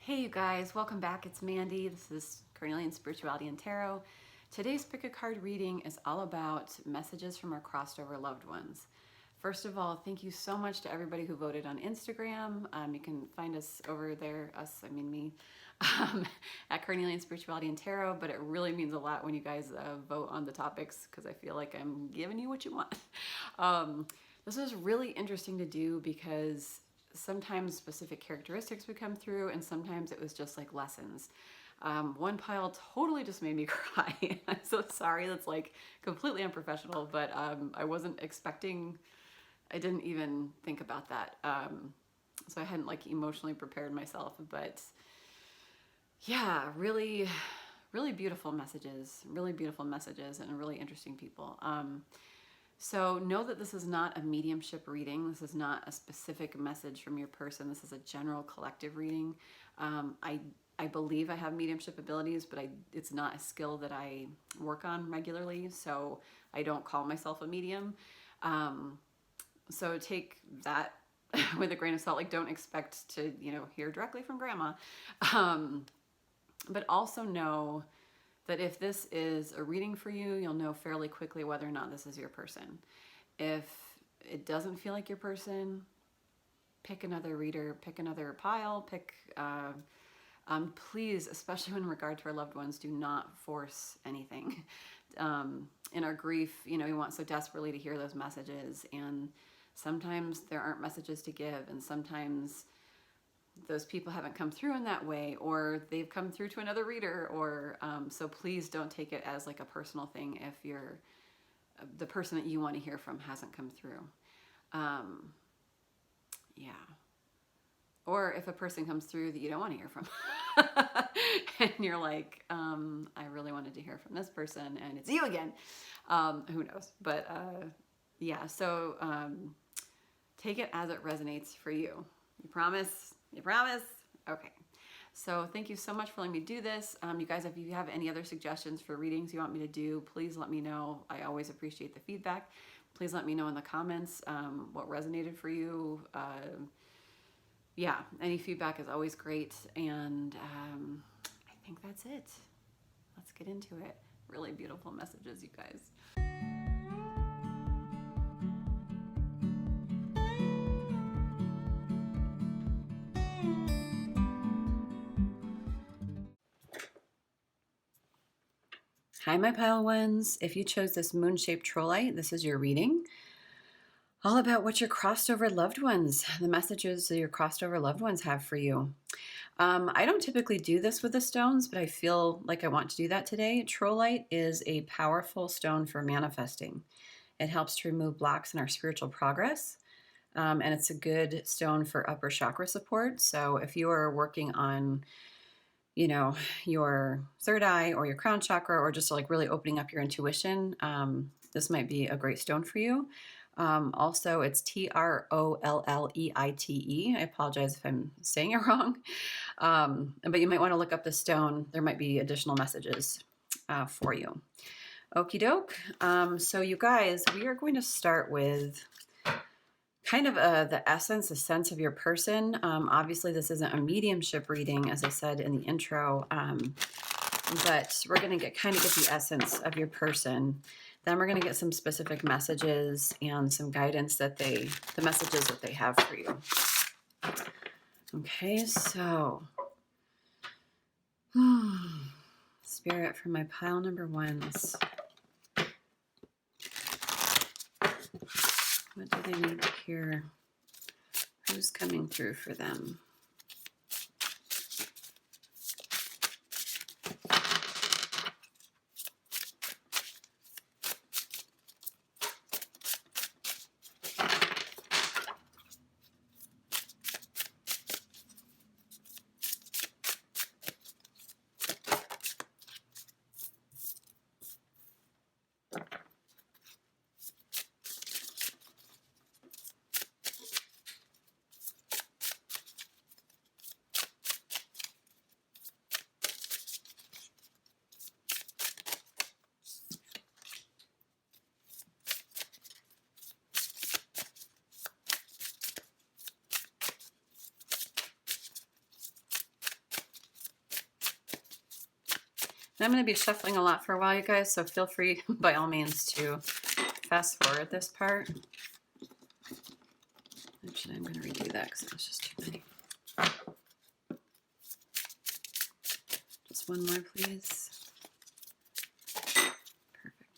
Hey you guys, welcome back. It's Mandy. This is Carnelian Spirituality and Tarot. Today's pick a card reading is all about messages from our crossed over loved ones. First of all, thank you so much to everybody who voted on Instagram. You can find us over there, me, at Carnelian Spirituality and Tarot, but it really means a lot when you guys vote on the topics because I feel like I'm giving you what you want. This is really interesting to do because sometimes specific characteristics would come through and sometimes it was just like lessons. One pile totally just made me cry. I'm so sorry, that's like completely unprofessional, but I wasn't expecting, I didn't even think about that. So I hadn't like emotionally prepared myself, but yeah, really beautiful messages and really interesting people. So know that this is not a mediumship reading. This is not a specific message from your person. This is a general collective reading. I believe I have mediumship abilities, but it's not a skill that I work on regularly, so I don't call myself a medium. So take that with a grain of salt. Like, don't expect to, hear directly from grandma. But also know that if this is a reading for you, you'll know fairly quickly whether or not this is your person. If it doesn't feel like your person, pick another reader, pick another pile, please, especially in regard to our loved ones, do not force anything. In our grief, we want so desperately to hear those messages, and sometimes there aren't messages to give, and sometimes those people haven't come through in that way, or they've come through to another reader, or so please don't take it as like a personal thing if the person that you want to hear from hasn't come through. Yeah. Or if a person comes through that you don't want to hear from and you're like, I really wanted to hear from this person and it's you again. Who knows? But yeah, so take it as it resonates for you. You promise? You promise? Okay. So thank you so much for letting me do this. You guys, if you have any other suggestions for readings you want me to do, please let me know. I always appreciate the feedback. Please let me know in the comments what resonated for you. Yeah, any feedback is always great. And I think that's it. Let's get into it. Really beautiful messages, you guys. Hi, my pile ones. If you chose this moon-shaped Trolleite, this is your reading. All about what your crossed over loved ones, the messages that your crossed over loved ones have for you. I don't typically do this with the stones, but I feel like I want to do that today. Trolleite is a powerful stone for manifesting. It helps to remove blocks in our spiritual progress. And it's a good stone for upper chakra support. So if you are working on your third eye or your crown chakra, or just like really opening up your intuition, this might be a great stone for you. Also, it's Trolleite. I apologize if I'm saying it wrong. But you might want to look up the stone. There might be additional messages for you. Okie doke. So you guys, we are going to start with kind of the essence, a sense of your person. Obviously, this isn't a mediumship reading, as I said in the intro, but we're going to get the essence of your person. Then we're going to get some specific messages and some guidance the messages that they have for you. Okay, so Spirit for my pile number ones. What do they need to hear? Who's coming through for them? I'm going to be shuffling a lot for a while, you guys, so feel free, by all means, to fast forward this part. Actually, I'm going to redo that because it was just too many. Just one more, please. Perfect.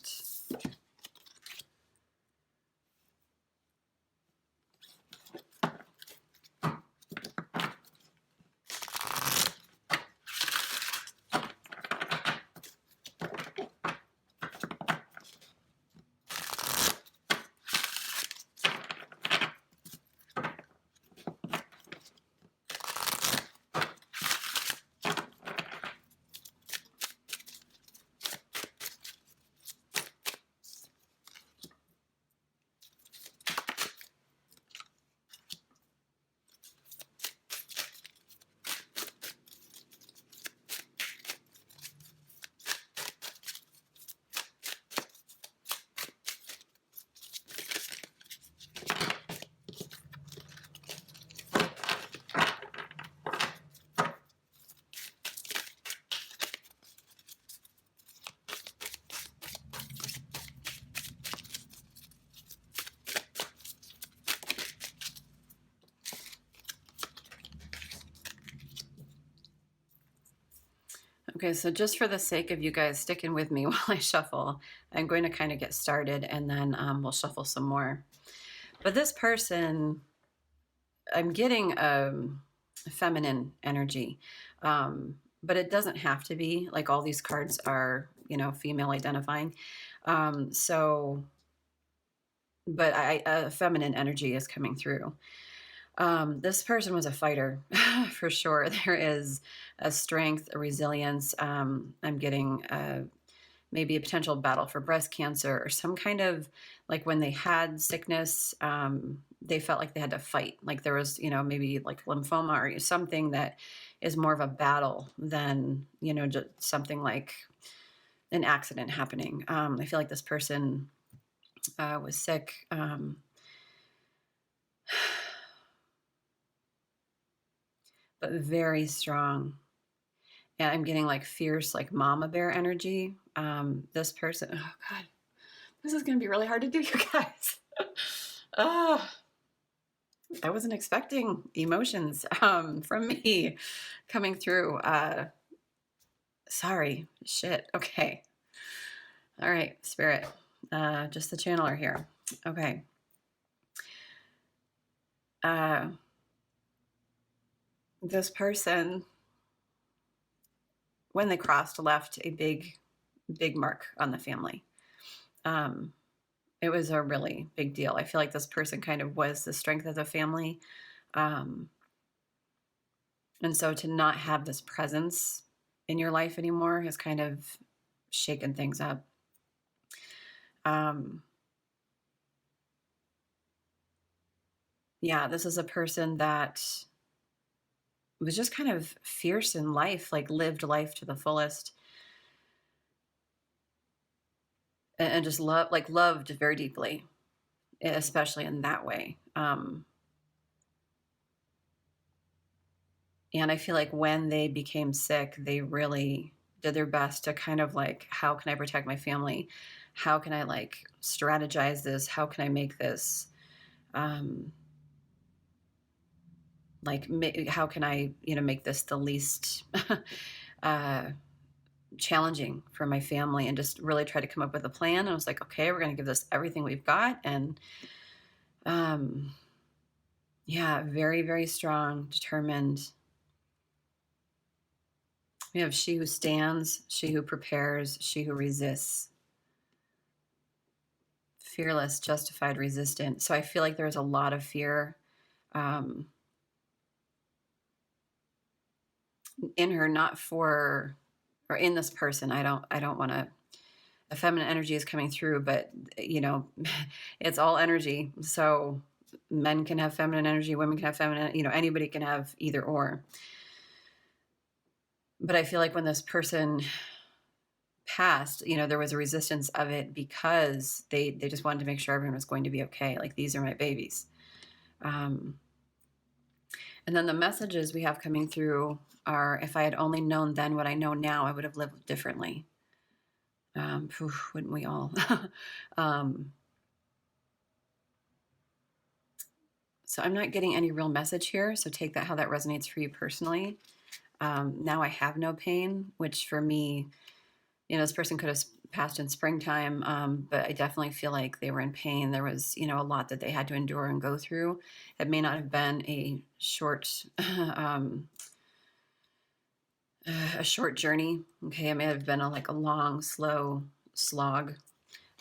Okay, so just for the sake of you guys sticking with me while I shuffle, I'm going to kind of get started and then we'll shuffle some more. But this person, I'm getting feminine energy, but it doesn't have to be. Like all these cards are, you know, female identifying. But feminine energy is coming through. This person was a fighter for sure. There is a strength, a resilience. I'm getting maybe a potential battle for breast cancer or some kind of, like when they had sickness, they felt like they had to fight. Like there was, you know, maybe like lymphoma or something that is more of a battle than, you know, just something like an accident happening. I feel like this person was sick. But very strong. And I'm getting like fierce, like mama bear energy. This person, oh God, this is going to be really hard to do, you guys. I wasn't expecting emotions from me coming through. Sorry, shit. Okay. All right, Spirit, just the channeler here. Okay. This person, when they crossed, left a big mark on the family. It was a really big deal. I feel like this person kind of was the strength of the family. And so to not have this presence in your life anymore has kind of shaken things up. Yeah, this is a person that was just kind of fierce in life, like lived life to the fullest. And just loved very deeply, especially in that way. And I feel like when they became sick, they really did their best to kind of like, how can I protect my family? How can I like strategize this? How can I make this, how can I, you know, make this the least challenging for my family, and just really try to come up with a plan. And I was like, okay, we're going to give this everything we've got. And yeah, very, very strong, determined. We have she who stands, she who prepares, she who resists. Fearless, justified, resistant. So I feel like there was a lot of fear in her, not for, or in this person. I don't want to, the feminine energy is coming through, but you know, it's all energy. So men can have feminine energy, women can have feminine, you know, anybody can have either or. But I feel like when this person passed, you know, there was a resistance of it because they just wanted to make sure everyone was going to be okay. Like, these are my babies. And And then the messages we have coming through are, if I had only known then what I know now, I would have lived differently. Wouldn't we all? So I'm not getting any real message here. So take that how that resonates for you personally. Now I have no pain, which for me, this person could have passed in springtime, but I definitely feel like they were in pain. There was, a lot that they had to endure and go through. It may not have been a short journey. Okay, it may have been a long, slow slog.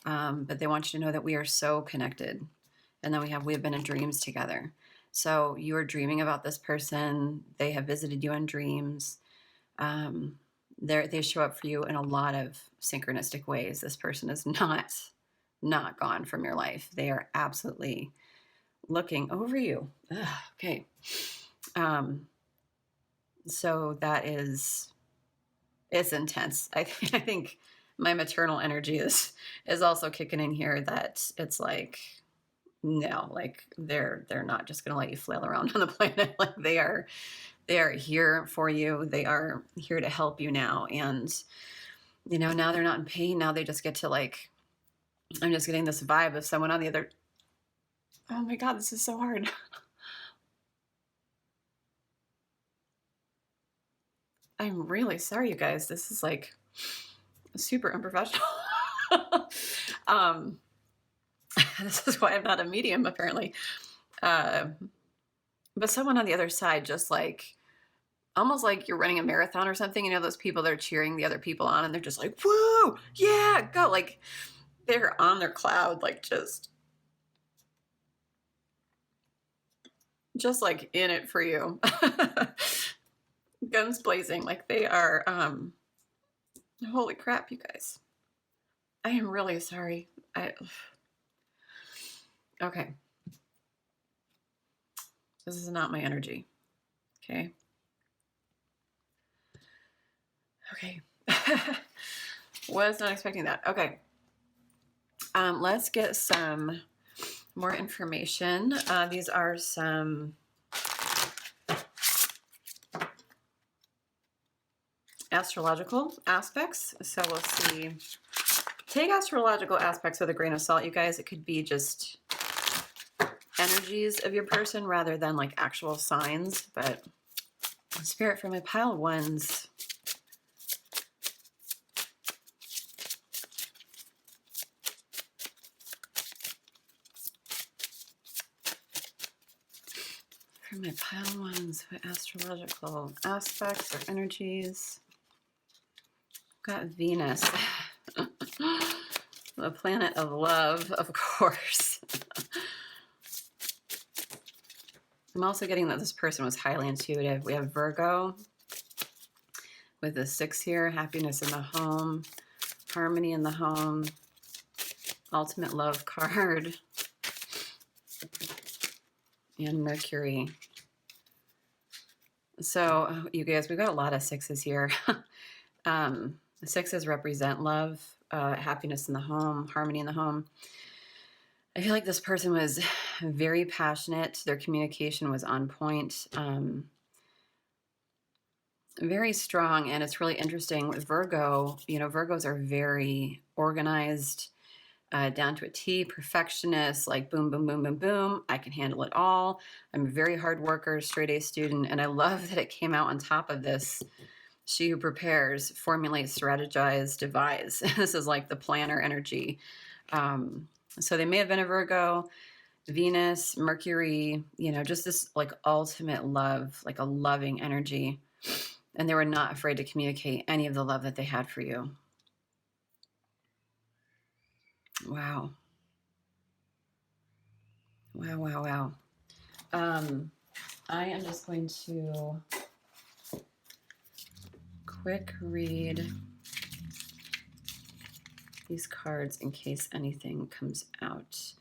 But they want you to know that we are so connected, and then we have been in dreams together. So you are dreaming about this person. They have visited you in dreams. They show up for you in a lot of synchronistic ways. This person is not gone from your life. They are absolutely looking over you. Ugh, okay. So it's intense. I think my maternal energy is also kicking in here, that it's like, no, like they're not just going to let you flail around on the planet. Like they are here for you. They are here to help you now. And, now they're not in pain. Now they just get to I'm just getting this vibe of someone on the other. Oh my God, this is so hard. I'm really sorry, you guys. This is super unprofessional. This is why I'm not a medium, apparently. But someone on the other side, just almost like you're running a marathon or something. Those people that are cheering the other people on, and they're just like, woo, yeah, go. They're on their cloud, just in it for you. Guns blazing, they are, holy crap, you guys. I am really sorry. Okay. This is not my energy. Okay. Okay. Was not expecting that. Okay. Let's get some more information. These are some astrological aspects. So we'll see. Take astrological aspects with a grain of salt, you guys. It could be just energies of your person rather than actual signs. But Spirit, for my pile of ones, what astrological aspects or energies? Got Venus, the planet of love, of course. I'm also getting that this person was highly intuitive. We have Virgo with the 6 here, happiness in the home, harmony in the home, ultimate love card, and Mercury. So you guys, we've got a lot of 6s here. The 6s represent love, happiness in the home, harmony in the home. I feel like this person was very passionate. Their communication was on point, very strong. And it's really interesting with Virgo, Virgos are very organized, down to a T, perfectionist, boom, boom, boom, boom, boom. I can handle it all. I'm a very hard worker, straight A student. And I love that it came out on top of this. She who prepares, formulates, strategizes, devise. This is the planner energy. So they may have been a Virgo, Venus, Mercury, just this ultimate love, a loving energy. And they were not afraid to communicate any of the love that they had for you. Wow. Wow, wow, wow. I am just going to quick read these cards in case anything comes out.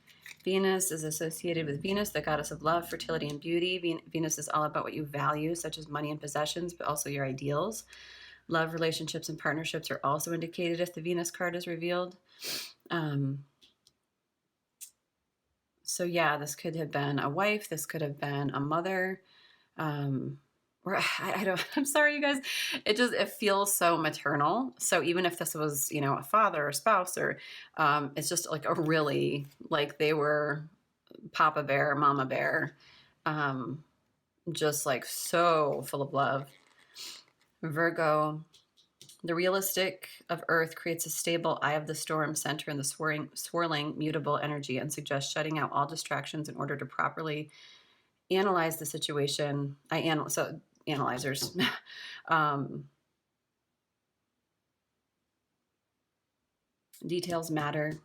Venus is associated with Venus, the goddess of love, fertility, and beauty. Venus is all about what you value, such as money and possessions, but also your ideals. Love, relationships, and partnerships are also indicated if the Venus card is revealed. So yeah, this could have been a wife. This could have been a mother. or I don't, I'm sorry, you guys. It feels so maternal. So even if this was, you know, a father or spouse, or it's just like a really, like they were Papa Bear, Mama Bear, just like so full of love. Virgo, the realistic of Earth creates a stable eye of the storm center in the swirling, mutable energy and suggests shutting out all distractions in order to properly analyze the situation. So analyzers. Details matter.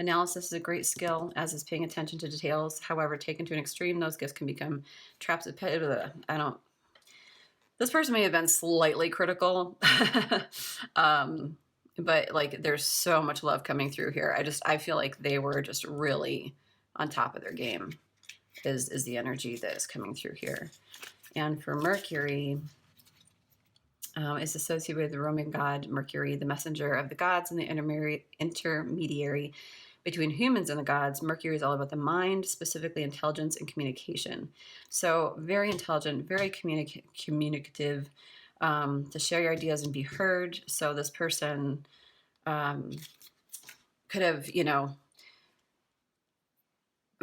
Analysis is a great skill, as is paying attention to details. However, taken to an extreme, those gifts can become traps of this person may have been slightly critical. But like there's so much love coming through here. I feel like they were just really on top of their game is the energy that is coming through here. And for Mercury, is associated with the Roman god Mercury, the messenger of the gods and the intermediary between humans and the gods. Mercury is all about the mind, specifically intelligence and communication. So very intelligent, very communicative, to share your ideas and be heard. So this person could have, you know,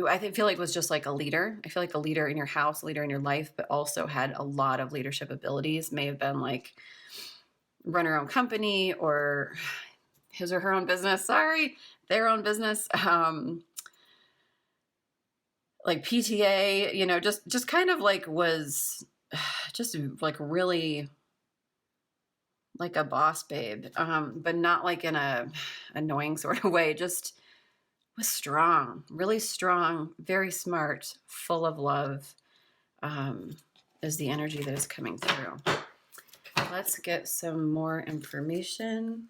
I feel like was just like a leader. I feel like a leader in your house, a leader in your life, but also had a lot of leadership abilities. May have been like run her own company or his or her own business. Sorry, their own business. Like PTA, you know, just kind of like was just like really like a boss babe, but not like in a annoying sort of way. Just was strong, really strong, very smart, full of love, is the energy that is coming through. Let's get some more information.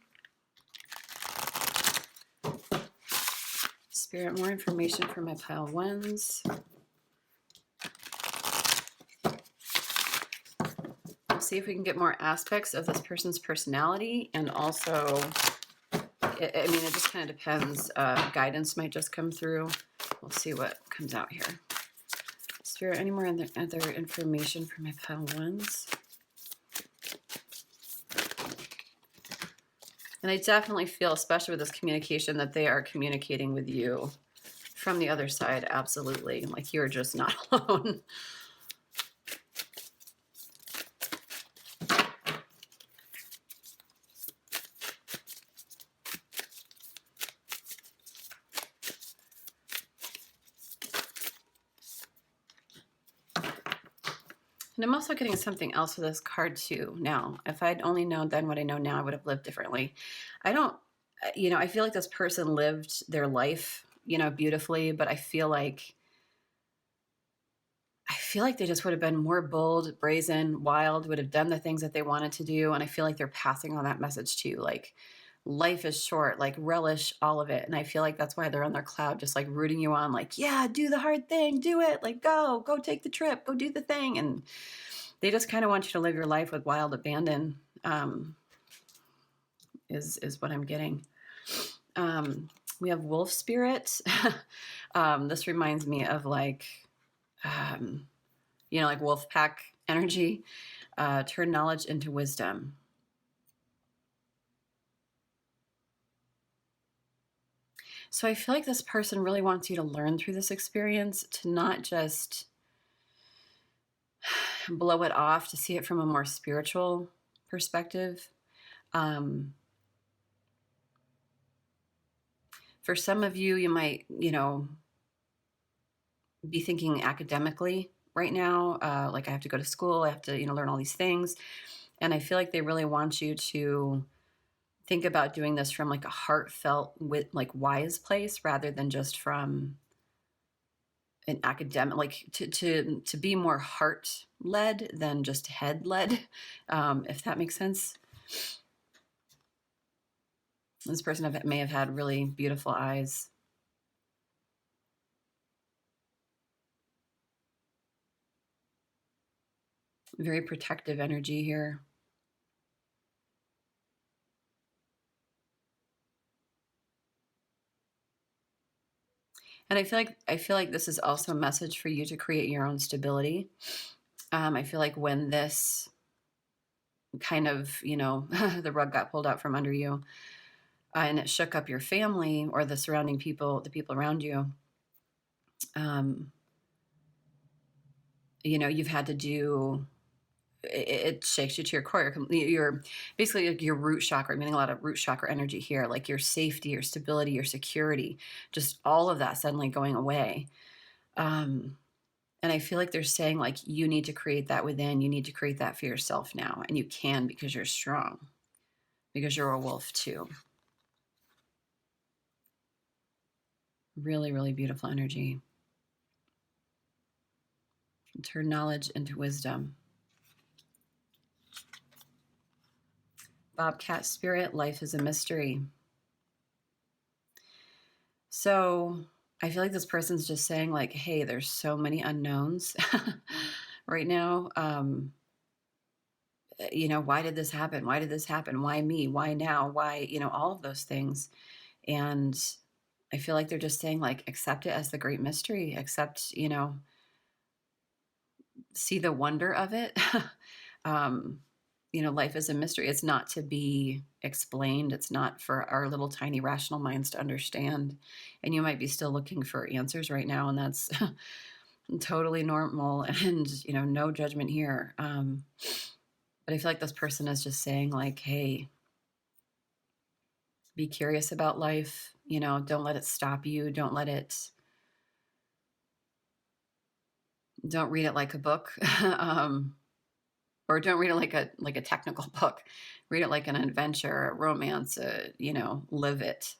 Spirit, more information for my pile ones. We'll see if we can get more aspects of this person's personality, and also I mean, it just kind of depends. Guidance might just come through. We'll see what comes out here. Spirit, any more other information for my pile ones? And I definitely feel, especially with this communication, that they are communicating with you from the other side. Absolutely. Like you're just not alone. And I'm also getting something else with this card too. Now, if I'd only known then what I know now, I would have lived differently. I don't, you know, I feel like this person lived their life, you know, beautifully, but I feel like they just would have been more bold, brazen, wild, would have done the things that they wanted to do. And I feel like they're passing on that message too. Like life is short, like relish all of it. And I feel like that's why they're on their cloud, just like rooting you on, like, yeah, do the hard thing, do it, like go take the trip, go do the thing. And they just kind of want you to live your life with wild abandon, is what I'm getting. We have wolf spirit. This reminds me of like, you know, like wolf pack energy. Turn knowledge into wisdom. So I feel like this person really wants you to learn through this experience, to not just blow it off, to see it from a more spiritual perspective. For some of you, you might, you know, be thinking academically right now, like I have to go to school, I have to, you know, learn all these things. And I feel like they really want you to think about doing this from like a heartfelt, with like wise place, rather than just from an academic, like to be more heart led than just head led, if that makes sense. This person may have had really beautiful eyes. Very protective energy here. And I feel like this is also a message for you to create your own stability. I feel like when this kind of, the rug got pulled out from under you, and it shook up your family or the surrounding people, the people around you, you've had to do, it shakes you to your core. You're basically like your root chakra. I'm getting a lot of root chakra energy here, like your safety, your stability, your security, just all of that suddenly going away. And I feel like they're saying, like, you need to create that within. You need to create that for yourself now. And you can, because you're strong, because you're a wolf too. Really, really beautiful energy. Turn knowledge into wisdom. Bobcat spirit, life is a mystery. So I feel like this person's just saying, like, hey, there's so many unknowns right now. Why did this happen? Why did this happen? Why me? Why now? Why, all of those things. And I feel like they're just saying, like, accept it as the great mystery, accept, see the wonder of it. Life is a mystery. It's not to be explained. It's not for our little tiny rational minds to understand. And you might be still looking for answers right now, and that's totally normal, and, no judgment here. But I feel like this person is just saying, like, hey, be curious about life. Don't let it stop you. Don't read it like a book. Or don't read it like a technical book. Read it like an adventure, a romance, live it,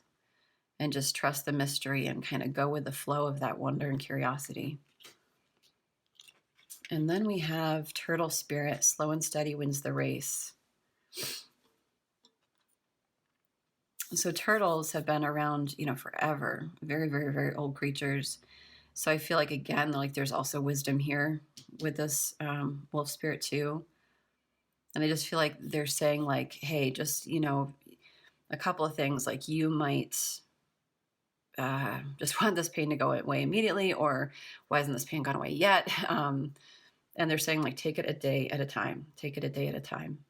and just trust the mystery and kind of go with the flow of that wonder and curiosity. And then we have turtle spirit, slow and steady wins the race. So turtles have been around, forever. Very, very, very old creatures. So I feel like, again, like, there's also wisdom here with this wolf spirit too. And I just feel like they're saying, like, hey, just, a couple of things, like, you might just want this pain to go away immediately, or why hasn't this pain gone away yet? And they're saying, like, take it a day at a time. Take it a day at a time.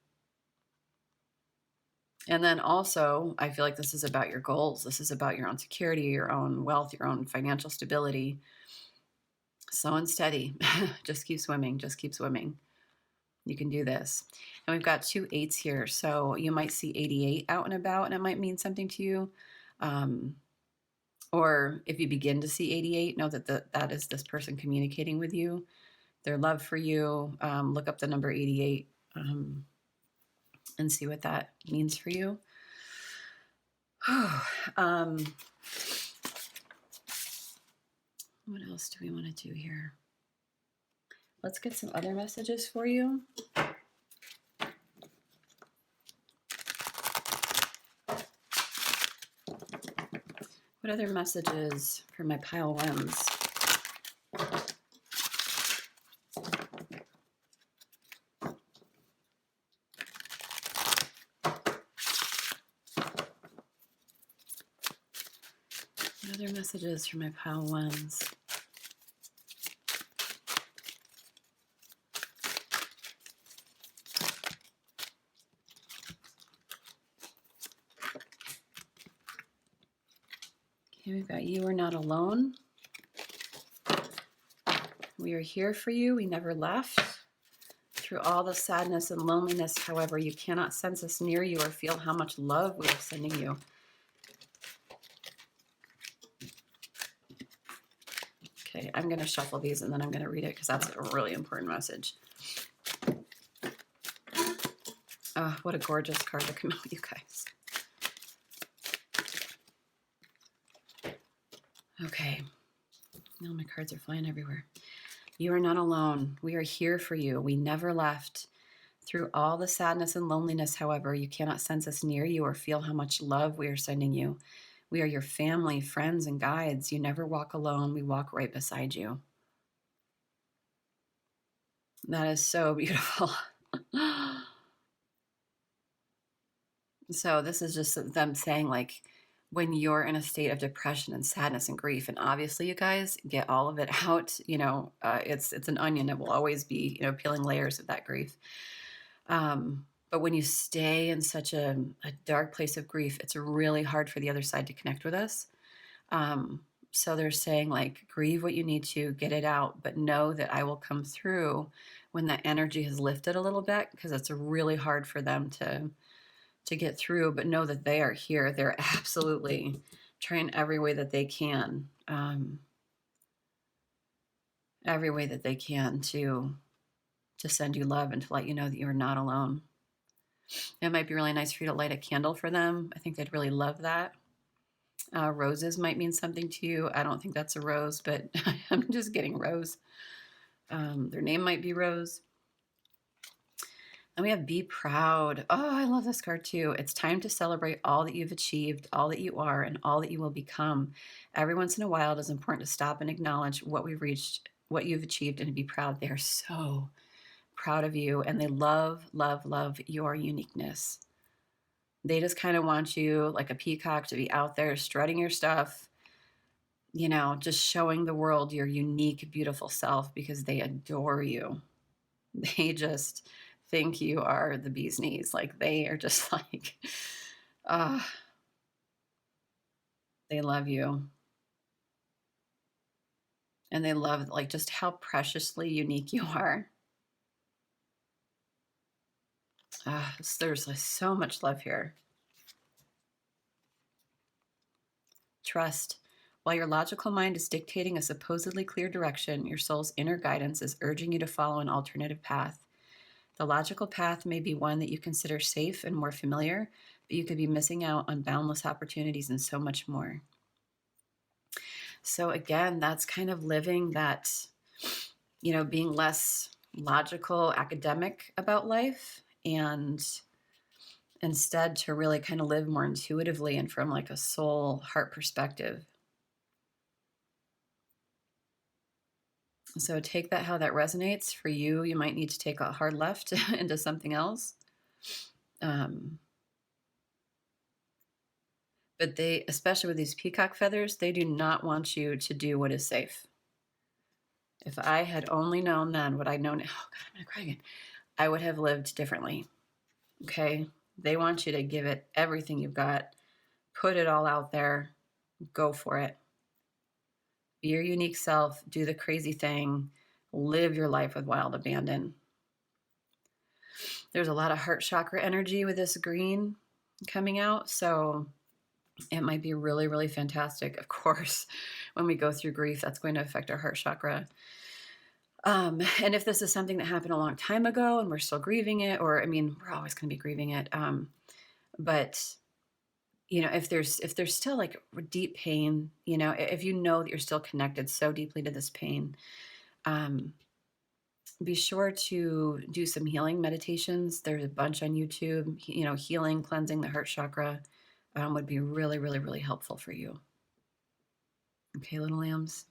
And then also, I feel like this is about your goals. This is about your own security, your own wealth, your own financial stability. Slow and steady. Just keep swimming. Just keep swimming. You can do this. And we've got 2 8s here. So you might see 88 out and about, and it might mean something to you. Or if you begin to see 88, know that that is this person communicating with you, their love for you. Look up the number 88 and see what that means for you. What else do we want to do here? Let's get some other messages for you. What other messages for my pile ones? What other messages for my pile ones? Okay, we've got you are not alone. We are here for you. We never left. Through all the sadness and loneliness, however, you cannot sense us near you or feel how much love we are sending you. Okay, I'm going to shuffle these and then I'm going to read it because that's a really important message. Oh, what a gorgeous card to come out, you guys. Okay. Now my cards are flying everywhere. You are not alone. We are here for you. We never left. Through all the sadness and loneliness, however, you cannot sense us near you or feel how much love we are sending you. We are your family, friends, and guides. You never walk alone. We walk right beside you. That is so beautiful. So this is just them saying, like, when you're in a state of depression and sadness and grief. And obviously, you guys get all of it out. It's an onion. It will always be, peeling layers of that grief. But when you stay in such a dark place of grief, it's really hard for the other side to connect with us. So they're saying, like, grieve what you need to, get it out, but know that I will come through when that energy has lifted a little bit, because it's really hard for them to get through. But know that they are here. They're absolutely trying every way that they can, to send you love and to let you know that you're not alone. It might be really nice for you to light a candle for them. I think they'd really love that. Roses might mean something to you. I don't think that's a rose, but I'm just getting Rose. Their name might be Rose. And we have Be Proud. Oh, I love this card too. It's time to celebrate all that you've achieved, all that you are, and all that you will become. Every once in a while, it is important to stop and acknowledge what we've reached, what you've achieved, and to be proud. They are so proud of you, and they love, love, love your uniqueness. They just kind of want you, like a peacock, to be out there strutting your stuff, just showing the world your unique, beautiful self, because they adore you. They just think you are the bee's knees. Like, they are just like, they love you. And they love, like, just how preciously unique you are. There's like so much love here. Trust. While your logical mind is dictating a supposedly clear direction, your soul's inner guidance is urging you to follow an alternative path. The logical path may be one that you consider safe and more familiar, but you could be missing out on boundless opportunities and so much more. So again, that's kind of living that, being less logical, academic about life, and instead to really kind of live more intuitively and from like a soul heart perspective. So take that how that resonates for you. You might need to take a hard left into something else. But they, especially with these peacock feathers, they do not want you to do what is safe. If I had only known then what I'd known, oh God, I'm gonna cry again, I would have lived differently. Okay? They want you to give it everything you've got, put it all out there, go for it. Be your unique self, do the crazy thing, live your life with wild abandon. There's a lot of heart chakra energy with this green coming out, so it might be really, really fantastic. Of course, when we go through grief, that's going to affect our heart chakra. And if this is something that happened a long time ago and we're still grieving it, or, we're always going to be grieving it. But, if there's still like deep pain, if you know that you're still connected so deeply to this pain, be sure to do some healing meditations. There's a bunch on YouTube, healing, cleansing the heart chakra would be really, really, really helpful for you. Okay, little lambs.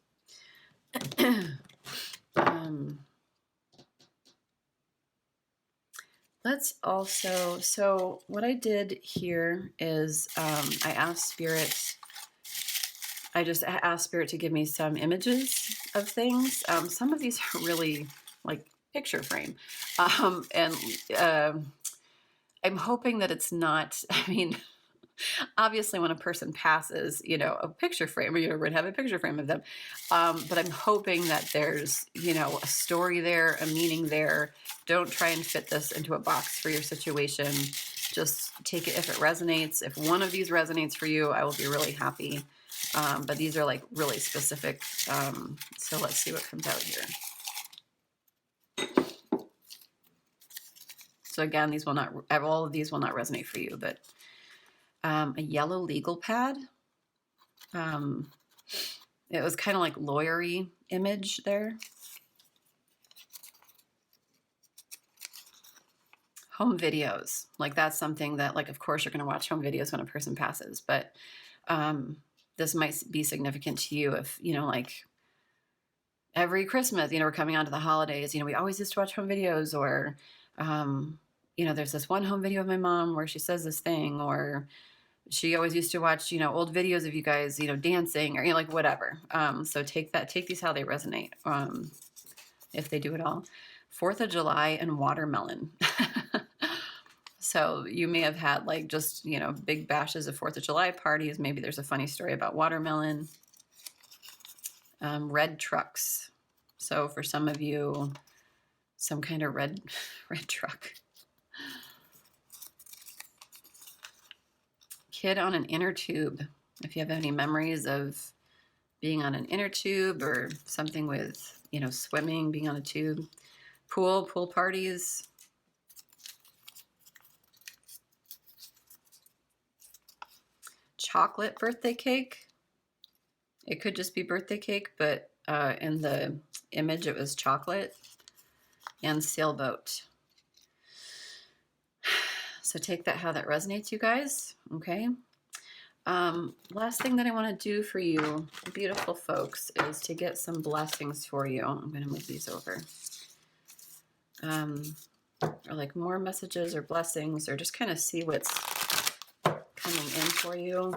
Let's also, so what I did here is I asked Spirit to give me some images of things. Some of these are really like picture frame. And I'm hoping that it's not, obviously when a person passes, a picture frame, or we're going to have a picture frame of them. But I'm hoping that there's, a story there, a meaning there. Don't try and fit this into a box for your situation. Just take it if it resonates. If one of these resonates for you, I will be really happy. But these are like really specific. So let's see what comes out here. So again, all of these will not resonate for you, but a yellow legal pad. It was kind of like lawyery image there. Home videos, like that's something that, like, of course you're going to watch home videos when a person passes, but this might be significant to you if, like every Christmas, we're coming on to the holidays, we always used to watch home videos, or, there's this one home video of my mom where she says this thing, or, she always used to watch, old videos of you guys, dancing or, like whatever. So take these how they resonate. If they do it all. 4th of July and watermelon. So you may have had like just, big bashes of 4th of July parties. Maybe there's a funny story about watermelon. Red trucks. So for some of you, some kind of red truck. Kid on an inner tube. If you have any memories of being on an inner tube or something with, swimming, being on a tube. Pool parties. Chocolate birthday cake. It could just be birthday cake, but in the image it was chocolate. And sailboat. So take that how that resonates, you guys. Okay. Last thing that I want to do for you, beautiful folks, is to get some blessings for you. I'm going to move these over. Or like more messages or blessings, or just kind of see what's coming in for you.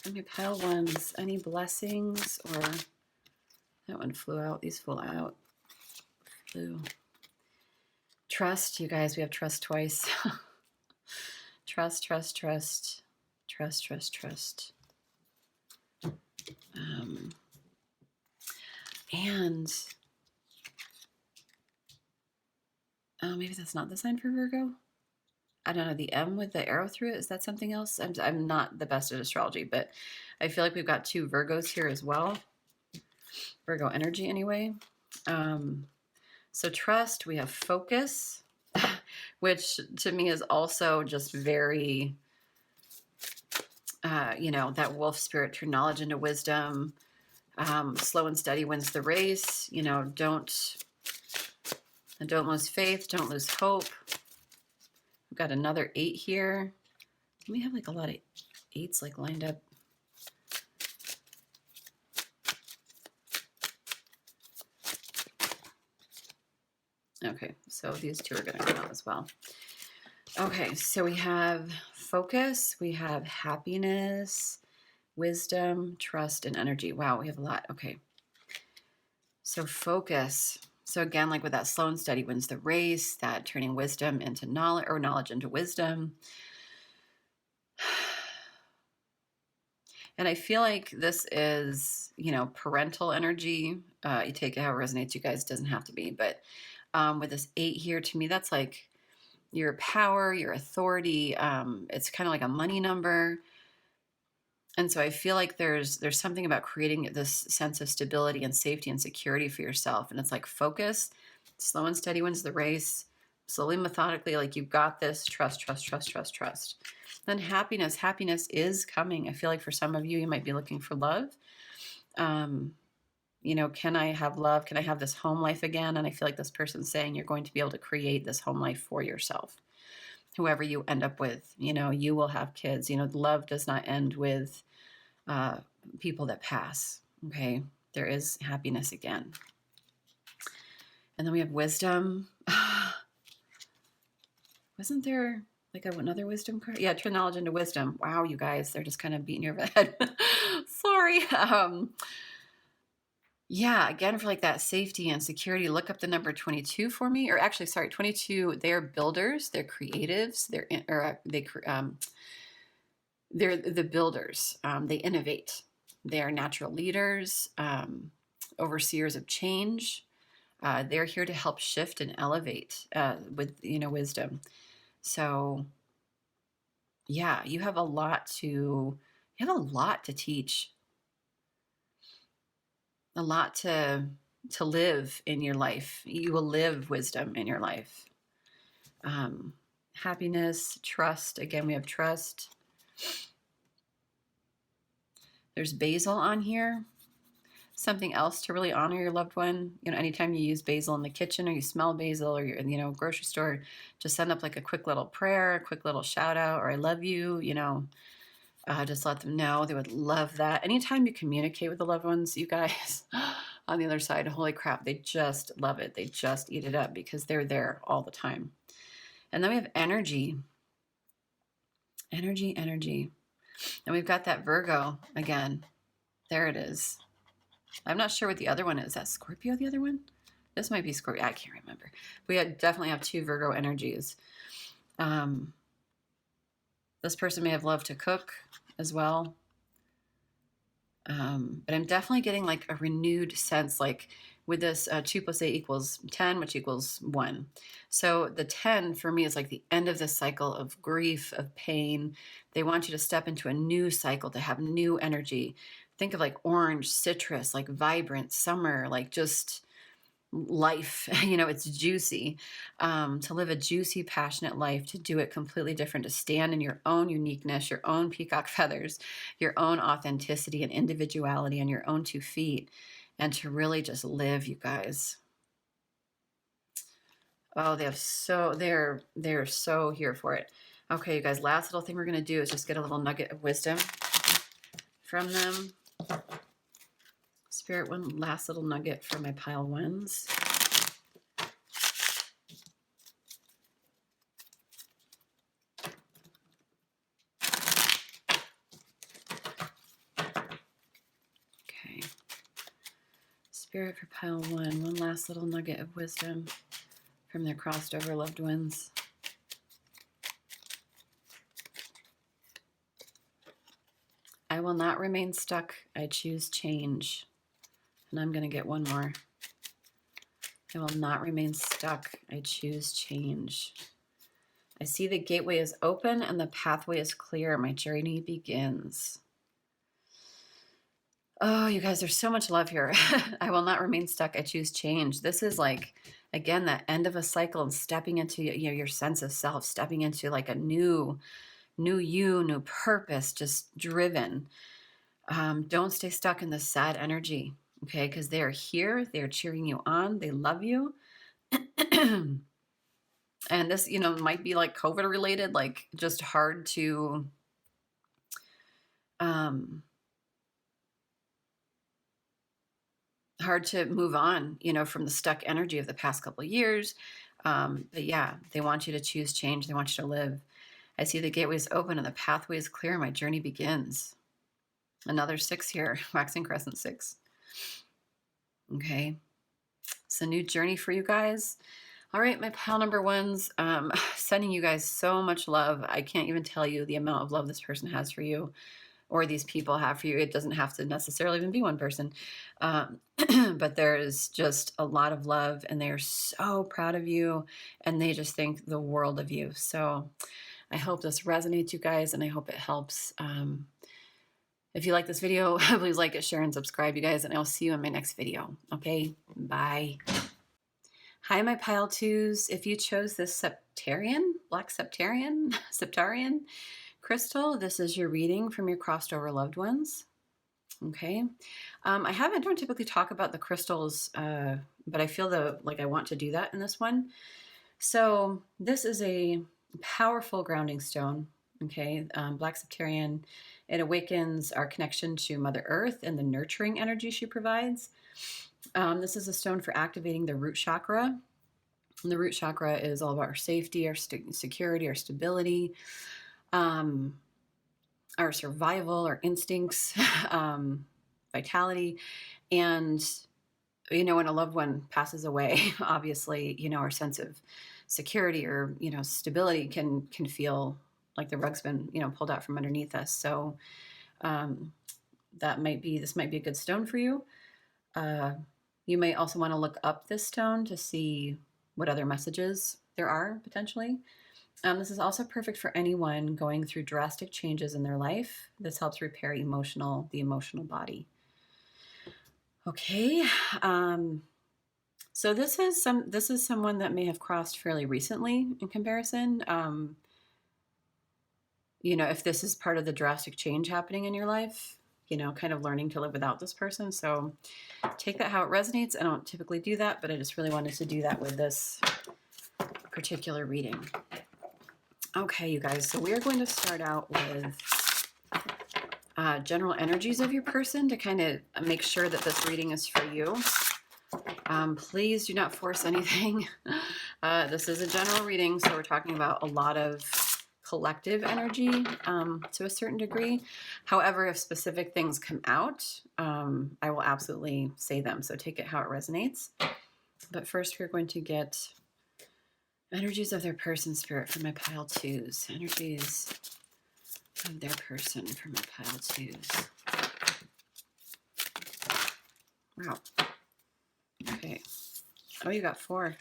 Let me pile ones. Any blessings? Or that one flew out. These flew out. Flew. Trust, you guys. We have trust twice. Trust. And maybe that's not the sign for Virgo. I don't know, the M with the arrow through it, is that something else? I'm not the best at astrology, but I feel like we've got 2 Virgos here as well. Virgo energy anyway. So trust, we have focus, which to me is also just very, that wolf spirit, turn knowledge into wisdom. Slow and steady wins the race. Don't lose faith, don't lose hope. We've got another 8 here. We have like a lot of 8s like lined up. Okay, so these 2 are going to come out as well. Okay, so we have focus, we have happiness, wisdom, trust, and energy. Wow, we have a lot. Okay. So focus. So again, like with that slow and steady wins the race, that turning wisdom into knowledge, or knowledge into wisdom. And I feel like this is, parental energy. You take it how it resonates, you guys. It doesn't have to be. But with this 8 here, to me, that's like your power, your authority. It's kind of like a money number. And so I feel like there's something about creating this sense of stability and safety and security for yourself. And it's like focus, slow and steady wins the race, slowly, methodically, like you've got this, trust. Then happiness. Happiness is coming. I feel like for some of you, you might be looking for love. Can I have love? Can I have this home life again? And I feel like this person's saying you're going to be able to create this home life for yourself. Whoever you end up with, you will have kids. Love does not end with people that pass. Okay. There is happiness again. And then we have wisdom. Wasn't there like another wisdom card? Yeah, turn knowledge into wisdom. Wow, you guys, they're just kind of beating your head. Sorry. Yeah, again, for like that safety and security, look up the number 22 for me. Or actually, sorry, 22, they're builders, they're creatives, they're the builders. They innovate. They are natural leaders, overseers of change. They're here to help shift and elevate with, wisdom. So yeah, you have a lot to teach. A lot to live in your life. You will live wisdom in your life. Happiness, trust. Again, we have trust. There's basil on here. Something else to really honor your loved one. Anytime you use basil in the kitchen or you smell basil or you're in, grocery store, just send up like a quick little prayer, a quick little shout out, or I love you, Just let them know. They would love that. Anytime you communicate with the loved ones, you guys, on the other side, holy crap, they just love it. They just eat it up because they're there all the time. And then we have energy. Energy, energy. And we've got that Virgo again. There it is. I'm not sure what the other one is. Is that Scorpio, the other one? This might be Scorpio. I can't remember. We definitely have 2 Virgo energies. This person may have loved to cook as well. But I'm definitely getting like a renewed sense, like with this 2 + 8 = 10, which equals 1. So the 10 for me is like the end of this cycle of grief, of pain. They want you to step into a new cycle, to have new energy. Think of like orange, citrus, like vibrant summer, like just life, you know, it's juicy, to live a juicy, passionate life, to do it completely different, to stand in your own uniqueness, your own peacock feathers, your own authenticity and individuality on your own 2 feet, and to really just live, you guys. Oh, they're so here for it. Okay, you guys, last little thing we're going to do is just get a little nugget of wisdom from them. Spirit, one last little nugget for my pile 1s. Okay. Spirit for pile 1, one last little nugget of wisdom from their crossed over loved ones. I will not remain stuck. I choose change. And I'm going to get one more. I will not remain stuck. I choose change. I see the gateway is open and the pathway is clear. My journey begins. Oh, you guys, there's so much love here. I will not remain stuck. I choose change. This is like, again, that end of a cycle and stepping into, you know, your sense of self, stepping into like a new you, new purpose, just driven. Don't stay stuck in this sad energy. Okay, because they are here, they're cheering you on, they love you. And this, you know, might be like COVID related, like just hard to move on, you know, from the stuck energy of the past couple of years. But yeah, they want you to choose change. They want you to live. I see the gateway is open and the pathway is clear. My journey begins. Another 6 here, waxing crescent 6. Okay, it's a new journey for you guys. All right, my pile number 1s, sending you guys so much love. I can't even tell you the amount of love this person has for you, or these people have for you. It doesn't have to necessarily even be one person, but there is just a lot of love, and they are so proud of you, and they just think the world of you. So I hope this resonates, you guys, and I hope it helps. If you like this video, please like it, share, and subscribe, you guys, and I'll see you in my next video. Okay, bye. Hi, my pile 2s. If you chose this Septarian, black Septarian crystal, this is your reading from your crossed over loved ones. Okay. I don't typically talk about the crystals, but I feel like I want to do that in this one. So this is a powerful grounding stone. Okay, black Septarian. It awakens our connection to Mother Earth and the nurturing energy she provides. This is a stone for activating the root chakra. And the root chakra is all about our safety, our security, our stability, our survival, our instincts, vitality. And, you know, when a loved one passes away, obviously, you know, our sense of security or, you know, stability can feel like the rug's been, you know, pulled out from underneath us. So this might be a good stone for you. You may also want to look up this stone to see what other messages there are potentially. This is also perfect for anyone going through drastic changes in their life. This helps repair the emotional body. Okay. So this is someone that may have crossed fairly recently in comparison. You know, if this is part of the drastic change happening in your life, you know, kind of learning to live without this person. So take that how it resonates. I don't typically do that, but I just really wanted to do that with this particular reading. Okay, you guys, so we are going to start out with general energies of your person to kind of make sure that this reading is for you. Please do not force anything. This is a general reading, so we're talking about a lot of collective energy to a certain degree. However, if specific things come out, I will absolutely say them. So take it how it resonates. But first, we're going to get energies of their person, spirit, for my pile twos. Energies of their person for my pile twos. Wow. Okay. Oh, you got 4.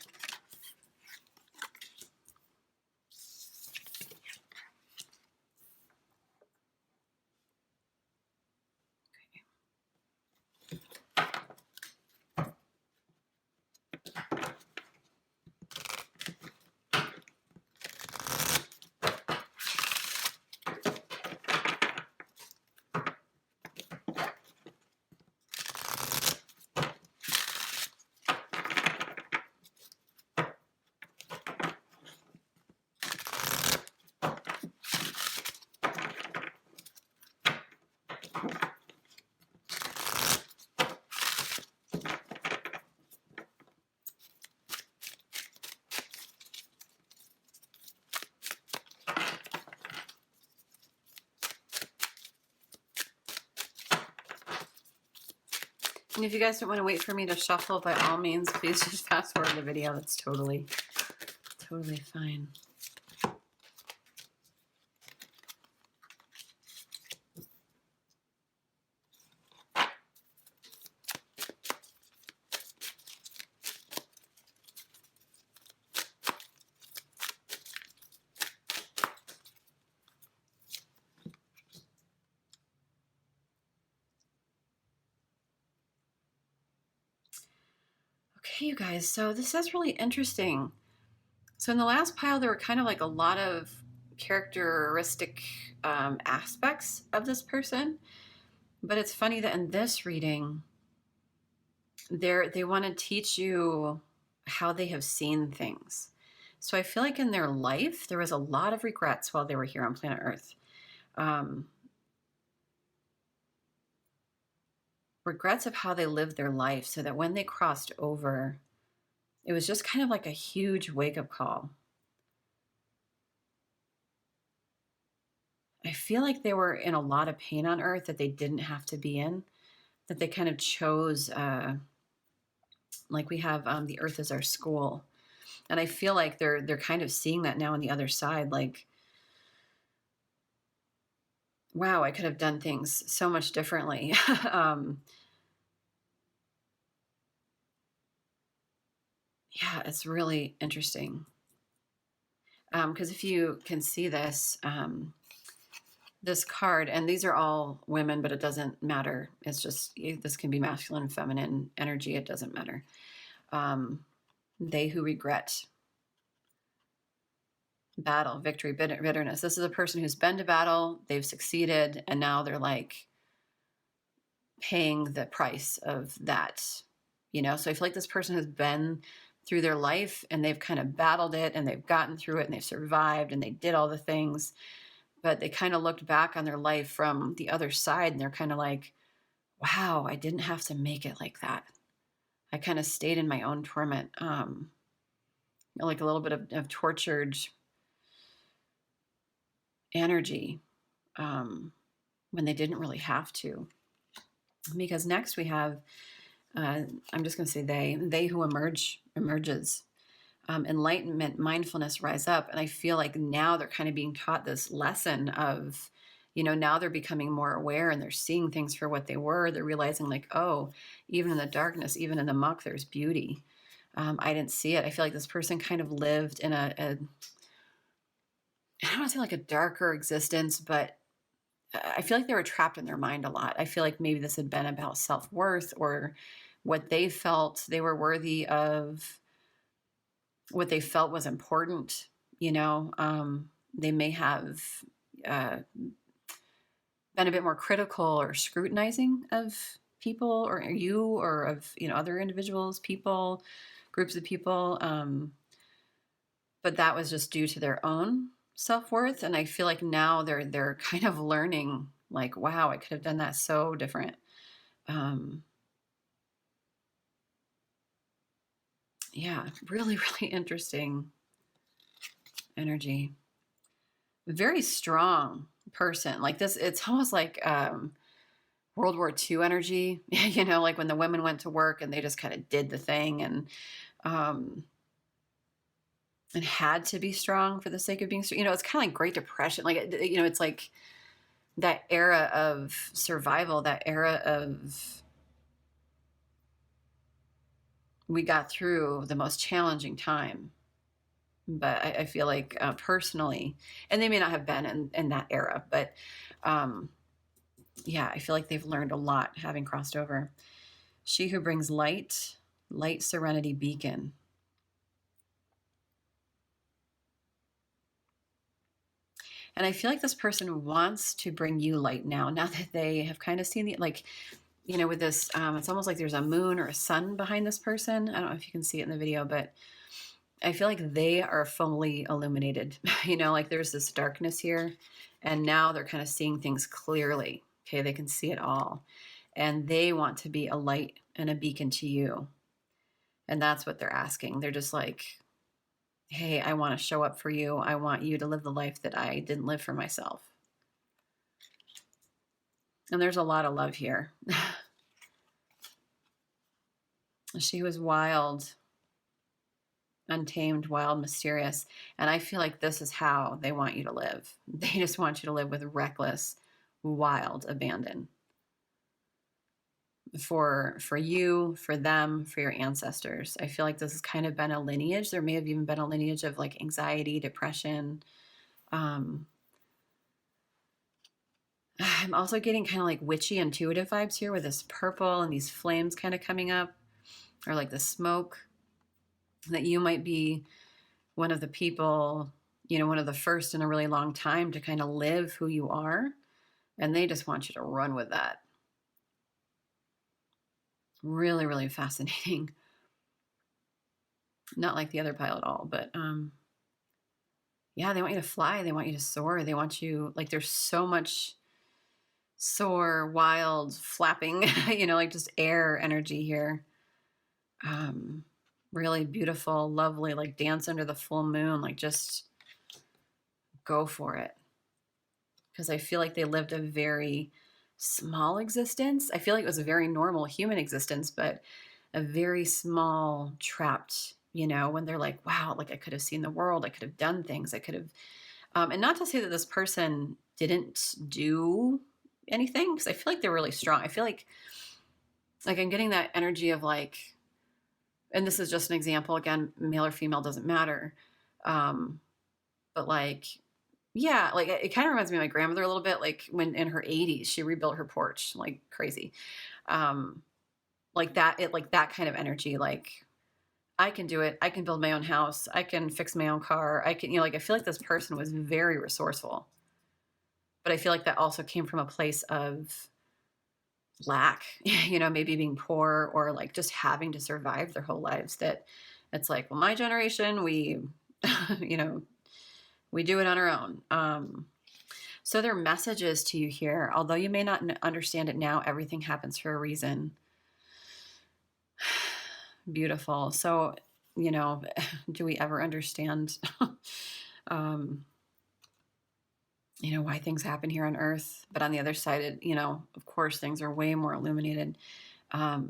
And if you guys don't want to wait for me to shuffle, by all means, please just fast forward the video. That's totally fine. Okay, you guys, so this is really interesting. So in the last pile, there were kind of like a lot of characteristic aspects of this person. But it's funny that in this reading, they want to teach you how they have seen things. So I feel like in their life, there was a lot of regrets while they were here on planet Earth. Regrets of how they lived their life, so that when they crossed over, it was just kind of like a huge wake-up call. I feel like they were in a lot of pain on Earth that they didn't have to be in, that they kind of chose, like we have the Earth is our school. And I feel like they're kind of seeing that now on the other side, like, wow, I could have done things so much differently. Yeah, it's really interesting. Because if you can see this, this card, and these are all women, but it doesn't matter. It's just, this can be masculine, feminine energy. It doesn't matter. They who regret. Battle, victory, bitterness. This is a person who's been to battle, they've succeeded, and now they're like paying the price of that, you know? So I feel like this person has been through their life and they've kind of battled it and they've gotten through it and they've survived and they did all the things, but they kind of looked back on their life from the other side and they're kind of like, wow, I didn't have to make it like that. I kind of stayed in my own torment. Like a little bit of tortured energy when they didn't really have to. Because next we have, I'm just going to say they who emerges. Enlightenment, mindfulness, rise up. And I feel like now they're kind of being taught this lesson of, you know, now they're becoming more aware and they're seeing things for what they were. They're realizing like, oh, even in the darkness, even in the muck, there's beauty. I didn't see it. I feel like this person kind of lived in I don't want to say like a darker existence, but I feel like they were trapped in their mind a lot. I feel like maybe this had been about self-worth or what they felt they were worthy of, what they felt was important. You know, they may have been a bit more critical or scrutinizing of people or you or of, you know, other individuals, people, groups of people. But that was just due to their own self-worth. And I feel like now they're kind of learning Like, wow, I could have done that so different. Yeah, really, really interesting energy. Very strong person. Like this, it's almost like World War II energy, you know, like when the women went to work and they just kind of did the thing um, and had to be strong for the sake of being strong. You know, it's kind of like Great Depression. Like, you know, it's like that era of survival, that era of we got through the most challenging time. But I feel like personally, and they may not have been in that era, but yeah, I feel like they've learned a lot having crossed over. She who brings light, light serenity beacon. And I feel like this person wants to bring you light now that they have kind of seen the, like, you know, with this, it's almost like there's a moon or a sun behind this person. I don't know if you can see it in the video, but I feel like they are fully illuminated. You know, like there's this darkness here, and now they're kind of seeing things clearly. Okay, they can see it all. And they want to be a light and a beacon to you. And that's what they're asking. They're just like, hey, I want to show up for you. I want you to live the life that I didn't live for myself. And there's a lot of love here. She was wild, untamed, wild, mysterious. And I feel like this is how they want you to live. They just want you to live with reckless, wild abandon. For you, for them, for your ancestors. I feel like this has kind of been a lineage. There may have even been a lineage of like anxiety, depression. I'm also getting kind of like witchy, intuitive vibes here with this purple and these flames kind of coming up, or like the smoke, that you might be one of the people, you know, one of the first in a really long time to kind of live who you are. And they just want you to run with that. Really, really fascinating. Not like the other pile at all, but yeah, they want you to fly. They want you to soar. They want you, like, there's so much soar, wild, flapping, you know, like just air energy here. Really beautiful, lovely, like dance under the full moon, like just go for it. Because I feel like they lived a very small existence. I feel like it was a very normal human existence, but a very small, trapped, you know, when they're like, wow, like I could have seen the world, I could have done things, I could have, and not to say that this person didn't do anything, because I feel like they're really strong. I feel like I'm getting that energy of like, and this is just an example, again, male or female doesn't matter. But like, yeah, like it kind of reminds me of my grandmother a little bit, like when in her 80s, she rebuilt her porch like crazy. Like that kind of energy, like I can do it. I can build my own house. I can fix my own car. I can, you know, like I feel like this person was very resourceful. But I feel like that also came from a place of lack, you know, maybe being poor or like just having to survive their whole lives. That it's like, well, my generation, we, you know, we do it on our own. So their messages to you here, although you may not understand it now, everything happens for a reason. Beautiful. So, you know, do we ever understand, you know, why things happen here on Earth? But on the other side, you know, of course, things are way more illuminated. Yeah,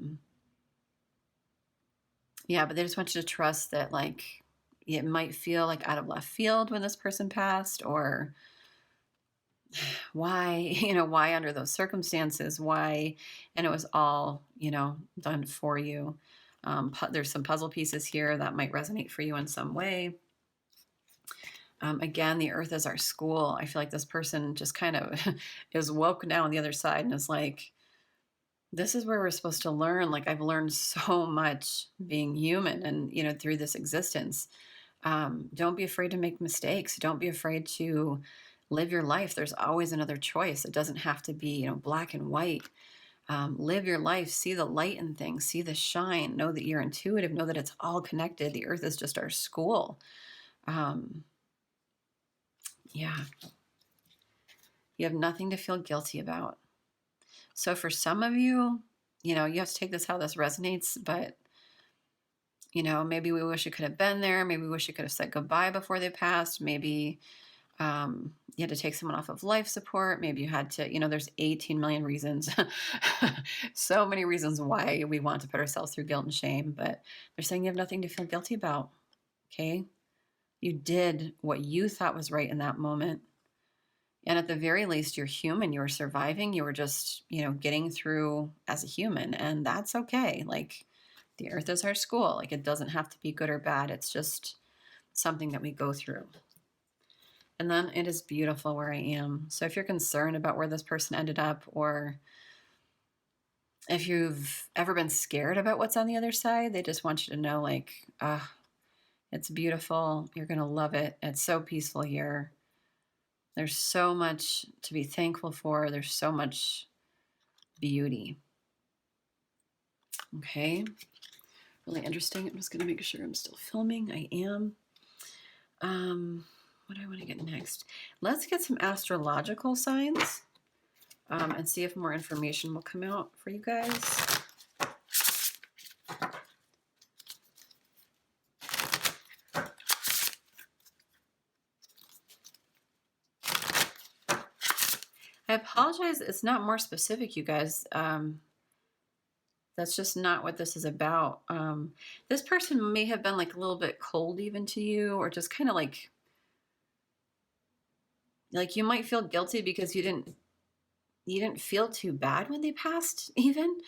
but they just want you to trust that, like, it might feel like out of left field when this person passed, or why, you know, why under those circumstances, why, and it was all, you know, done for you. There's some puzzle pieces here that might resonate for you in some way. Again, the earth is our school. I feel like this person just kind of is woke now on the other side and is like, this is where we're supposed to learn. Like I've learned so much being human and, you know, through this existence. Don't be afraid to make mistakes. Don't be afraid to live your life. There's always another choice. It doesn't have to be, you know, black and white. Live your life, see the light in things, see the shine, know that you're intuitive, know that it's all connected. The earth is just our school. Yeah. You have nothing to feel guilty about. So for some of you, you know, you have to take this how this resonates, but, you know, maybe we wish you could have been there. Maybe we wish you could have said goodbye before they passed. Maybe you had to take someone off of life support. Maybe you had to, you know, there's 18 million reasons, so many reasons why we want to put ourselves through guilt and shame, but they're saying you have nothing to feel guilty about. Okay. You did what you thought was right in that moment. And at the very least, you're human, you were surviving, you were just, you know, getting through as a human, and that's okay. Like, the earth is our school. Like, it doesn't have to be good or bad. It's just something that we go through. And then it is beautiful where I am. So if you're concerned about where this person ended up, or if you've ever been scared about what's on the other side, they just want you to know, like, it's beautiful. You're going to love it. It's so peaceful here. There's so much to be thankful for. There's so much beauty. Okay. Really interesting. I'm just going to make sure I'm still filming. I am. What do I want to get next? Let's get some astrological signs and see if more information will come out for you guys. I apologize. It's not more specific, you guys. That's just not what this is about. This person may have been like a little bit cold even to you, or just kind of like you might feel guilty because you didn't feel too bad when they passed even.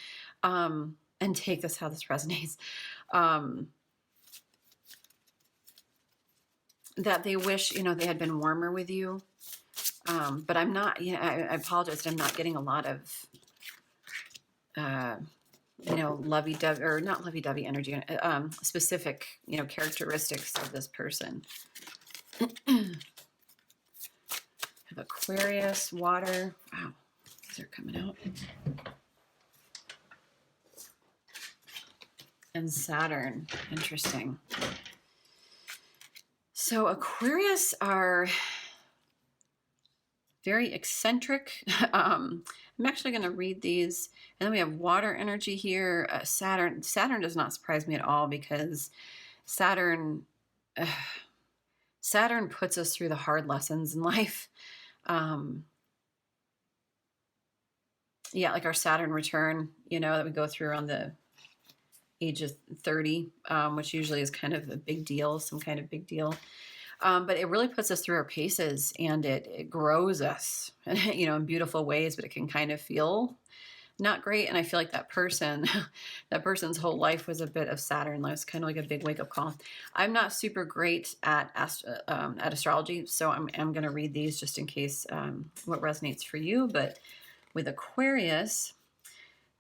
And take this how this resonates. That they wish, you know, they had been warmer with you. But I'm not, you know, I apologize. I'm not getting a lot of, you know, lovey-dovey, or not lovey-dovey energy, specific, you know, characteristics of this person. Have Aquarius, water. Wow, these are coming out. And Saturn. Interesting. So Aquarius are very eccentric. I'm actually going to read these. And then we have water energy here. Saturn. Saturn does not surprise me at all, because Saturn puts us through the hard lessons in life. Yeah, like our Saturn return, you know, that we go through around the age of 30, which usually is kind of a big deal, some kind of big deal. But it really puts us through our paces, and it grows us, you know, in beautiful ways, but it can kind of feel not great. And I feel like that person's whole life was a bit of Saturn. It was kind of like a big wake-up call. I'm not super great at astrology, so I'm going to read these just in case what resonates for you. But with Aquarius,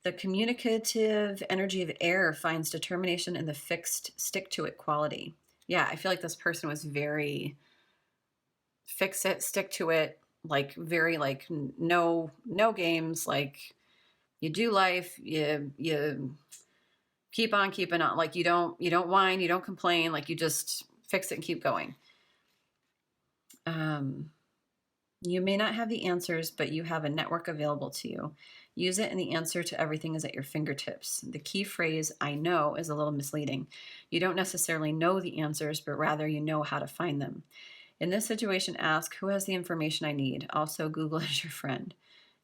the communicative energy of air finds determination in the fixed, stick-to-it quality. Yeah, I feel like this person was very fix it, stick to it, like very like no games, like you do life, you keep on keeping on, like you don't whine, you don't complain, like you just fix it and keep going. You may not have the answers, but you have a network available to you. Use it, and the answer to everything is at your fingertips. The key phrase, I know, is a little misleading. You don't necessarily know the answers, but rather you know how to find them. In this situation, ask, who has the information I need? Also, Google is your friend.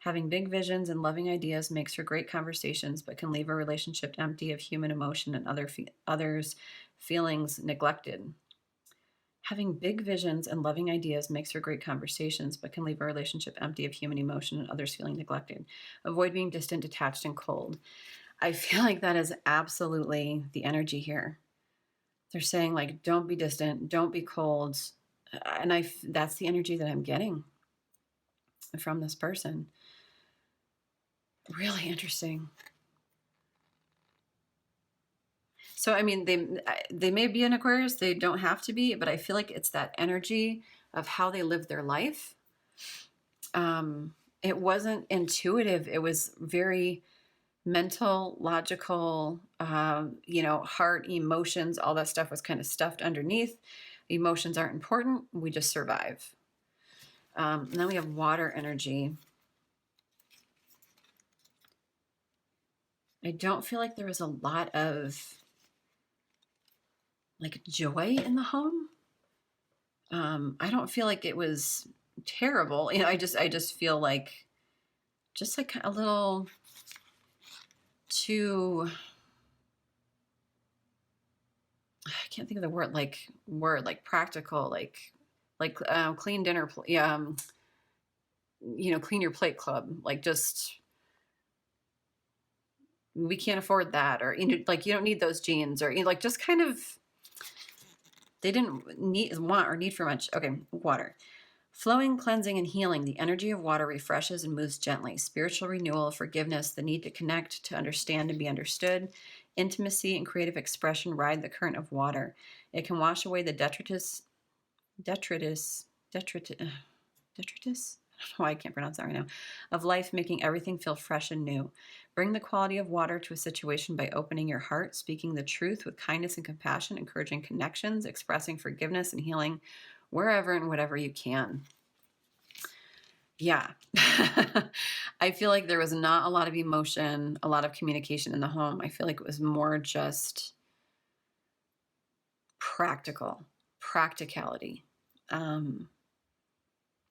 Having big visions and loving ideas makes for great conversations, but can leave a relationship empty of human emotion and others' feelings neglected. Having big visions and loving ideas makes for great conversations, but can leave a relationship empty of human emotion and others feeling neglected. Avoid being distant, detached, and cold. I feel like that is absolutely the energy here. They're saying, like, don't be distant, don't be cold. And that's the energy that I'm getting from this person. Really interesting. So, I mean, they may be an Aquarius, they don't have to be, but I feel like it's that energy of how they live their life. It wasn't intuitive. It was very mental, logical, you know, heart, emotions, all that stuff was kind of stuffed underneath. Emotions aren't important. We just survive. And then we have water energy. I don't feel like there was a lot of like joy in the home. I don't feel like it was terrible. You know, I just feel like just like a little too, I can't think of the word, like practical, like clean dinner, you know, clean your plate club, like just, we can't afford that, or, you know, like you don't need those jeans, or, you know, like just kind of, they didn't want or need for much. Okay, water. Flowing, cleansing, and healing. The energy of water refreshes and moves gently. Spiritual renewal, forgiveness, the need to connect, to understand and be understood. Intimacy and creative expression ride the current of water. It can wash away the detritus. I don't know why I can't pronounce that right now. Of life, making everything feel fresh and new. Bring the quality of water to a situation by opening your heart, speaking the truth with kindness and compassion, encouraging connections, expressing forgiveness and healing wherever and whatever you can. Yeah. I feel like there was not a lot of emotion, a lot of communication in the home. I feel like it was more just practicality.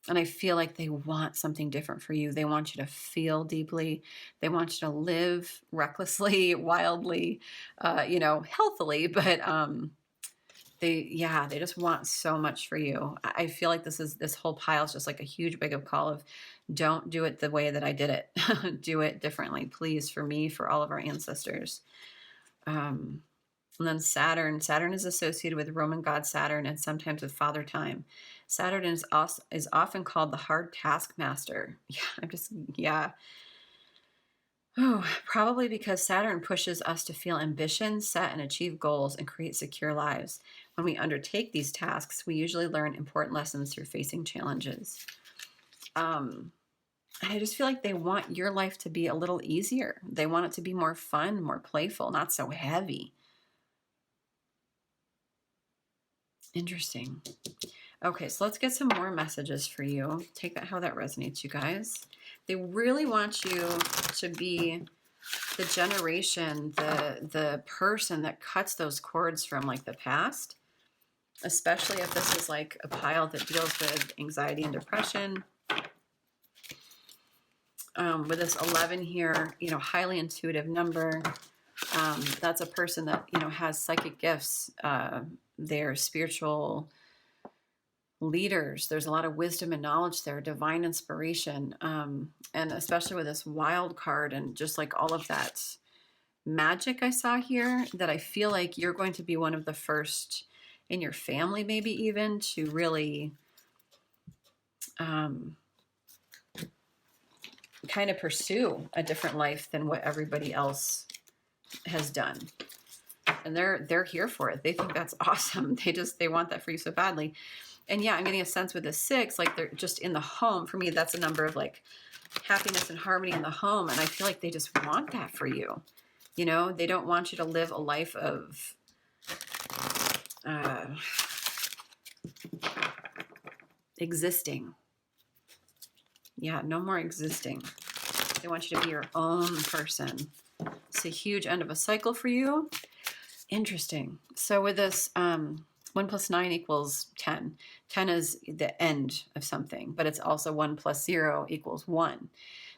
And I feel like they want something different for you. They want you to feel deeply. They want you to live recklessly, wildly, you know, healthily, but they just want so much for you. I feel like this whole pile is just like a huge wake up call of, don't do it the way that I did it. Do it differently, please, for me, for all of our ancestors. And then Saturn is associated with Roman god Saturn and sometimes with Father Time. Saturn is often called the hard taskmaster. Yeah. Oh, probably because Saturn pushes us to feel ambition, set and achieve goals, and create secure lives. When we undertake these tasks, we usually learn important lessons through facing challenges. And I just feel like they want your life to be a little easier. They want it to be more fun, more playful, not so heavy. Interesting. Okay, so let's get some more messages for you. Take that how that resonates, you guys. They really want you to be the generation, the person that cuts those cords from like the past, especially if this is like a pile that deals with anxiety and depression. With this 11 here, you know, highly intuitive number. That's a person that, you know, has psychic gifts. They're spiritual leaders. There's a lot of wisdom and knowledge there, divine inspiration. And especially with this wild card and just like all of that magic I saw here, that I feel like you're going to be one of the first in your family, maybe even, to really kind of pursue a different life than what everybody else has done. And they're here for it. They think that's awesome. They want that for you so badly. And yeah, I'm getting a sense with the 6, like they're just in the home. For me, that's a number of like happiness and harmony in the home. And I feel like they just want that for you. You know, they don't want you to live a life of existing. Yeah, no more existing. They want you to be your own person. It's a huge end of a cycle for you. Interesting. So with this, 1 + 9 = 10. 10 is the end of something, but it's also 1 + 0 = 1.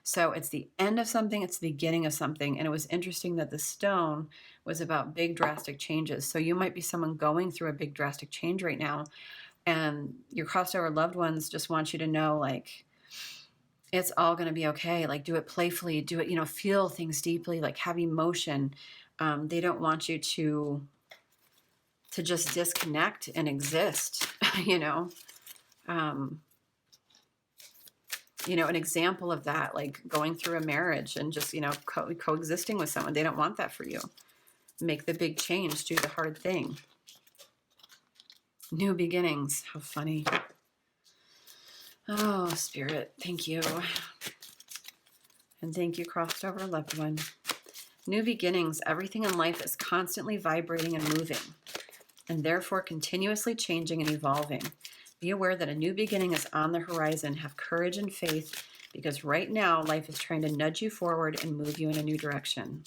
So it's the end of something, it's the beginning of something. And it was interesting that the stone was about big drastic changes. So you might be someone going through a big drastic change right now, and your crossed over loved ones just want you to know, like, it's all going to be okay. Like, do it playfully, do it, you know, feel things deeply, like have emotion. They don't want you to just disconnect and exist, you know. You know, an example of that, like going through a marriage and just, you know, coexisting with someone. They don't want that for you. Make the big change, do the hard thing. New beginnings. How funny. Oh, Spirit, thank you. And thank you, crossed over loved one. New beginnings. Everything in life is constantly vibrating and moving, and therefore continuously changing and evolving. Be aware that a new beginning is on the horizon. Have courage and faith, because right now life is trying to nudge you forward and move you in a new direction.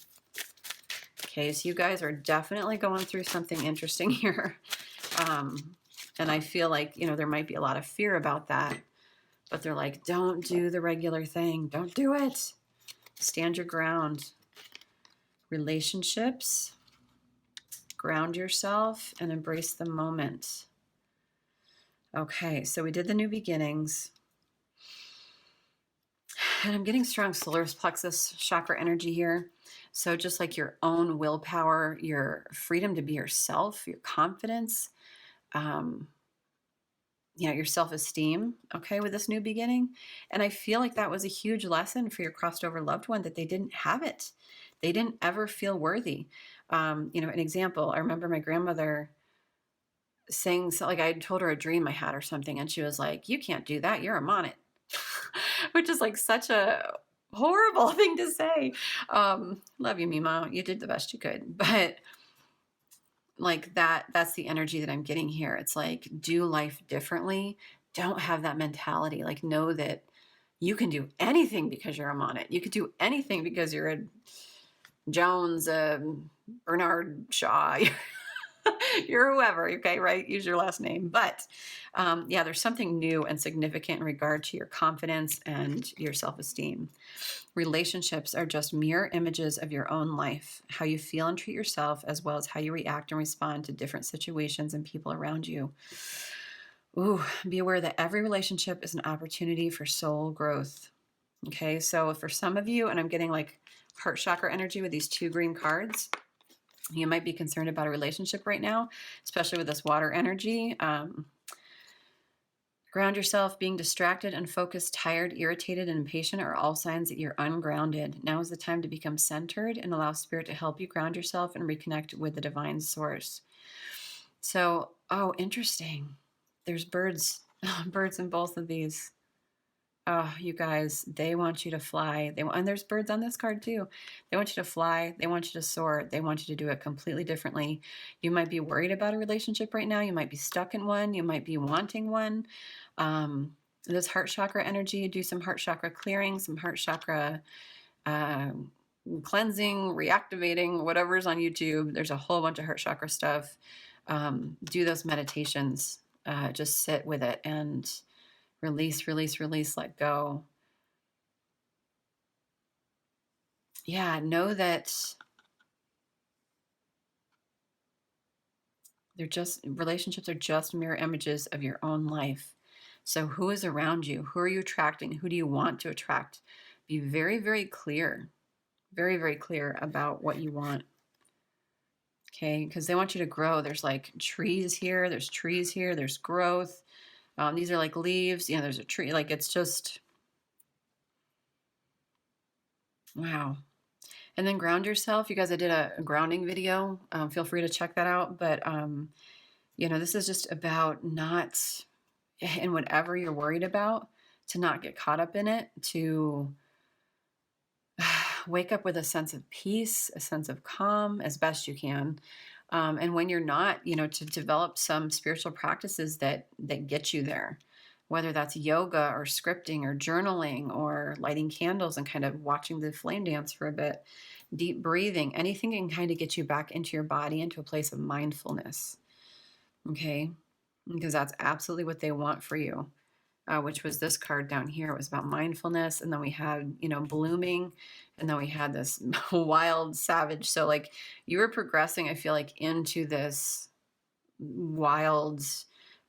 Okay, so you guys are definitely going through something interesting here. And I feel like, you know, there might be a lot of fear about that, but they're like, don't do the regular thing. Don't do it. Stand your ground. Relationships, ground yourself and embrace the moment. Okay, so we did the new beginnings. And I'm getting strong solar plexus chakra energy here. So just like your own willpower, your freedom to be yourself, your confidence, your self-esteem, okay, with this new beginning. And I feel like that was a huge lesson for your crossed over loved one, that they didn't have it. They didn't ever feel worthy. An example, I remember my grandmother saying, so, like, I told her a dream I had or something, and she was like, you can't do that, you're a monet. Which is like such a horrible thing to say. Love you, Mima. You did the best you could. But like that's the energy that I'm getting here. It's like, do life differently. Don't have that mentality. Like, know that you can do anything because you're a monet. You could do anything because you're a Jones, Bernard Shaw. You're whoever, okay, right? Use your last name. But there's something new and significant in regard to your confidence and your self-esteem. Relationships are just mirror images of your own life, how you feel and treat yourself, as well as how you react and respond to different situations and people around you. Ooh, be aware that every relationship is an opportunity for soul growth. Okay, so for some of you, and I'm getting like heart chakra energy with these 2 green cards, you might be concerned about a relationship right now, especially with this water energy. Ground yourself. Being distracted, unfocused, tired, irritated, and impatient are all signs that you're ungrounded. Now is the time to become centered and allow Spirit to help you ground yourself and reconnect with the divine source. So, interesting. There's birds in both of these. Oh, you guys, they want you to fly. And there's birds on this card too. They want you to fly. They want you to soar. They want you to do it completely differently. You might be worried about a relationship right now. You might be stuck in one. You might be wanting one. This heart chakra energy, do some heart chakra clearing, some heart chakra cleansing, reactivating, whatever's on YouTube. There's a whole bunch of heart chakra stuff. Do those meditations. Just sit with it and release, release, release, let go. Yeah, know that relationships are just mirror images of your own life. So who is around you? Who are you attracting? Who do you want to attract? Be very, very clear, very, very clear about what you want. Okay, because they want you to grow. There's like trees here, there's trees here, there's growth. These are like leaves. There's a tree. Like, it's just, wow. And then ground yourself. You guys, I did a grounding video. Feel free to check that out. But, this is just about not, in whatever you're worried about, to not get caught up in it, to wake up with a sense of peace, a sense of calm as best you can. And when you're not, to develop some spiritual practices that get you there, whether that's yoga or scripting or journaling or lighting candles and kind of watching the flame dance for a bit, deep breathing, anything can kind of get you back into your body, into a place of mindfulness. Okay? Because that's absolutely what they want for you, which was this card down here. It was about mindfulness. And then we had, blooming. And then we had this wild savage. So like, you were progressing, I feel like, into this wild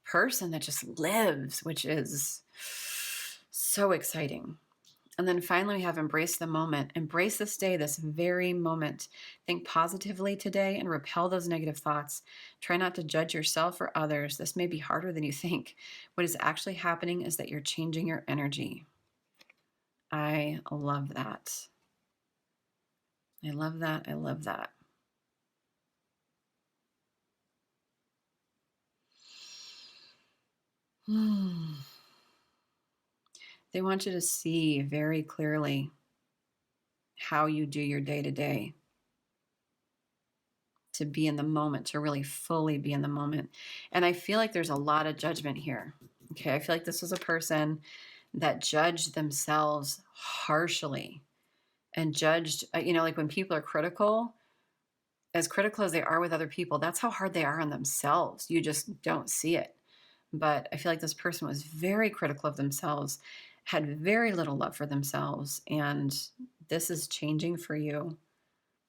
person that just lives, which is so exciting. And then finally, we have embrace the moment. Embrace this day, this very moment. Think positively today and repel those negative thoughts. Try not to judge yourself or others. This may be harder than you think. What is actually happening is that you're changing your energy. I love that. I love that. I love that. They want you to see very clearly how you do your day-to-day, to be in the moment, to really fully be in the moment. And I feel like there's a lot of judgment here. Okay, I feel like this was a person that judged themselves harshly and judged, like when people are critical as they are with other people, that's how hard they are on themselves. You just don't see it. But I feel like this person was very critical of themselves, had very little love for themselves, and this is changing for you.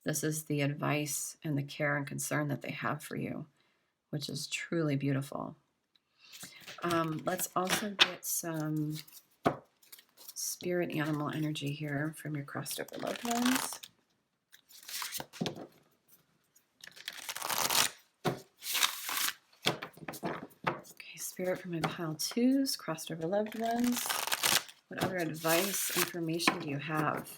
This is the advice and the care and concern that they have for you, which is truly beautiful. Let's also get some spirit animal energy here from your crossed over loved ones. Okay, spirit from my pile twos, crossed over loved ones. What other advice, information do you have?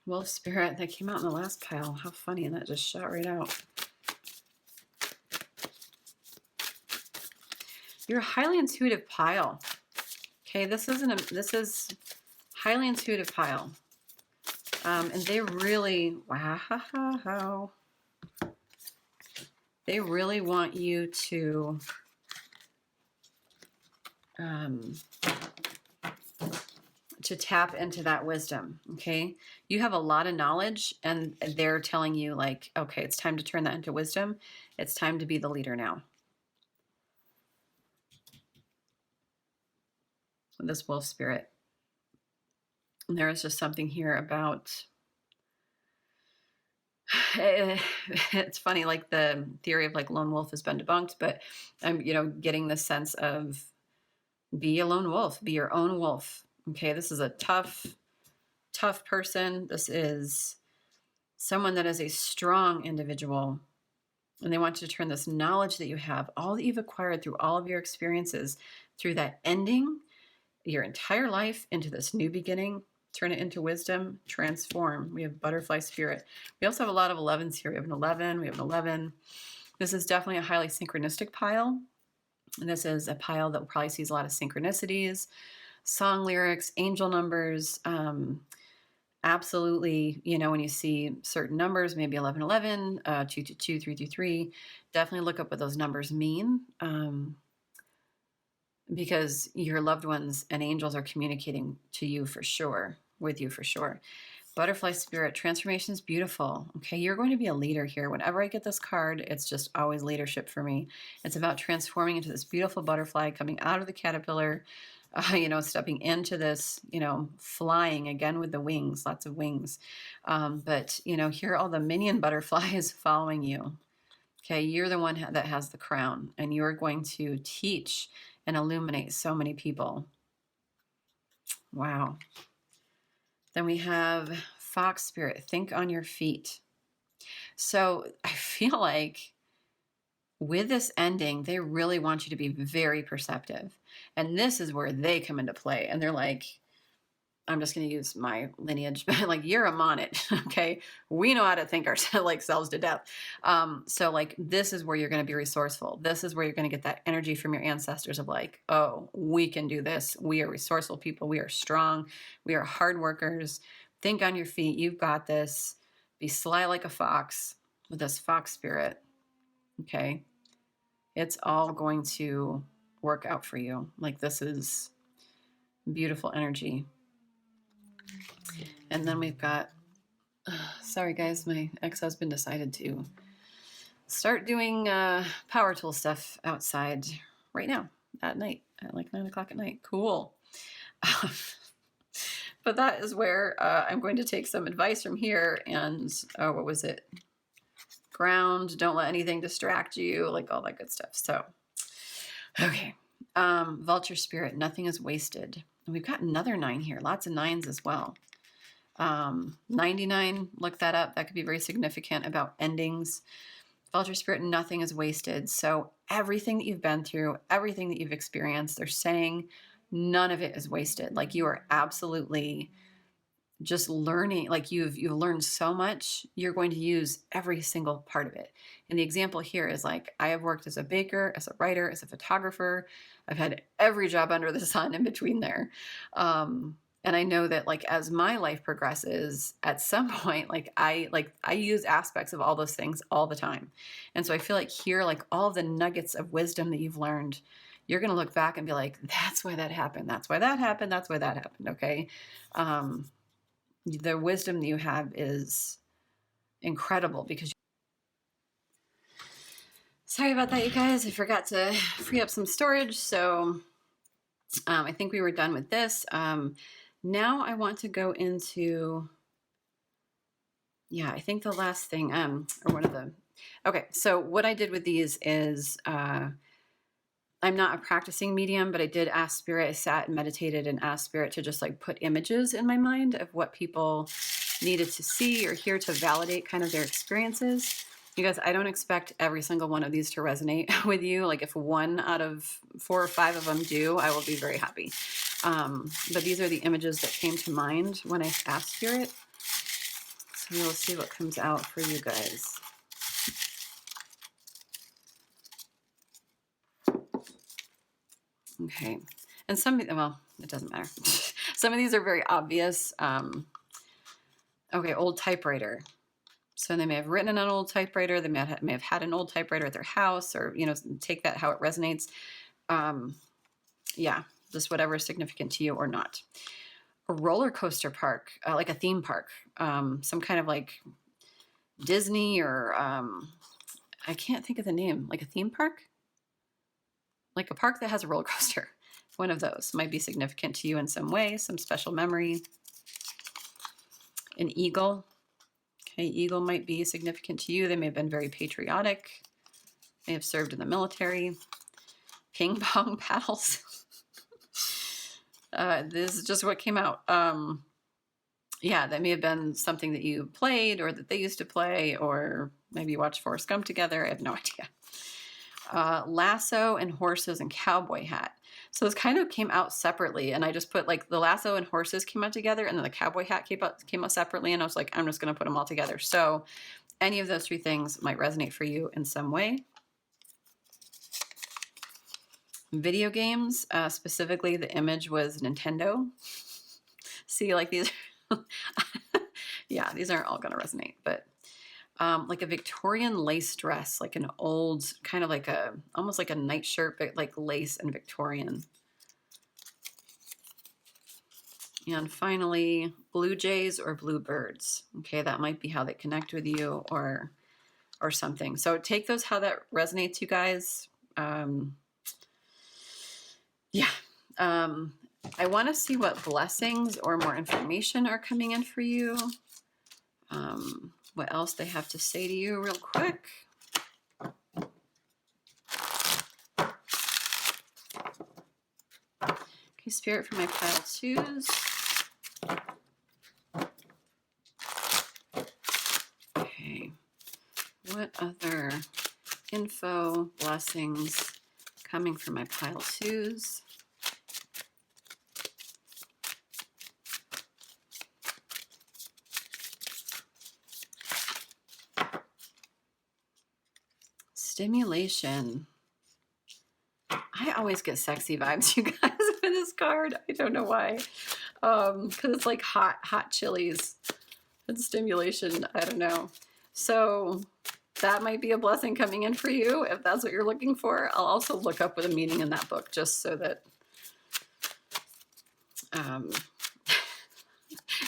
Wolf spirit, that came out in the last pile. How funny, and that just shot right out. You're a highly intuitive pile. Okay, this is highly intuitive pile. And they really, wow. They really want you to tap into that wisdom, okay? You have a lot of knowledge, and they're telling you, like, okay, it's time to turn that into wisdom. It's time to be the leader now. This wolf spirit. And there is just something here about, it's funny, like the theory of like lone wolf has been debunked, but I'm, getting the sense of be a lone wolf, be your own wolf. Okay, this is a tough person. This is someone that is a strong individual, and they want you to turn this knowledge that you have, all that you've acquired through all of your experiences, through that ending your entire life into this new beginning, turn it into wisdom, transform. We have butterfly spirit. We also have a lot of 11s here. We have an 11. This is definitely a highly synchronistic pile. And this is a pile that probably sees a lot of synchronicities, song lyrics, angel numbers. Absolutely, when you see certain numbers, maybe 1111, 222, 323, definitely look up what those numbers mean. Because your loved ones and angels are communicating to you for sure, with you for sure. Butterfly spirit, transformation is beautiful. Okay, you're going to be a leader here. Whenever I get this card, it's just always leadership for me. It's about transforming into this beautiful butterfly, coming out of the caterpillar, stepping into this, flying again with the wings, lots of wings. But here are all the minion butterflies following you. Okay, you're the one that has the crown, and you're going to teach and illuminate so many people. Wow. Then we have fox spirit, think on your feet. So I feel like with this ending, they really want you to be very perceptive. And this is where they come into play. And they're like, I'm just going to use my lineage, but like, you're a monit, okay? We know how to think ourselves to death. So like, this is where you're going to be resourceful. This is where you're going to get that energy from your ancestors of like, oh, we can do this. We are resourceful people. We are strong. We are hard workers. Think on your feet. You've got this. Be sly like a fox with this fox spirit, okay? It's all going to work out for you. Like, this is beautiful energy. And then we've got, sorry guys, my ex-husband decided to start doing power tool stuff outside right now at night at like 9 o'clock at night. Cool. But that is where I'm going to take some advice from here. And what was it? Ground, don't let anything distract you, like all that good stuff. So, okay. Vulture spirit, nothing is wasted. And we've got another 9 here, lots of 9s as well. 99, look that up. That could be very significant about endings. Vulture spirit, nothing is wasted. So everything that you've been through, everything that you've experienced, they're saying none of it is wasted. Like, you are absolutely just learning, like you've learned so much, you're going to use every single part of it. And the example here is like, I have worked as a baker, as a writer, as a photographer. I've had every job under the sun in between there. And I know that like, as my life progresses, at some point, like I use aspects of all those things all the time. And so I feel like here, like all of the nuggets of wisdom that you've learned, you're going to look back and be like, that's why that happened. That's why that happened. That's why that happened. Okay. The wisdom that you have is incredible because sorry about that, you guys. I forgot to free up some storage. So I think we were done with this. Now I want to go into, yeah, I think the last thing, or one of the, okay. So what I did with these is, I'm not a practicing medium, but I did ask Spirit. I sat and meditated and asked Spirit to just like put images in my mind of what people needed to see or hear to validate kind of their experiences. You guys, I don't expect every single one of these to resonate with you. Like if 1 out of 4 or 5 of them do, I will be very happy. But these are the images that came to mind when I asked Spirit. So we'll see what comes out for you guys. Okay, and some, well, it doesn't matter. Some of these are very obvious. Okay, old typewriter. So they may have written on an old typewriter. They may have had an old typewriter at their house, or, you know, take that how it resonates. Yeah, just whatever is significant to you or not. A roller coaster park, like a theme park, some kind of like Disney or I can't think of the name, like a theme park? Like a park that has a roller coaster. One of those might be significant to you in some way, some special memory. An eagle. Okay, eagle might be significant to you. They may have been very patriotic. May have served in the military. Ping pong paddles. This is just what came out. Yeah, that may have been something that you played or that they used to play, or maybe you watched Forrest Gump together. I have no idea. Lasso and horses and cowboy hat. So this kind of came out separately, and I just put like the lasso and horses came out together, and then the cowboy hat came out separately, and I was like, I'm just going to put them all together. So any of those 3 things might resonate for you in some way. Video games, specifically the image was Nintendo. See, like these, yeah, these aren't all going to resonate, but like a Victorian lace dress, like an old kind of like almost like a nightshirt, but like lace and Victorian. And finally, blue jays or bluebirds. Okay, that might be how they connect with you or something. So take those how that resonates, you guys. Yeah. I want to see what blessings or more information are coming in for you. What else they have to say to you real quick. Okay, Spirit for my pile 2s. Okay, what other info, blessings coming from my pile 2s? Stimulation. I always get sexy vibes, you guys, with this card. I don't know why. Because it's like hot chilies and stimulation. I don't know. So that might be a blessing coming in for you if that's what you're looking for. I'll also look up with a meaning in that book just so that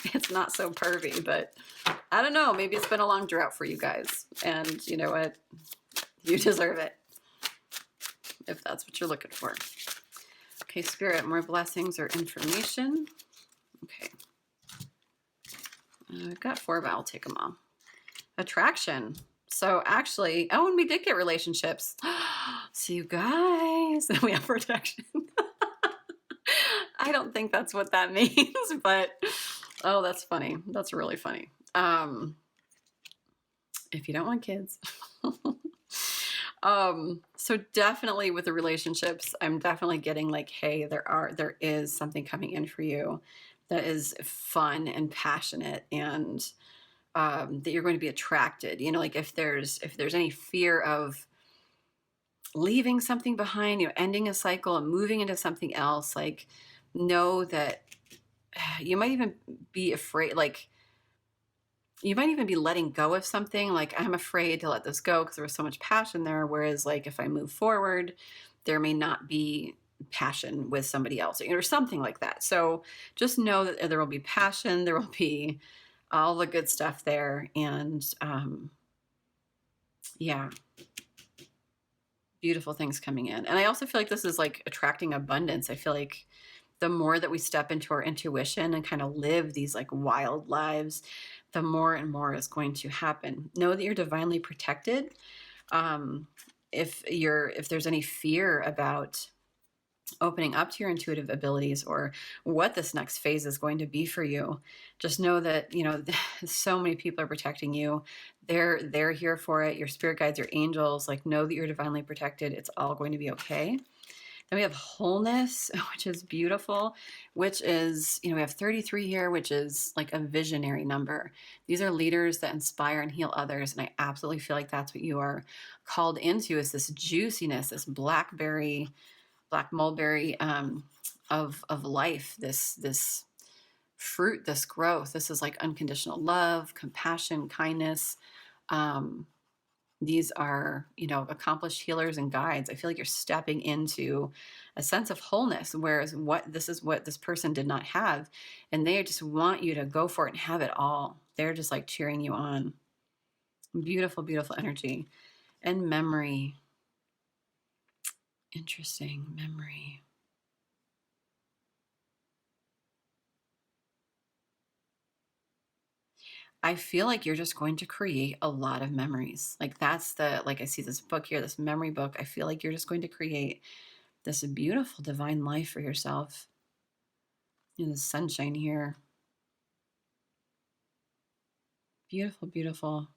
it's not so pervy. But I don't know. Maybe it's been a long drought for you guys. And you know what? You deserve it, if that's what you're looking for. Okay, Spirit, more blessings or information. Okay. I've got 4, but I'll take them all. Attraction. So actually, oh, and we did get relationships. So you guys, we have protection. I don't think that's what that means, but oh, that's funny. That's really funny. If you don't want kids. So definitely with the relationships, I'm definitely getting like, hey, there is something coming in for you that is fun and passionate, and that you're going to be attracted. You know, like if there's any fear of leaving something behind, you know, ending a cycle and moving into something else, like know that you might even be afraid, like you might even be letting go of something. Like, I'm afraid to let this go because there was so much passion there. Whereas like if I move forward, there may not be passion with somebody else, or something like that. So just know that there will be passion, there will be all the good stuff there. And yeah, beautiful things coming in. And I also feel like this is like attracting abundance. I feel like the more that we step into our intuition and kind of live these like wild lives, the more and more is going to happen. Know that you're divinely protected. If there's any fear about opening up to your intuitive abilities or what this next phase is going to be for you, just know that, you know, so many people are protecting you. They're here for it. Your spirit guides, your angels, like, know that you're divinely protected. It's all going to be okay. Then we have wholeness, which is beautiful, which is, you know, we have 33 here, which is like a visionary number. These are leaders that inspire and heal others. And I absolutely feel like that's what you are called into, is this juiciness, this black mulberry of life, this fruit, this growth. This is like unconditional love, compassion, kindness. These are, you know, accomplished healers and guides. I feel like you're stepping into a sense of wholeness, whereas this is what this person did not have. And they just want you to go for it and have it all. They're just like cheering you on. Beautiful, beautiful energy. And memory. Interesting, memory. I feel like you're just going to create a lot of memories. Like that's like I see this book here, this memory book. I feel like you're just going to create this beautiful divine life for yourself. In the sunshine here. Beautiful, beautiful.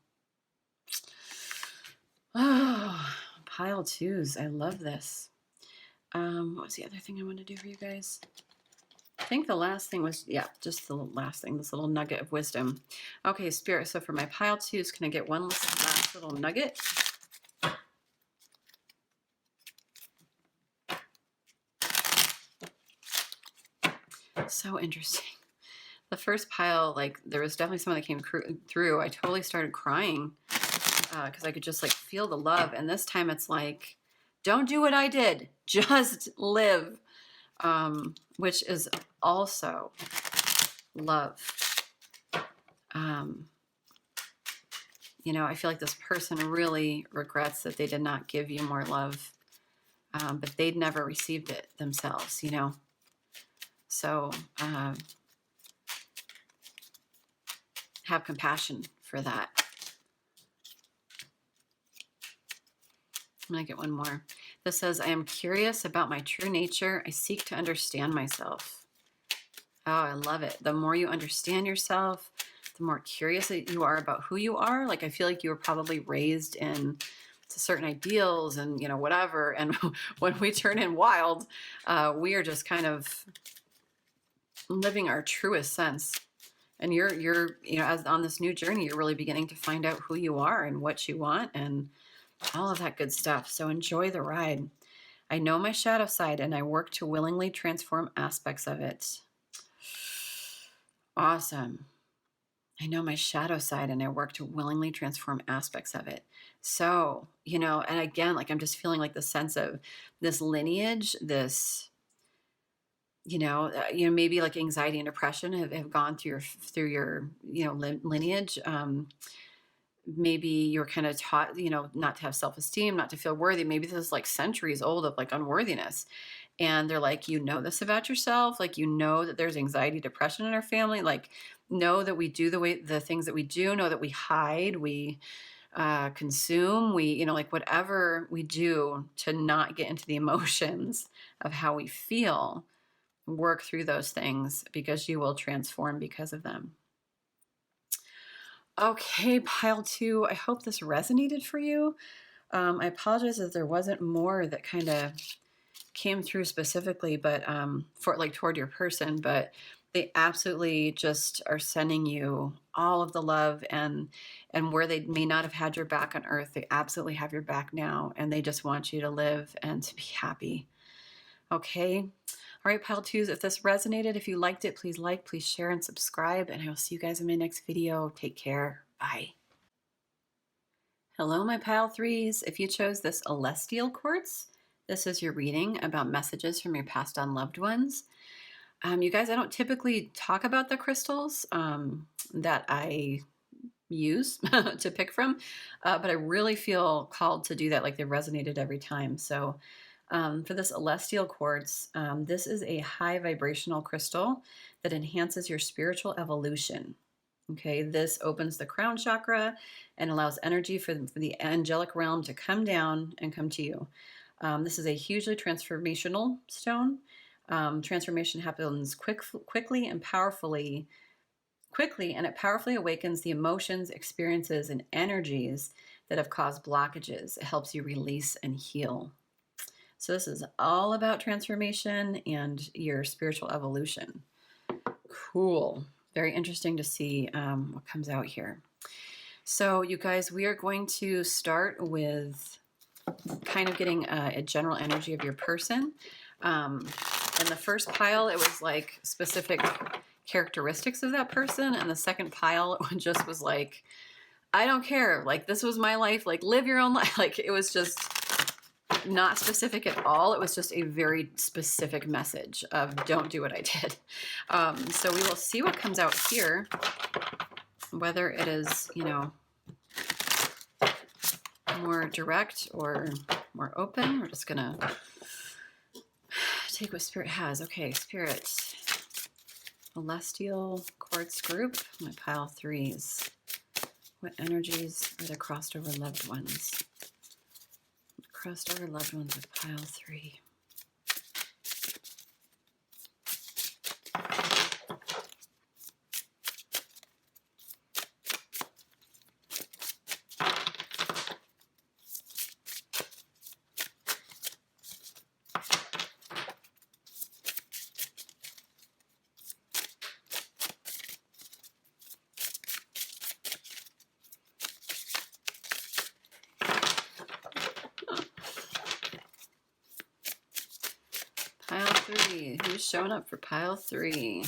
Oh, pile twos. I love this. What was the other thing I wanted to do for you guys? I think the last thing was, yeah, just the last thing, this little nugget of wisdom. Okay, Spirit, so for my pile twos, can I get one last little nugget? So interesting. The first pile, like, there was definitely someone that came through. I totally started crying because I could just, like, feel the love. And this time it's like, don't do what I did. Just live. Which is also love. You know, I feel like this person really regrets that they did not give you more love, but they'd never received it themselves, you know. So have compassion for that. I'm going to get one more. This says, I am curious about my true nature. I seek to understand myself. Oh, I love it. The more you understand yourself, the more curious that you are about who you are. Like, I feel like you were probably raised in to certain ideals and, you know, whatever. And when we turn in wild, we are just kind of living our truest sense. And you're, you know, as on this new journey, you're really beginning to find out who you are and what you want and all of that good stuff. So enjoy the ride. I know my shadow side and I work to willingly transform aspects of it. Awesome. I know my shadow side and I work to willingly transform aspects of it. So, you know, and again, like, I'm just feeling like the sense of this lineage, this, you know, maybe like anxiety and depression have gone through your, you know, lineage. Maybe you're kind of taught, you know, not to have self-esteem, not to feel worthy. Maybe this is like centuries old of like unworthiness. And they're like, you know this about yourself. Like, you know that there's anxiety, depression in our family. Like, know that we do the things that we do, know that we hide, we consume, we, you know, like whatever we do to not get into the emotions of how we feel, work through those things because you will transform because of them. Okay, pile two. I hope this resonated for you. I apologize if there wasn't more that kind of came through specifically, but for like toward your person, but They absolutely just are sending you all of the love, and where they may not have had your back on earth, they absolutely have your back now, and they just want you to live and to be happy. Okay. All right, pile twos, if this resonated, if you liked it, please like, please share, and subscribe, and I will see you guys in my next video. Take care. Bye. Hello, my pile threes. If you chose this Elestial Quartz, this is your reading about messages from your passed on loved ones. You guys, I don't typically talk about the crystals that I use to pick from, but I really feel called to do that. Like, they resonated every time. So for this Elestial Quartz, this is a high vibrational crystal that enhances your spiritual evolution. Okay, this opens the crown chakra and allows energy for the angelic realm to come down and come to you. This is a hugely transformational stone. Transformation happens quickly, and it powerfully awakens the emotions, experiences, and energies that have caused blockages. It helps you release and heal. So this is all about transformation and your spiritual evolution. Cool. Very interesting to see what comes out here. So you guys, we are going to start with kind of getting a general energy of your person. In the first pile, it was like specific characteristics of that person. And the second pile just was like, I don't care. Like, this was my life. Like, live your own life. Like, it was just not specific at all. It was just a very specific message of don't do what I did. So we will see what comes out here, whether it is, you know, more direct or more open. We're just gonna take what Spirit has. Okay, Spirit. Elestial Quartz group, my pile threes. What energies are the crossed over loved ones? Crossed over loved ones with pile three. Pile three. Who's showing up for pile three?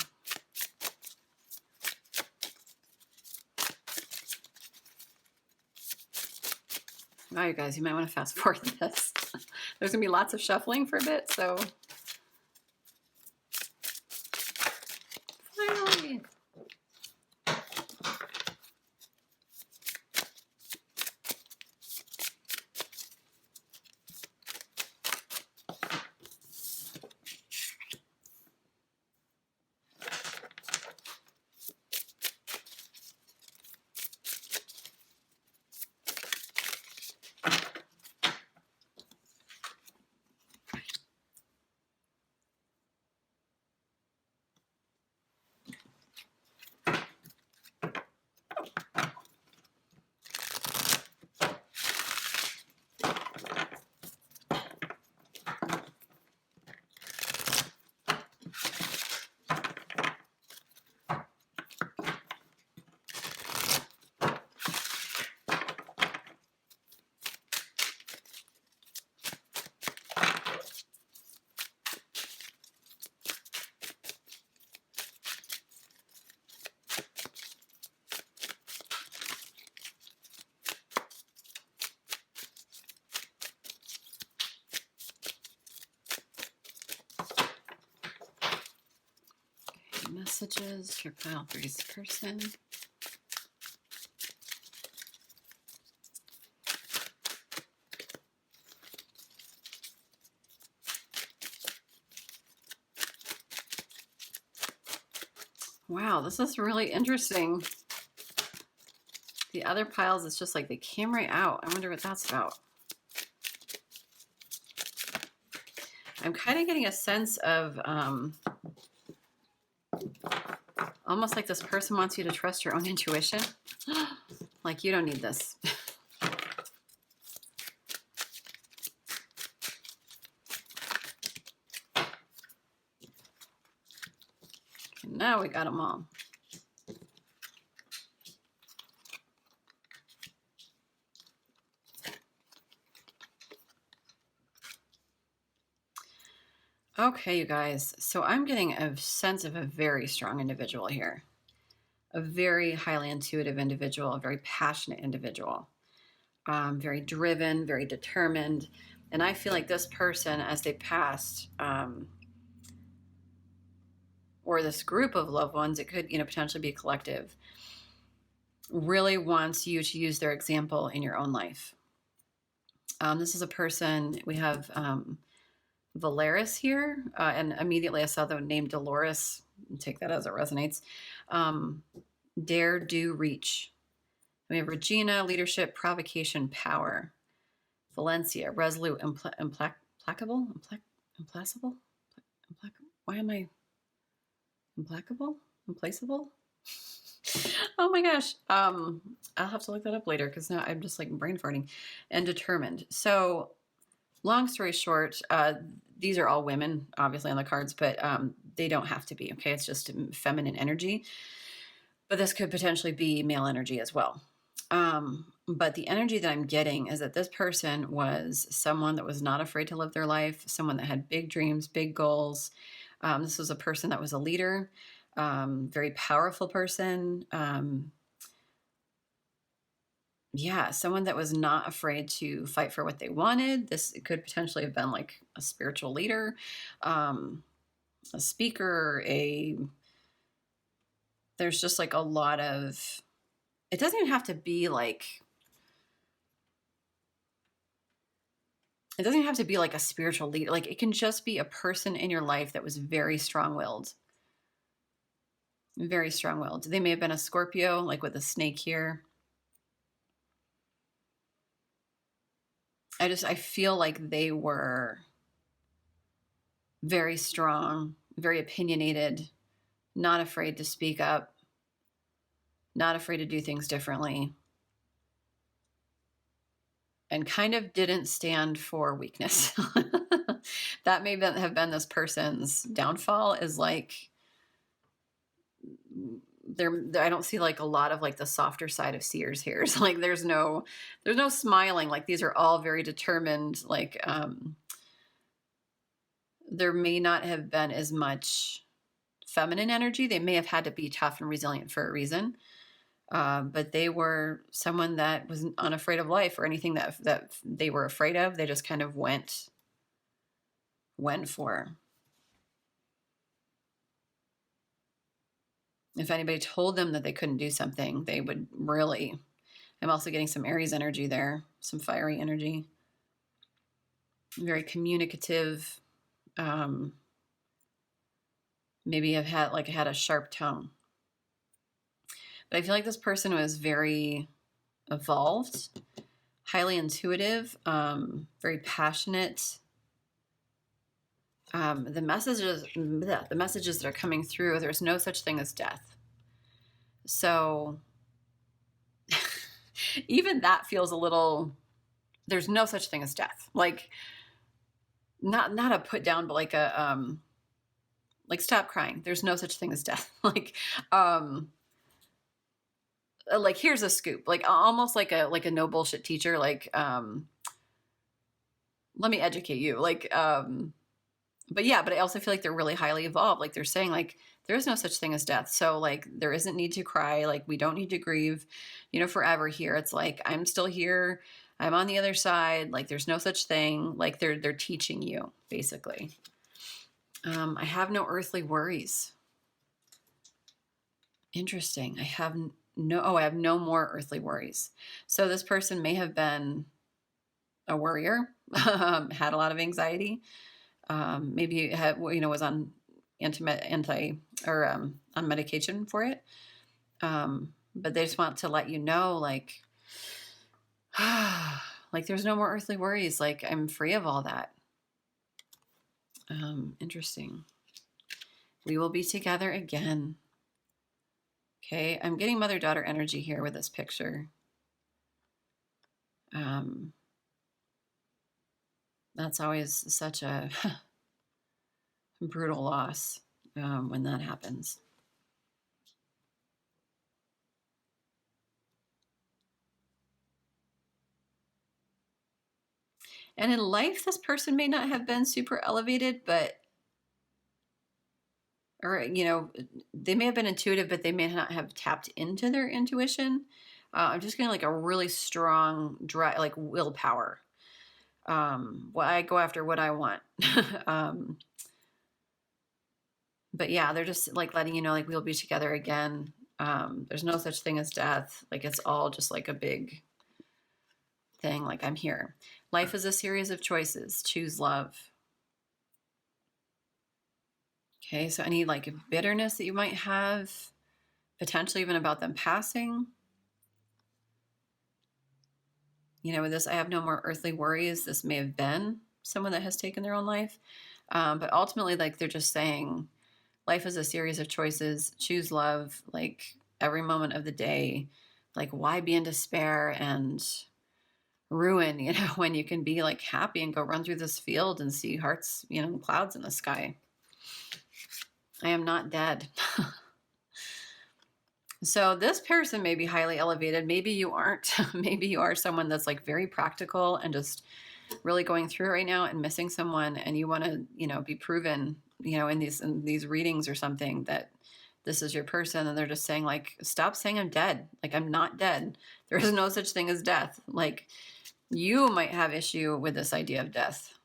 Wow, you guys, you might want to fast forward this. There's going to be lots of shuffling for a bit, so. Finally. Messages for pile three's person. Wow, this is really interesting. The other piles, it's just like they came right out. I wonder what that's about. I'm kind of getting a sense of almost like this person wants you to trust your own intuition. Like, you don't need this. Oh, we got them all. Okay, you guys. So I'm getting a sense of a very strong individual here. A very highly intuitive individual, a very passionate individual, very driven, very determined. And I feel like this person, as they passed, or this group of loved ones, it could, potentially be a collective, really wants you to use their example in your own life. This is a person, we have Valeris here, and immediately I saw the name Dolores. Take that as it resonates. Dare, do, reach. We have Regina, leadership, provocation, power. Valencia, resolute, implacable. Why am I implacable? Implaceable? Oh my gosh. I'll have to look that up later because now I'm just like brain farting. And determined. So long story short, these are all women, obviously, on the cards, but they don't have to be, okay? It's just feminine energy. But this could potentially be male energy as well. But the energy that I'm getting is that this person was someone that was not afraid to live their life, someone that had big dreams, big goals. This was a person that was a leader, very powerful person. Someone that was not afraid to fight for what they wanted. This could potentially have been like a spiritual leader, a speaker, there's just like a lot of, it doesn't even have to be like, a spiritual leader. Like it can just be a person in your life that was very strong-willed. Very strong-willed. They may have been a Scorpio, like with a snake here. I feel like they were very strong, very opinionated, not afraid to speak up, not afraid to do things differently, and kind of didn't stand for weakness. That may have been this person's downfall, is like, I don't see like a lot of like the softer side of seers here. It's like there's no smiling. Like these are all very determined. Like there may not have been as much feminine energy. They may have had to be tough and resilient for a reason. But they were someone that was unafraid of life or anything that they were afraid of. They just kind of went for. If anybody told them that they couldn't do something, they would really. I'm also getting some Aries energy there, some fiery energy. Very communicative. Maybe have had a sharp tongue. But I feel like this person was very evolved, highly intuitive, very passionate. The messages that are coming through, there's no such thing as death. So even that feels a little, there's no such thing as death. Like not a put down, but like a, like stop crying. There's no such thing as death. Like here's a scoop, like almost like a no bullshit teacher. Like, let me educate you. Like, but I also feel like they're really highly evolved. Like they're saying like, there is no such thing as death. So like, there isn't need to cry. Like we don't need to grieve, forever here. It's like, I'm still here. I'm on the other side. Like there's no such thing. Like they're teaching you basically. I have no earthly worries. Interesting. I have no more earthly worries. So this person may have been a worrier, had a lot of anxiety. Maybe was on on medication for it. But they just want to let you know, like, like there's no more earthly worries. Like I'm free of all that. Interesting. We will be together again. Okay, I'm getting mother-daughter energy here with this picture. That's always such a brutal loss when that happens. And in life, this person may not have been super elevated, but, or, you know, they may have been intuitive, but they may not have tapped into their intuition. I'm just getting like a really strong drive, like willpower. Well, I go after what I want. But yeah, they're just like letting you know, like, we'll be together again. There's no such thing as death. Like, it's all just like a big thing. Like, I'm here. Life is a series of choices. Choose love. Okay, so any like bitterness that you might have, potentially even about them passing. You know, with this, I have no more earthly worries. This may have been someone that has taken their own life. But ultimately, like, they're just saying, life is a series of choices. Choose love, like, every moment of the day. Like, why be in despair and ruin, you know, when you can be like happy and go run through this field and see hearts, you know, clouds in the sky. I am not dead. So this person may be highly elevated. Maybe you aren't. Maybe you are someone that's like very practical and just really going through right now and missing someone, and you want to, you know, be proven, you know, in these readings or something, that this is your person. And they're just saying, like, stop saying I'm dead. Like, I'm not dead. There is no such thing as death. Like, you might have issue with this idea of death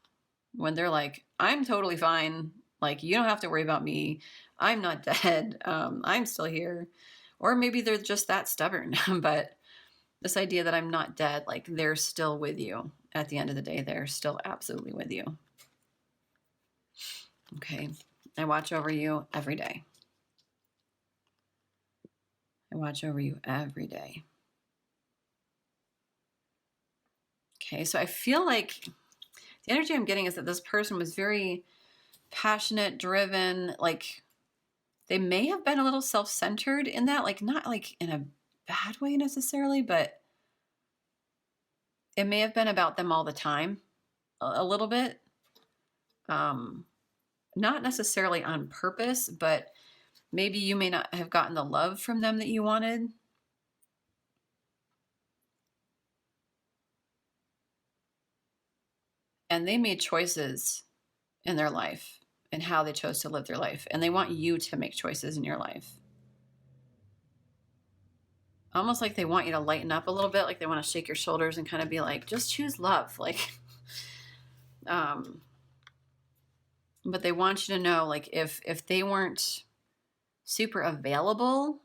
when they're like, I'm totally fine. Like, you don't have to worry about me. I'm not dead. I'm still here. Or maybe they're just that stubborn. But this idea that I'm not dead, like, they're still with you. At the end of the day, they're still absolutely with you. Okay. I watch over you every day. I watch over you every day. Okay. So I feel like the energy I'm getting is that this person was very passionate, driven. Like, they may have been a little self-centered in that, like, not like in a bad way necessarily, but it may have been about them all the time, a little bit. Not necessarily on purpose, but maybe you may not have gotten the love from them that you wanted. And they made choices in their life and how they chose to live their life. And they want you to make choices in your life. Almost like they want you to lighten up a little bit. Like, they want to shake your shoulders and kind of be like, just choose love. Like, but they want you to know, like, if they weren't super available,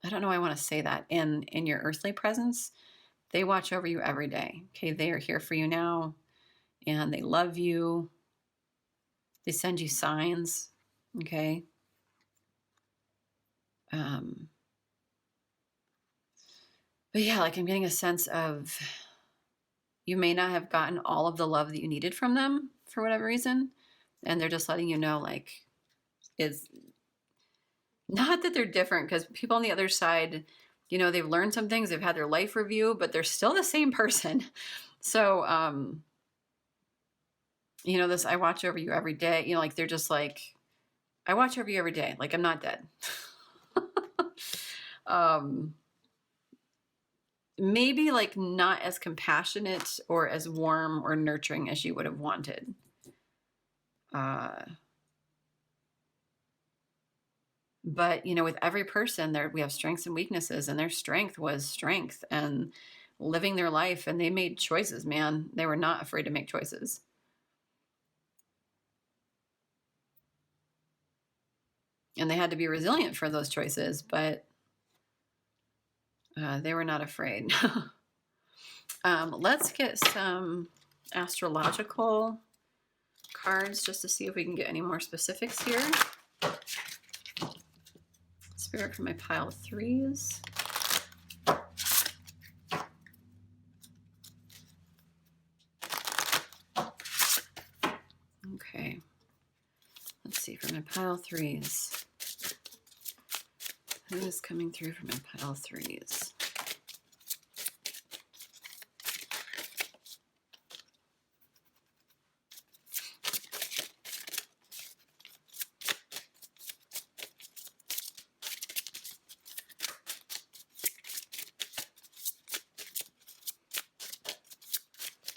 I don't know why I want to say that, in your earthly presence, they watch over you every day. Okay, they are here for you now, and they love you. They send you signs. Okay. But yeah, like, I'm getting a sense of, you may not have gotten all of the love that you needed from them for whatever reason. And they're just letting you know, like, it's not that they're different, because people on the other side, you know, they've learned some things, they've had their life review, but they're still the same person. So, you know, this, I watch over you every day, you know, like, they're just like, I watch over you every day. Like, I'm not dead. Maybe like not as compassionate or as warm or nurturing as you would have wanted. But, you know, with every person there, we have strengths and weaknesses, and their strength was strength and living their life. And they made choices, man. They were not afraid to make choices. And they had to be resilient for those choices, but they were not afraid. Let's get some astrological cards just to see if we can get any more specifics here. Spirit for my pile of threes. Okay. Let's see, for my pile of threes. Who is coming through for my pile of threes?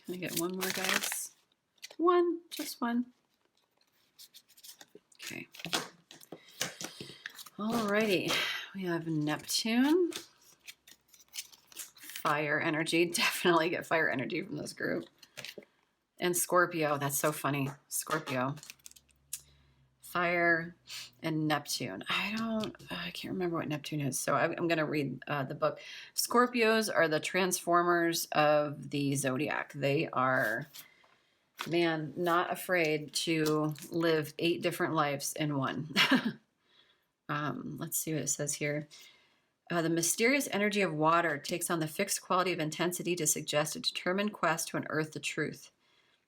Can I get one more, guys? One, just one. Okay. Alrighty. We have Neptune. Fire energy. Definitely get fire energy from this group. And Scorpio. That's so funny. Scorpio. Fire and Neptune. I can't remember what Neptune is, so I'm going to read the book. Scorpios are the transformers of the zodiac. They are, man, not afraid to live 8 different lives in one. Let's see what it says here. The mysterious energy of water takes on the fixed quality of intensity to suggest a determined quest to unearth the truth.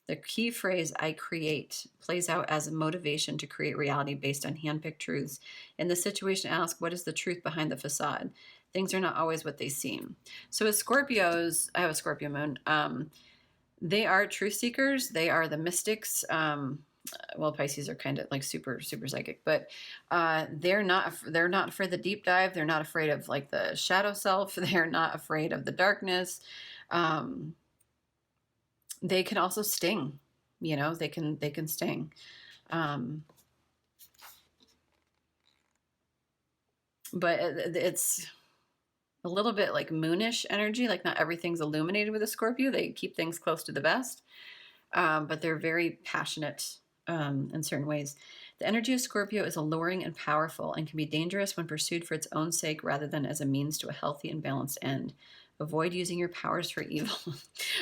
The key phrase, I create, plays out as a motivation to create reality based on handpicked truths. In this situation, ask, what is the truth behind the facade? Things are not always what they seem. So as Scorpios, I have a Scorpio moon, they are truth seekers. They are the mystics. Well, Pisces are kind of like super, super psychic, but they're not afraid of the deep dive. They're not afraid of like the shadow self. They're not afraid of the darkness. They can also sting, you know, they can sting. But it's a little bit like moonish energy. Like not everything's illuminated with a Scorpio. They keep things close to the vest. But they're very passionate in certain ways. The energy of Scorpio is alluring and powerful and can be dangerous when pursued for its own sake rather than as a means to a healthy and balanced end. Avoid using your powers for evil.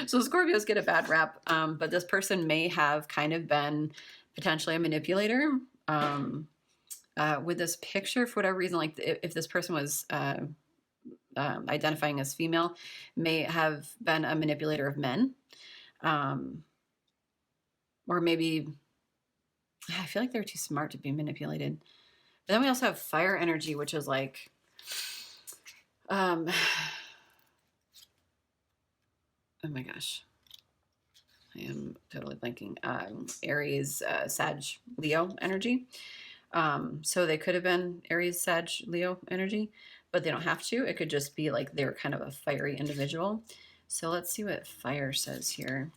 So Scorpios get a bad rap, but this person may have kind of been potentially a manipulator. With this picture, for whatever reason, like if this person was identifying as female, may have been a manipulator of men. Or maybe, I feel like they're too smart to be manipulated. But then we also have fire energy, which is like, oh my gosh, I am totally blanking. Aries, Sag, Leo energy. So they could have been Aries, Sag, Leo energy, but they don't have to. It could just be like they're kind of a fiery individual. So let's see what fire says here.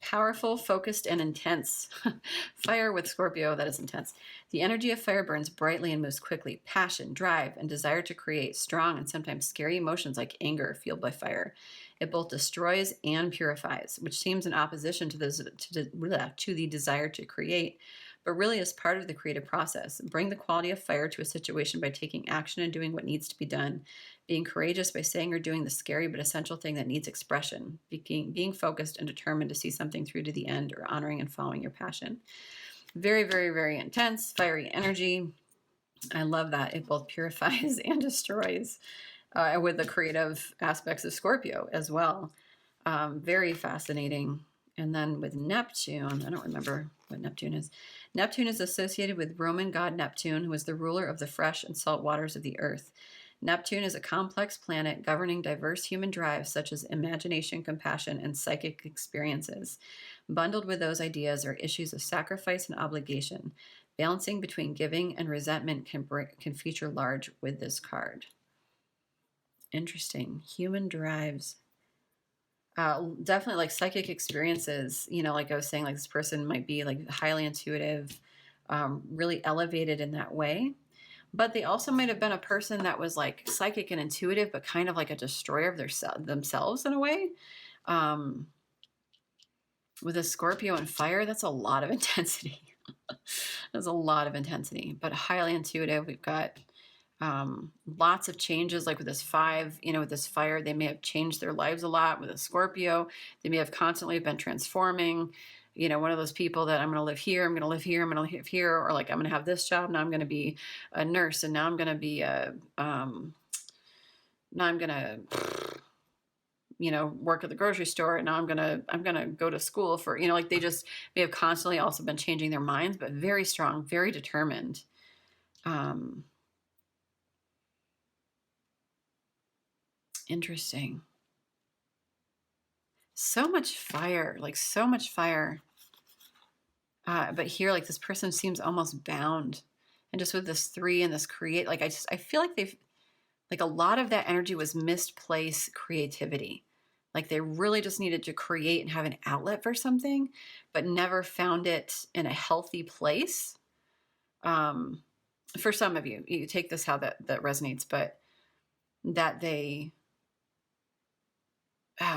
Powerful, focused, and intense. Fire with Scorpio, that is intense. The energy of fire burns brightly and moves quickly. Passion, drive, and desire to create strong and sometimes scary emotions like anger are fueled by fire. It both destroys and purifies, which seems in opposition to the desire to create, but really is part of the creative process. Bring the quality of fire to a situation by taking action and doing what needs to be done. Being courageous by saying or doing the scary but essential thing that needs expression. Being focused and determined to see something through to the end, or honoring and following your passion. Very, very, very intense, fiery energy. I love that. It both purifies and destroys, with the creative aspects of Scorpio as well. Very fascinating. And then with Neptune, I don't remember what Neptune is. Neptune is associated with Roman god Neptune, who is the ruler of the fresh and salt waters of the earth. Neptune is a complex planet governing diverse human drives such as imagination, compassion, and psychic experiences. Bundled with those ideas are issues of sacrifice and obligation. Balancing between giving and resentment can feature large with this card. Interesting. Human drives. Definitely like psychic experiences, you know, like I was saying, like this person might be like highly intuitive, really elevated in that way. But they also might have been a person that was like psychic and intuitive, but kind of like a destroyer of themselves in a way. With a Scorpio and fire, that's a lot of intensity. That's a lot of intensity, but highly intuitive. We've got lots of changes, like with this 5, you know, with this fire, they may have changed their lives a lot. With a Scorpio, they may have constantly been transforming. You know, one of those people that I'm going to live here, I'm going to live here, I'm going to live here, or like I'm going to have this job, now I'm going to be a nurse, and now I'm going to be a, now I'm going to, you know, work at the grocery store, and now I'm going to go to school for, you know, like they just may have constantly also been changing their minds, but very strong, very determined. Interesting. So much fire, like so much fire. But here, like this person seems almost bound. And just with this 3 and this create, like I feel like they've, like a lot of that energy was misplaced creativity. Like they really just needed to create and have an outlet for something, but never found it in a healthy place. For some of you, you take this how that resonates, but that they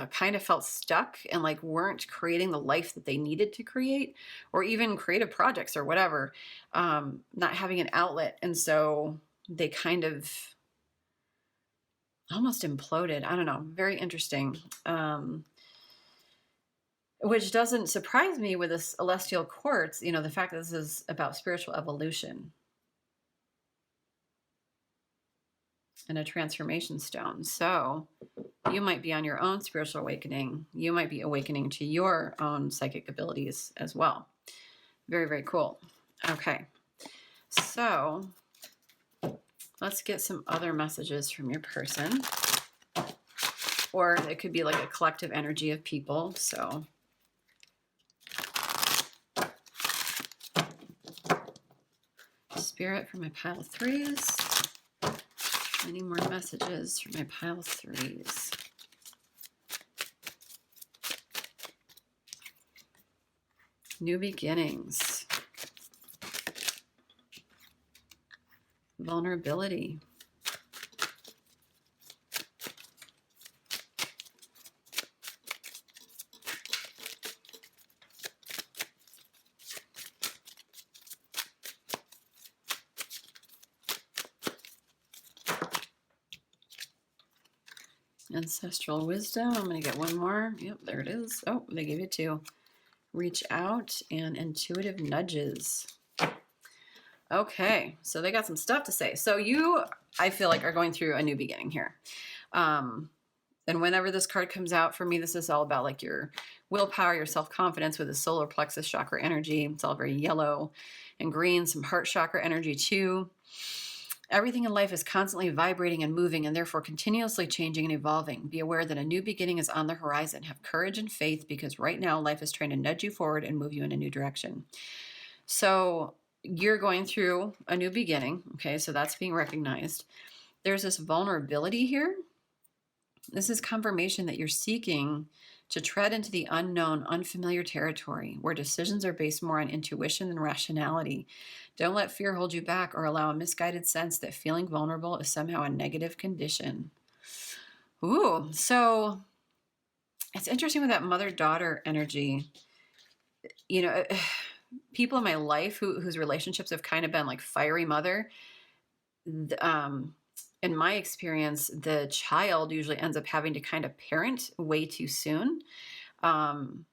kind of felt stuck and like weren't creating the life that they needed to create, or even creative projects or whatever, not having an outlet. And so they kind of almost imploded. I don't know. Very interesting. Which doesn't surprise me with this Elestial Quartz, you know, the fact that this is about spiritual evolution and a transformation stone. So you might be on your own spiritual awakening. You might be awakening to your own psychic abilities as well. Very, very cool. Okay. So let's get some other messages from your person. Or it could be like a collective energy of people. So Spirit for my pile of threes. Any more messages for my pile of threes? New beginnings. Vulnerability. Ancestral wisdom. I'm going to get one more. Yep, there it is. Oh, they gave you two. Reach out and intuitive nudges. Okay, so they got some stuff to say. So you, I feel like, are going through a new beginning here. And whenever this card comes out, for me, this is all about like your willpower, your self-confidence with the solar plexus chakra energy. It's all very yellow and green, some heart chakra energy too. Everything in life is constantly vibrating and moving and therefore continuously changing and evolving. Be aware that a new beginning is on the horizon. Have courage and faith because right now life is trying to nudge you forward and move you in a new direction. So you're going through a new beginning. Okay, so that's being recognized. There's this vulnerability here. This is confirmation that you're seeking to tread into the unknown, unfamiliar territory where decisions are based more on intuition than rationality. Don't let fear hold you back or allow a misguided sense that feeling vulnerable is somehow a negative condition. Ooh, so it's interesting with that mother-daughter energy. You know, people in my life whose relationships have kind of been like fiery mother, in my experience, the child usually ends up having to kind of parent way too soon. And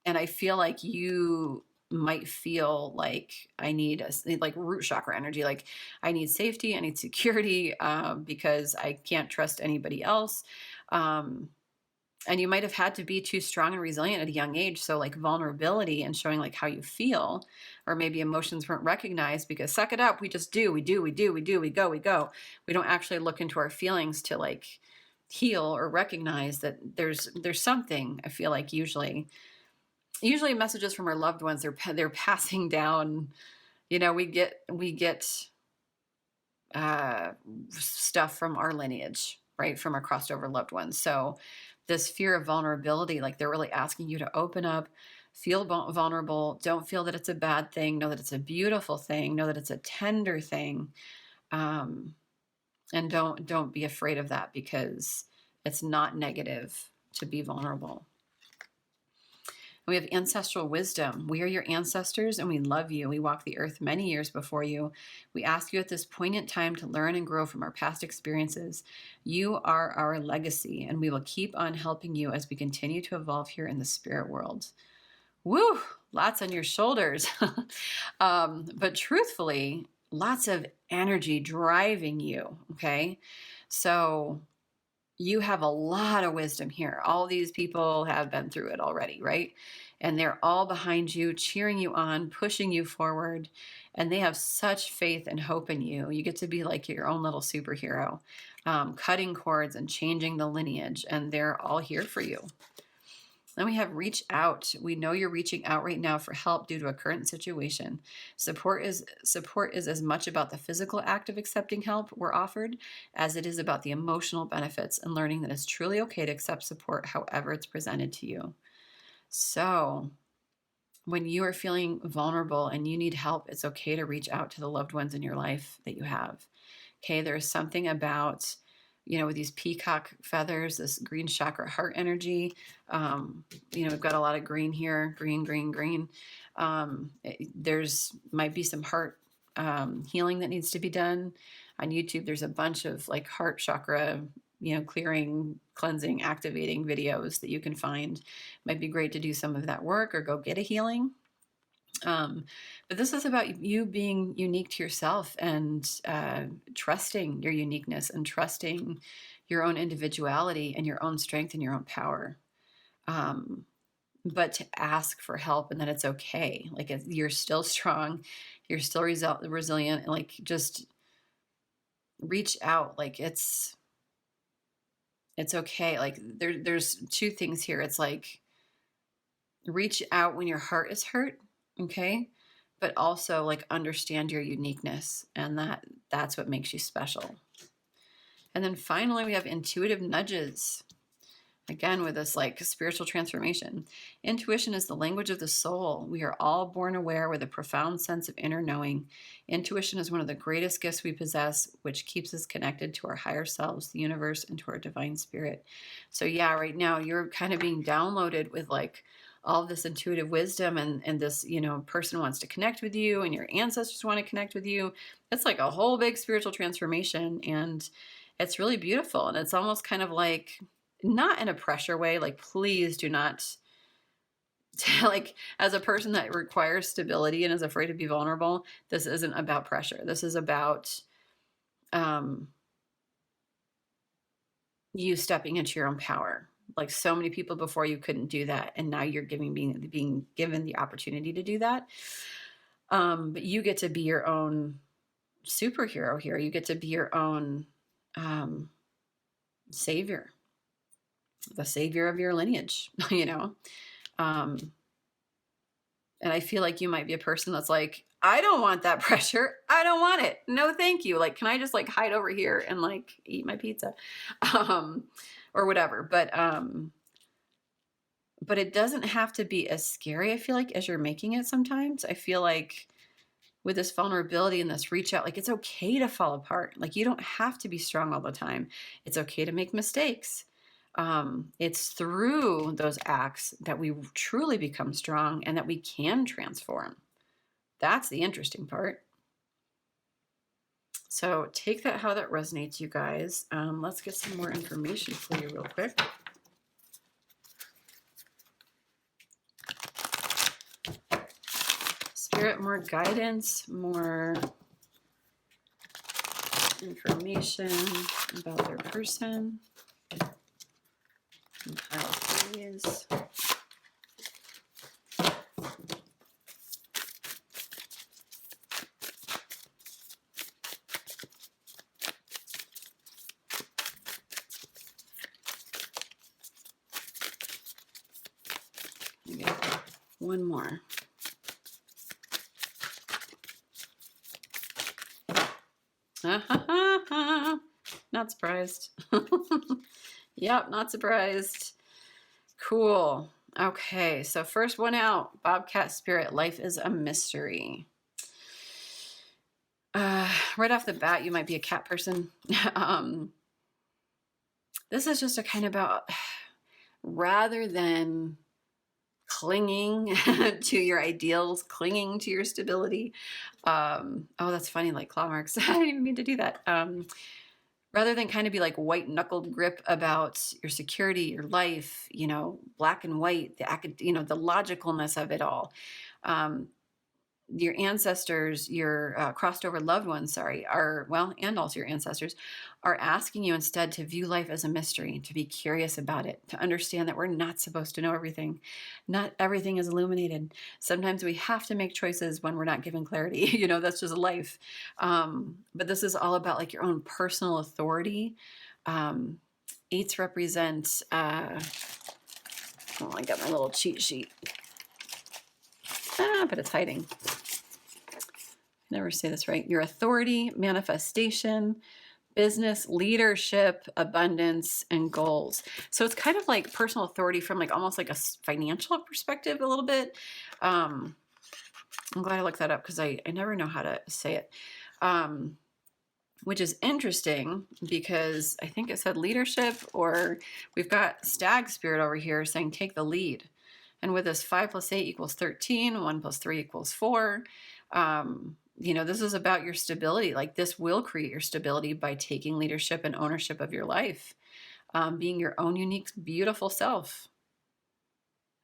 I feel like you might feel like I need like root chakra energy. Like I need safety, I need security, because I can't trust anybody else. And you might have had to be too strong and resilient at a young age. So like vulnerability and showing like how you feel, or maybe emotions weren't recognized because suck it up. We just do, we go. We don't actually look into our feelings to like heal or recognize that there's something. I feel like usually messages from our loved ones, they're passing down, you know, we get stuff from our lineage, right? From our crossed over loved ones. So this fear of vulnerability, like they're really asking you to open up, feel vulnerable. Don't feel that it's a bad thing. Know that it's a beautiful thing. Know that it's a tender thing. And don't be afraid of that because it's not negative to be vulnerable. We have ancestral wisdom. We are your ancestors and we love you. We walk the earth many years before you. We ask you at this poignant time to learn and grow from our past experiences. You are our legacy and we will keep on helping you as we continue to evolve here in the spirit world. Woo! Lots on your shoulders. But truthfully, lots of energy driving you, okay? So you have a lot of wisdom here. All these people have been through it already, right? And they're all behind you, cheering you on, pushing you forward. And they have such faith and hope in you. You get to be like your own little superhero, cutting cords and changing the lineage. And they're all here for you. Then we have reach out. We know you're reaching out right now for help due to a current situation. Support is as much about the physical act of accepting help we're offered as it is about the emotional benefits and learning that it's truly okay to accept support however it's presented to you. So when you are feeling vulnerable and you need help, it's okay to reach out to the loved ones in your life that you have. Okay, there's something about, with these peacock feathers, this green chakra heart energy. We've got a lot of green here, green. There's might be some heart healing that needs to be done. On YouTube, there's a bunch of like heart chakra, clearing, cleansing, activating videos that you can find. Might be great to do some of that work or go get a healing. But this is about you being unique to yourself and trusting your uniqueness and trusting your own individuality and your own strength and your own power. But to ask for help and that it's okay. Like you're still strong, you're still resilient, and like just reach out. Like it's okay. Like there's two things here. It's like reach out when your heart is hurt. Okay. But also like understand your uniqueness, and that's what makes you special. And then finally we have intuitive nudges. Again, with this like spiritual transformation. Intuition is the language of the soul. We are all born aware with a profound sense of inner knowing. Intuition is one of the greatest gifts we possess, which keeps us connected to our higher selves, the universe, and to our divine spirit. So yeah, right now you're kind of being downloaded with like all of this intuitive wisdom, and this, person wants to connect with you and your ancestors want to connect with you. It's like a whole big spiritual transformation, and it's really beautiful. And it's almost kind of like, not in a pressure way, like please do not, like as a person that requires stability and is afraid to be vulnerable, this isn't about pressure. This is about you stepping into your own power. Like so many people before you couldn't do that, and now you're being given the opportunity to do that. But you get to be your own superhero here. You get to be your own savior, the savior of your lineage, and I feel like you might be a person that's like, I don't want that pressure. I don't want it. No, thank you. Like, can I just like hide over here and like eat my pizza? Or whatever. But it doesn't have to be as scary, I feel like, as you're making it sometimes. I feel like with this vulnerability and this reach out, like it's okay to fall apart. Like you don't have to be strong all the time. It's okay to make mistakes. It's through those acts that we truly become strong and that we can transform. That's the interesting part. So take that how that resonates, you guys. Let's get some more information for you real quick. Spirit, more guidance, more information about their person. Please. One more. Not surprised. Yep, not surprised. Cool. Okay, so first one out, Bobcat Spirit, life is a mystery. Right off the bat, you might be a cat person. This is just a kind about, rather than clinging to your ideals, clinging to your stability. Oh, that's funny, like claw marks. I didn't even mean to do that. Rather than kind of be like white knuckled grip about your security, your life, black and white, the logicalness of it all. Your ancestors, your crossed over loved ones, and also your ancestors are asking you instead to view life as a mystery, to be curious about it, to understand that we're not supposed to know everything. Not everything is illuminated. Sometimes we have to make choices when we're not given clarity. That's just life. But this is all about like your own personal authority. Eights represent Oh, I got my little cheat sheet. But it's hiding. Never say this right. Your authority, manifestation, business, leadership, abundance, and goals. So it's kind of like personal authority from like almost like a financial perspective a little bit. I'm glad I looked that up because I never know how to say it. Which is interesting because I think it said leadership, or we've got stag spirit over here saying take the lead. And with this 5 + 8 = 13, 1 + 3 = 4. You know, this is about your stability. Like this will create your stability by taking leadership and ownership of your life, being your own unique, beautiful self.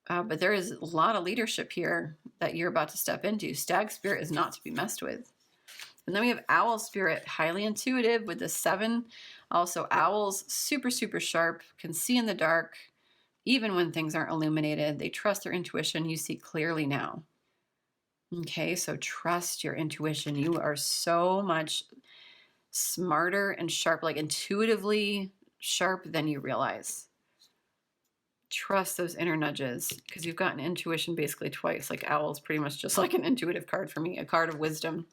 But there is a lot of leadership here that you're about to step into. Stag spirit is not to be messed with. And then we have owl spirit, highly intuitive with the 7. Also owls, super, super sharp, can see in the dark, even when things aren't illuminated. They trust their intuition. You see clearly now. Okay, so trust your intuition. You are so much smarter and sharp, like intuitively sharp than you realize. Trust those inner nudges, because you've gotten intuition basically twice. Like owl is pretty much just like an intuitive card for me, a card of wisdom.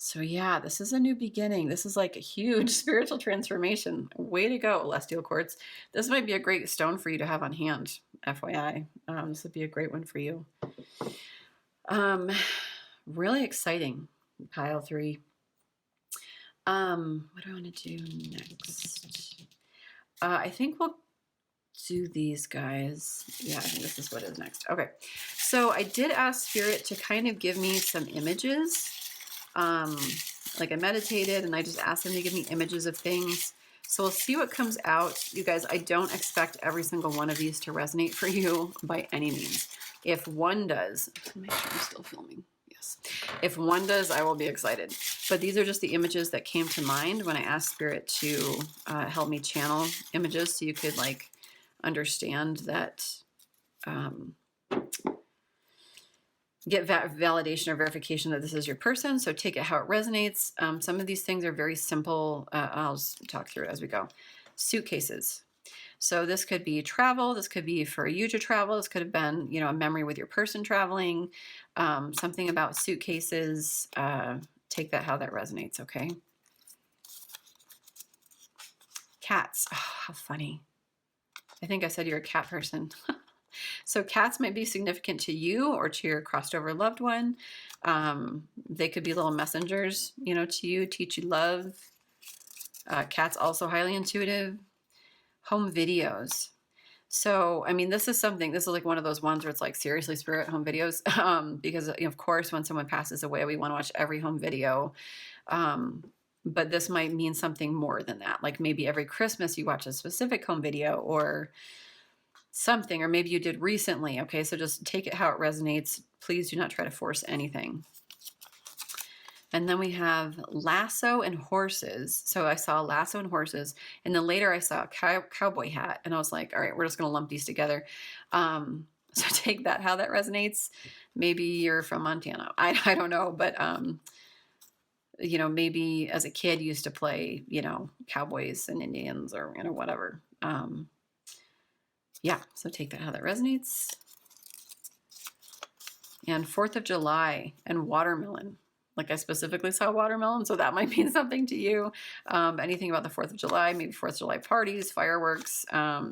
So yeah, this is a new beginning. This is like a huge spiritual transformation. Way to go, Elestial Quartz. This might be a great stone for you to have on hand, FYI. This would be a great one for you. Really exciting, pile 3. What do I want to do next? I think we'll do these guys. Yeah, I think this is what is next. Okay, so I did ask Spirit to kind of give me some images. Like I meditated and I just asked them to give me images of things. So we'll see what comes out. You guys, I don't expect every single one of these to resonate for you by any means. If one does, make sure I'm still filming. Yes. If one does, I will be excited. But these are just the images that came to mind when I asked Spirit to help me channel images so you could like understand that, get validation or verification that this is your person. So take it how it resonates. Some of these things are very simple. I'll just talk through it as we go. Suitcases. So this could be travel. This could be for you to travel. This could have been, you know, a memory with your person traveling. Something about suitcases. Take that how that resonates, okay? Cats. Oh, how funny. I think I said you're a cat person. So cats might be significant to you or to your crossed over loved one. They could be little messengers, you know, to you, teach you love. Cats also highly intuitive. Home videos. So, I mean, this is like one of those ones where it's like, seriously, Spirit, home videos. Because, you know, of course, when someone passes away, we want to watch every home video. But this might mean something more than that. Like maybe every Christmas you watch a specific home video or something, or maybe you did recently. Okay, so just take it how it resonates. Please do not try to force anything. And then we have lasso and horses. So I saw lasso and horses, and then later I saw a cowboy hat, and I was like, all right, we're just going to lump these together. So take that how that resonates. Maybe you're from Montana. I don't know, but you know, maybe as a kid you used to play, you know, cowboys and Indians or, you know, whatever. Yeah, so take that how that resonates. And 4th of July and watermelon. Like I specifically saw watermelon, so that might mean something to you. Anything about the 4th of July, maybe 4th of July parties, fireworks. Yeah.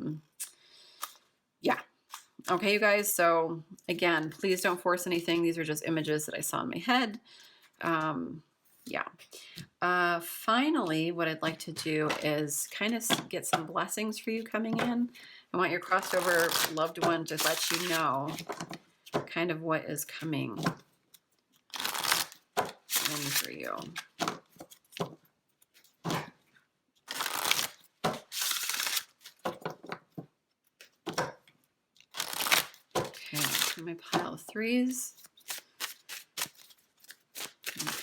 Okay, you guys. So again, please don't force anything. These are just images that I saw in my head. Yeah. Finally, what I'd like to do is kind of get some blessings for you coming in. I want your crossed over loved one to let you know kind of what is coming in for you. Okay, my pile of 3s.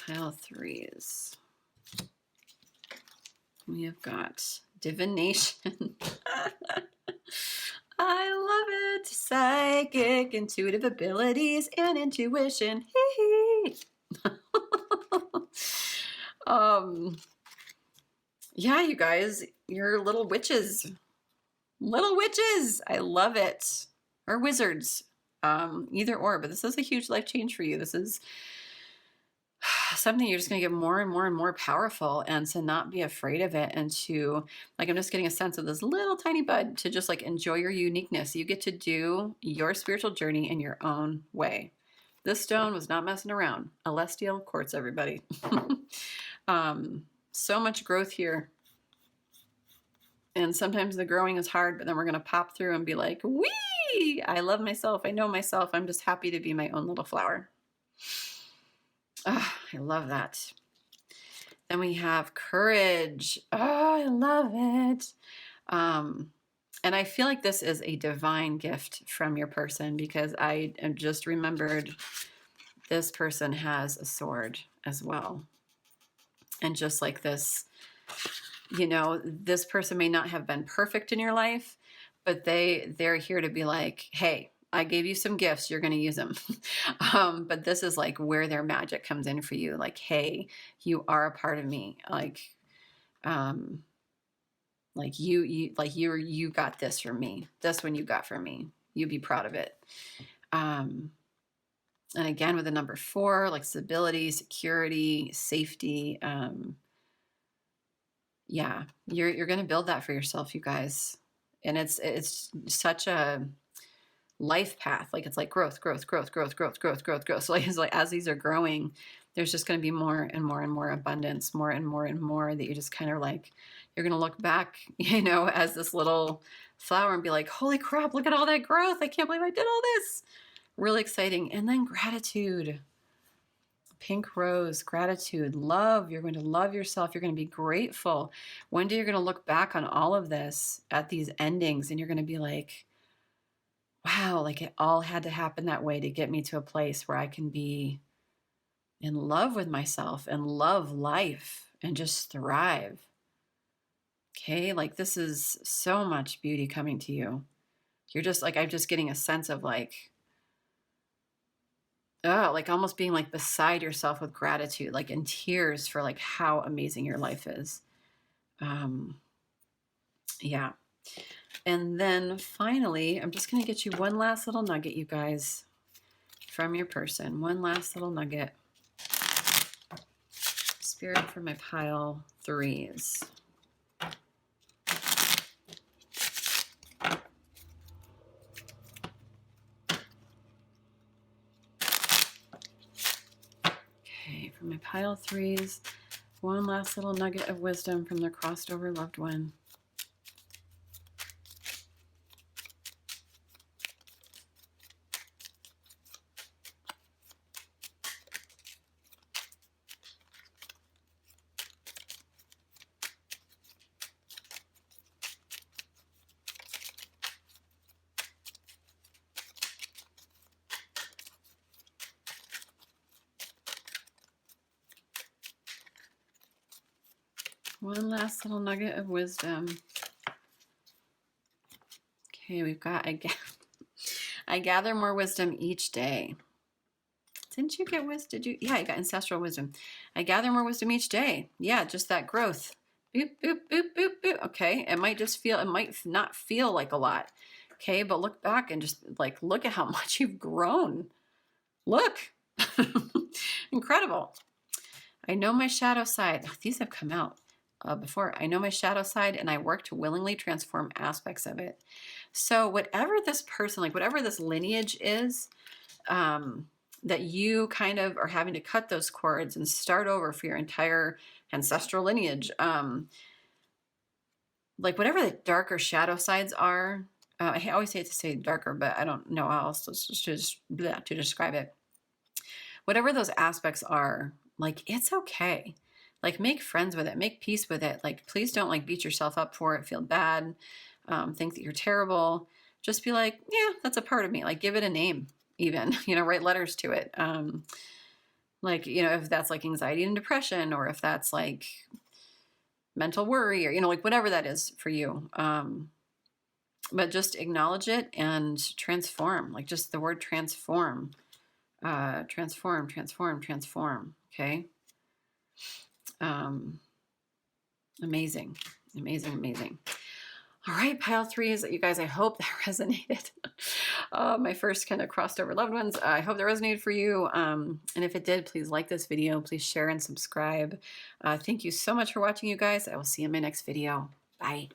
Pile of 3s. We have got divination. I love it. Psychic, intuitive abilities, and intuition. Yeah, you guys, you're little witches. Little witches. I love it. Or wizards. Either or, but this is a huge life change for you. This is something you're just going to get more and more and more powerful, and to not be afraid of it, and to, like, I'm just getting a sense of this little tiny bud to just like enjoy your uniqueness. You get to do your spiritual journey in your own way. This stone was not messing around. Elestial Quartz, everybody. So much growth here. And sometimes the growing is hard, but then we're going to pop through and be like, wee! I love myself. I know myself. I'm just happy to be my own little flower. Oh, I love that. Then we have courage. Oh, I love it. And I feel like this is a divine gift from your person, because I just remembered this person has a sword as well. And just like this, you know, this person may not have been perfect in your life, but they're here to be like, hey, I gave you some gifts, you're going to use them. But this is like where their magic comes in for you. Like, hey, you are a part of me. You got this from me. This one you got from me. You be proud of it. And again, with the number 4, like stability, security, safety. Yeah, you're going to build that for yourself, you guys. And it's such a life path. Like, it's like growth. So it's like as these are growing, there's just going to be more and more and more abundance, more and more and more, that you just kind of like, you're going to look back, you know, as this little flower and be like, holy crap, look at all that growth. I can't believe I did all this. Really exciting. And then gratitude. Pink rose, gratitude, love. You're going to love yourself. You're going to be grateful. One day you're going to look back on all of this at these endings, and you're going to be like, wow, like it all had to happen that way to get me to a place where I can be in love with myself and love life and just thrive. Okay, like this is so much beauty coming to you. You're just like, I'm just getting a sense of like, oh, like almost being like beside yourself with gratitude, like in tears for like how amazing your life is. Yeah. And then finally, I'm just going to get you one last little nugget, you guys, from your person. One last little nugget. Spirit for my pile 3s. Okay, for my pile 3s, one last little nugget of wisdom from the crossed over loved one. One last little nugget of wisdom. Okay, we've got, I gather more wisdom each day. Didn't you get wisdom? Did you? Yeah, you got ancestral wisdom. I gather more wisdom each day. Yeah, just that growth. Boop, boop, boop, boop, boop. Okay, it might not feel like a lot. Okay, but look back and just like, look at how much you've grown. Look. Incredible. I know my shadow side. Oh, these have come out before. I know my shadow side, and I work to willingly transform aspects of it. So whatever this person, like whatever this lineage is, that you kind of are having to cut those cords and start over for your entire ancestral lineage, like whatever the darker shadow sides are, I always hate to say darker, but I don't know how else to describe it. Whatever those aspects are, like, it's okay. Like, make friends with it, make peace with it. Like, please don't like beat yourself up for it, feel bad, think that you're terrible. Just be like, yeah, that's a part of me. Like, give it a name, even, you know, write letters to it. Like, you know, if that's like anxiety and depression, or if that's like mental worry, or, you know, like whatever that is for you. But just acknowledge it and transform, like just the word transform, transform. Okay. Amazing. All right, pile threes, you guys, I hope that resonated. My first kind of crossed over loved ones. I hope that resonated for you. And if it did, please like this video. Please share and subscribe. Thank you so much for watching, you guys. I will see you in my next video. Bye.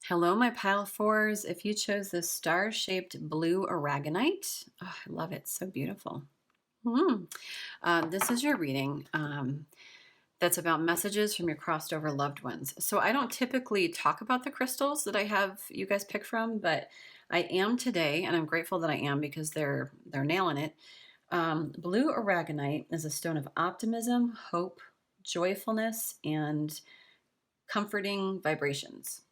Hello, my pile fours. If you chose this star-shaped blue Aragonite, oh, I love it. So beautiful. This is your reading. That's about messages from your crossed over loved ones. So I don't typically talk about the crystals that I have you guys pick from, but I am today, and I'm grateful that I am because they're nailing it. Blue Aragonite is a stone of optimism, hope, joyfulness, and comforting vibrations.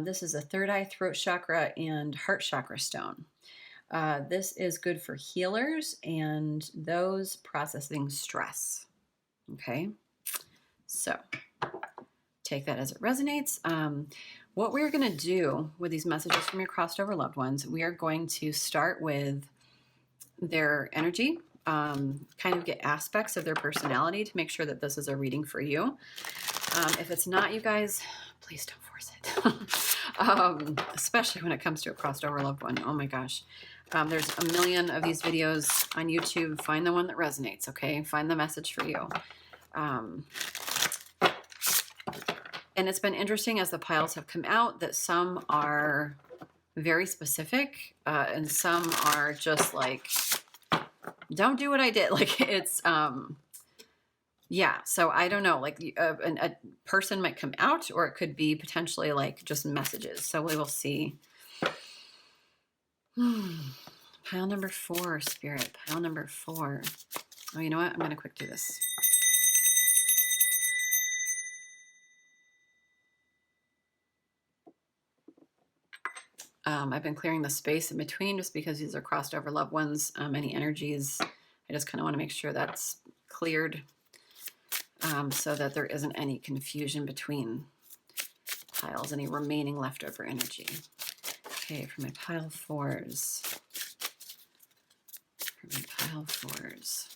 This is a third eye, throat chakra, and heart chakra stone. This is good for healers and those processing stress. Okay. So take that as it resonates. What we're going to do with these messages from your crossed over loved ones, we are going to start with their energy, kind of get aspects of their personality to make sure that this is a reading for you. If it's not, you guys, please don't force it. Especially when it comes to a crossed over loved one. Oh my gosh. There's a million of these videos on YouTube. Find the one that resonates, okay? Find the message for you. And it's been interesting as the piles have come out that some are very specific and some are just like, don't do what I did. Like it's, yeah. So I don't know, like a person might come out, or it could be potentially like just messages. So we will see. Pile number 4, Spirit. Pile number 4. Oh, you know what? I'm going to quick do this. I've been clearing the space in between just because these are crossed over loved ones. Any energies, I just kind of want to make sure that's cleared so that there isn't any confusion between piles, any remaining leftover energy. Okay, for my pile 4s. For my pile 4s.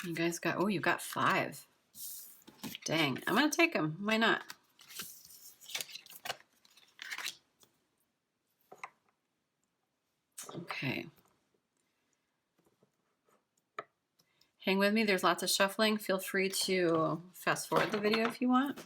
You guys got, oh, you got 5. Dang, I'm going to take them. Why not? Okay. Hang with me. There's lots of shuffling. Feel free to fast forward the video if you want.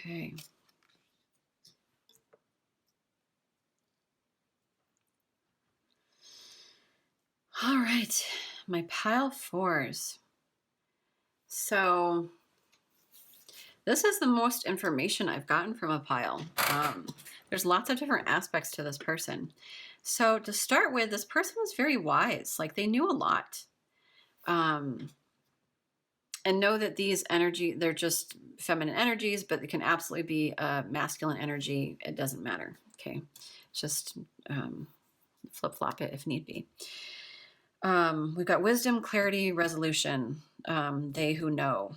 Okay. All right, my pile 4s. So this is the most information I've gotten from a pile. There's lots of different aspects to this person. So to start with, this person was very wise. Like they knew a lot. And know that these energy, they're just feminine energies, but they can absolutely be a masculine energy. It doesn't matter. Okay. Just flip-flop it if need be. We've got wisdom, clarity, resolution. They who know.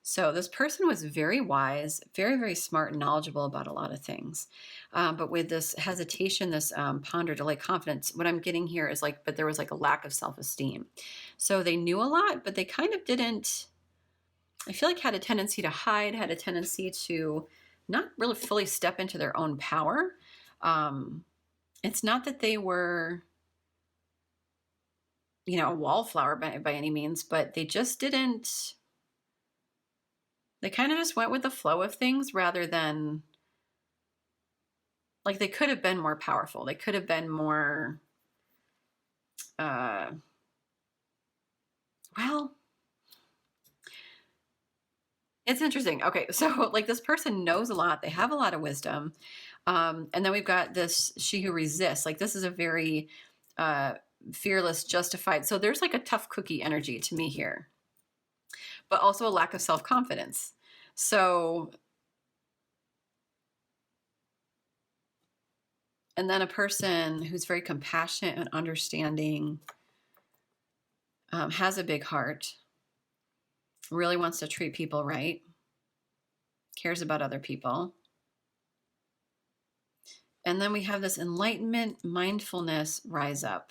So this person was very wise, very, very smart and knowledgeable about a lot of things. But with this hesitation, this ponder, delay, confidence, what I'm getting here is like, but there was like a lack of self-esteem. So they knew a lot, but they kind of didn't, I feel like had a tendency to hide, had a tendency to not really fully step into their own power. It's not that they were, a wallflower by any means, but they just didn't, they kind of just went with the flow of things rather than, like, they could have been more powerful. They could have been more, well, it's interesting. Okay, so like this person knows a lot. They have a lot of wisdom. And then we've got this she who resists. Like this is a very fearless, justified. So there's like a tough cookie energy to me here, but also a lack of self-confidence. So, and then a person who's very compassionate and understanding, has a big heart, really wants to treat people right, cares about other people. And then we have this enlightenment, mindfulness, rise up.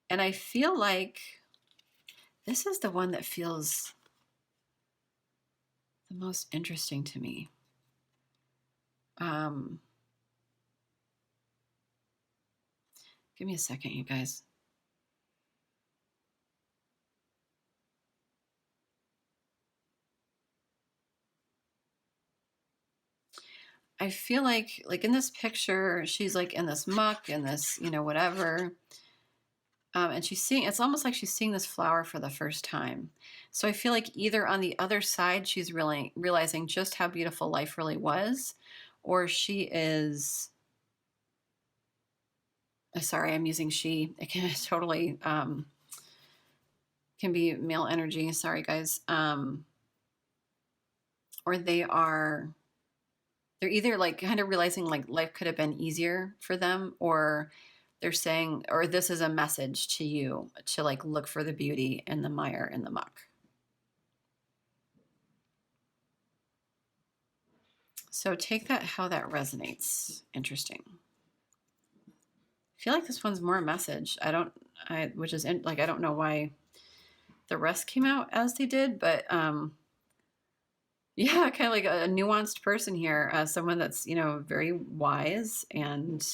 And I feel like this is the one that feels the most interesting to me. Give me a second, you guys. I feel like in this picture, she's like in this muck and this, whatever. And she's seeing, it's almost like she's seeing this flower for the first time. So I feel like either on the other side, she's really realizing just how beautiful life really was, or she is, sorry, I'm using she. It can totally, can be male energy. Sorry, guys. Or they're either like kind of realizing like life could have been easier for them, or they're saying, or this is a message to you to like look for the beauty in the mire and the muck. So take that how that resonates. Interesting. I feel like this one's more a message. Which is like, I don't know why the rest came out as they did, but yeah, kind of like a nuanced person here, someone that's, very wise and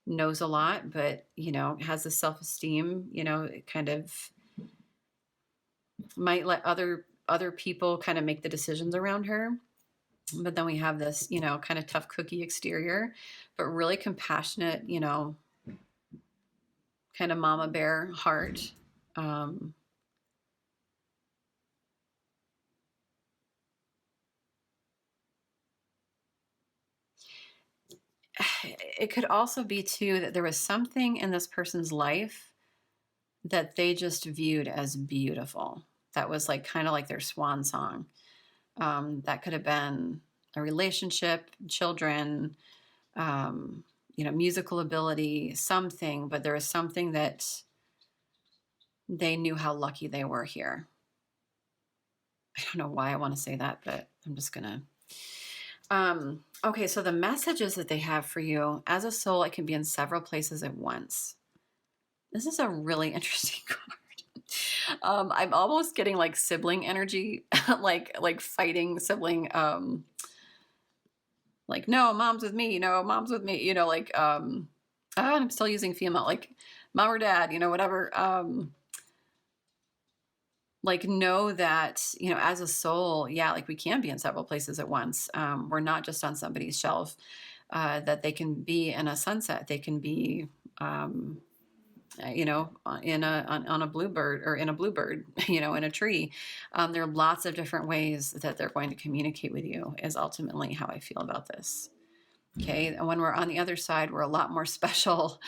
knows a lot, but, has the self-esteem, kind of might let other people kind of make the decisions around her. But then we have this, kind of tough cookie exterior, but really compassionate, kind of mama bear heart. It could also be too that there was something in this person's life that they just viewed as beautiful. That was like kind of like their swan song. That could have been a relationship, children, musical ability, something, but there was something that they knew how lucky they were here. I don't know why I want to say that, but I'm just going to. Okay, so the messages that they have for you as a soul, it can be in several places at once. This is a really interesting card. I'm almost getting like sibling energy, like fighting sibling, like, no, mom's with me, mom's with me, I'm still using female, like mom or dad, whatever. Like know that, as a soul, yeah, like we can be in several places at once. We're not just on somebody's shelf, that they can be in a sunset. They can be, on a bluebird or in a bluebird, in a tree. There are lots of different ways that they're going to communicate with you is ultimately how I feel about this. Okay. And when we're on the other side, we're a lot more special.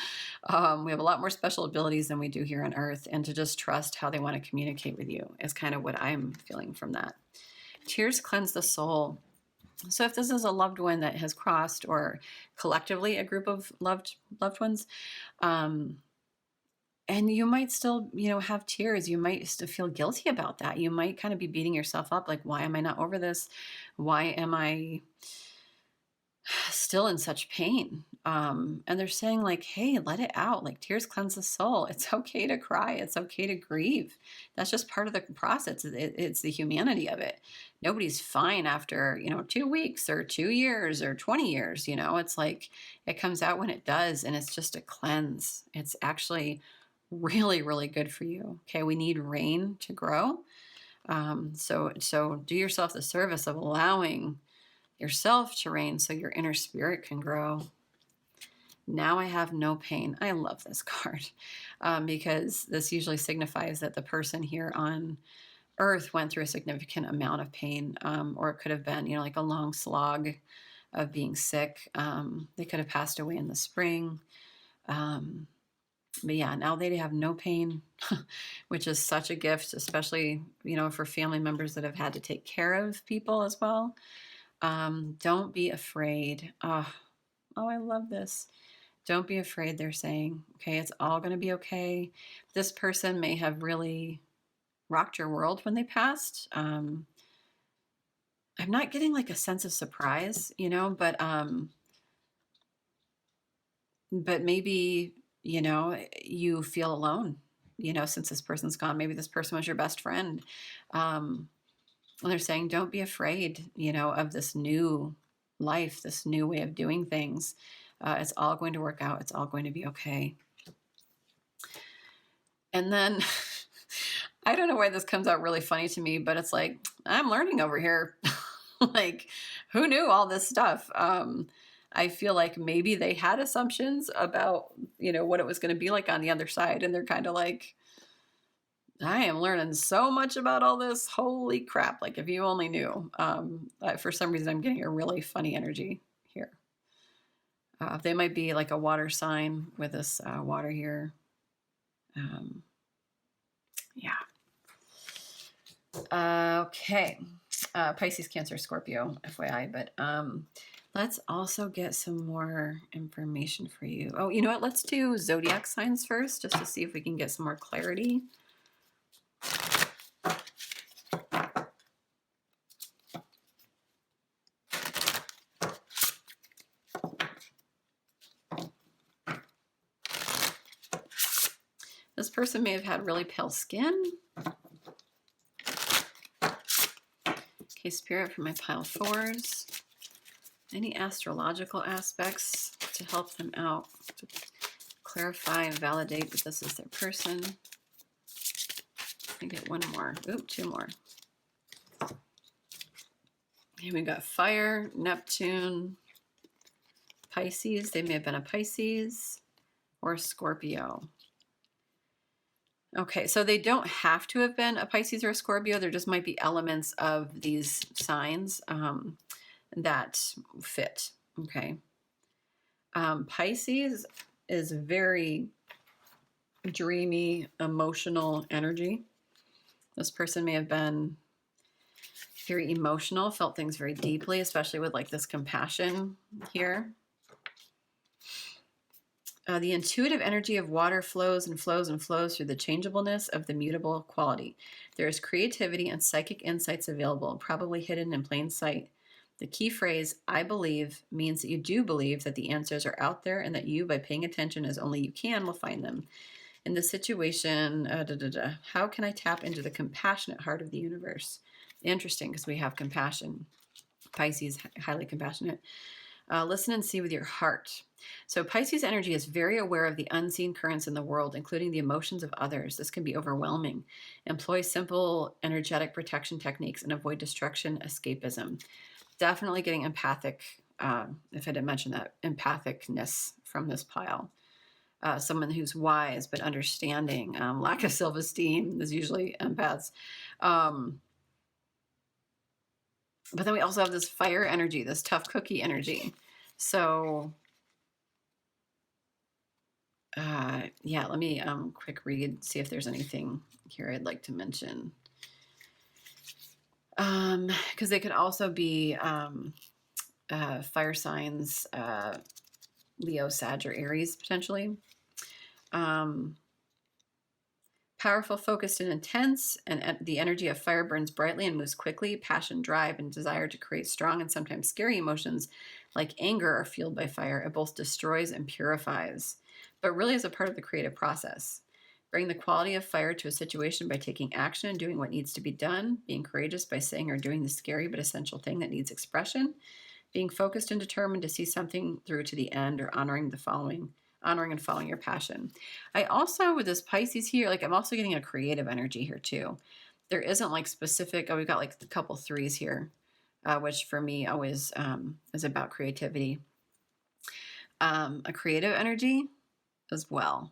We have a lot more special abilities than we do here on Earth. And to just trust how they want to communicate with you is kind of what I'm feeling from that. Tears cleanse the soul. So if this is a loved one that has crossed, or collectively a group of loved ones, And you might still, have tears. You might still feel guilty about that. You might kind of be beating yourself up like, why am I not over this? Why am I still in such pain? And they're saying like, hey, let it out. Like, tears cleanse the soul. It's okay to cry. It's okay to grieve. That's just part of the process. It's the humanity of it. Nobody's fine after, 2 weeks or 2 years or 20 years. It's like it comes out when it does. And it's just a cleanse. It's actually really, really good for you. Okay. We need rain to grow. So do yourself the service of allowing yourself to reign so your inner spirit can grow. Now I have no pain. I love this card because this usually signifies that the person here on Earth went through a significant amount of pain, or it could have been, like a long slog of being sick. They could have passed away in the spring. But yeah, now they have no pain, which is such a gift, especially, for family members that have had to take care of people as well. Don't be afraid. Oh, I love this. Don't be afraid, they're saying. Okay, it's all going to be okay. This person may have really rocked your world when they passed. I'm not getting like a sense of surprise, but maybe, you feel alone, since this person's gone. Maybe this person was your best friend. And they're saying, don't be afraid, of this new life, this new way of doing things. It's all going to work out. It's all going to be okay. And then I don't know why this comes out really funny to me, but it's like, I'm learning over here. Like, who knew all this stuff? I feel like maybe they had assumptions about, what it was going to be like on the other side. And they're kind of like, I am learning so much about all this. Holy crap. Like, if you only knew. For some reason, I'm getting a really funny energy here. They might be like a water sign with this water here. Yeah. Okay. Pisces, Cancer, Scorpio, FYI. But let's also get some more information for you. Oh, you know what? Let's do zodiac signs first, just to see if we can get some more clarity. This person may have had really pale skin. Okay, Spirit, for my pile fours. Any astrological aspects to help them out, to clarify and validate that this is their person. I get one more. Oop, two more. Here we got fire, Neptune, Pisces. They may have been a Pisces or Scorpio. Okay, so they don't have to have been a Pisces or a Scorpio. There just might be elements of these signs that fit. Okay. Pisces is very dreamy, emotional energy. This person may have been very emotional, felt things very deeply, especially with like this compassion here. The intuitive energy of water flows and flows and flows through the changeableness of the mutable quality. There is creativity and psychic insights available, probably hidden in plain sight. The key phrase, I believe, means that you do believe that the answers are out there and that you, by paying attention as only you can, will find them. In this situation, how can I tap into the compassionate heart of the universe? Interesting, because we have compassion. Pisces, highly compassionate. Listen and see with your heart. So Pisces energy is very aware of the unseen currents in the world, including the emotions of others. This can be overwhelming. Employ simple energetic protection techniques and avoid destruction, escapism. Definitely getting empathic, if I didn't mention that, empathicness from this pile. Someone who's wise but understanding. Lack of self-esteem is usually empaths. But then we also have this fire energy, this tough cookie energy. So, yeah, let me quick read, see if there's anything here I'd like to mention. Because they could also be fire signs, Leo, Sag, or Aries, potentially. Powerful, focused, and intense, and the energy of fire burns brightly and moves quickly. Passion, drive, and desire to create strong and sometimes scary emotions like anger are fueled by fire. It both destroys and purifies, but really is a part of the creative process. Bring the quality of fire to a situation by taking action and doing what needs to be done, being courageous by saying or doing the scary but essential thing that needs expression, being focused and determined to see something through to the end, or honoring and following your passion. I also, with this Pisces here, like I'm also getting a creative energy here too. There isn't like specific, we've got like a couple threes here, which for me always is about creativity. A creative energy as well.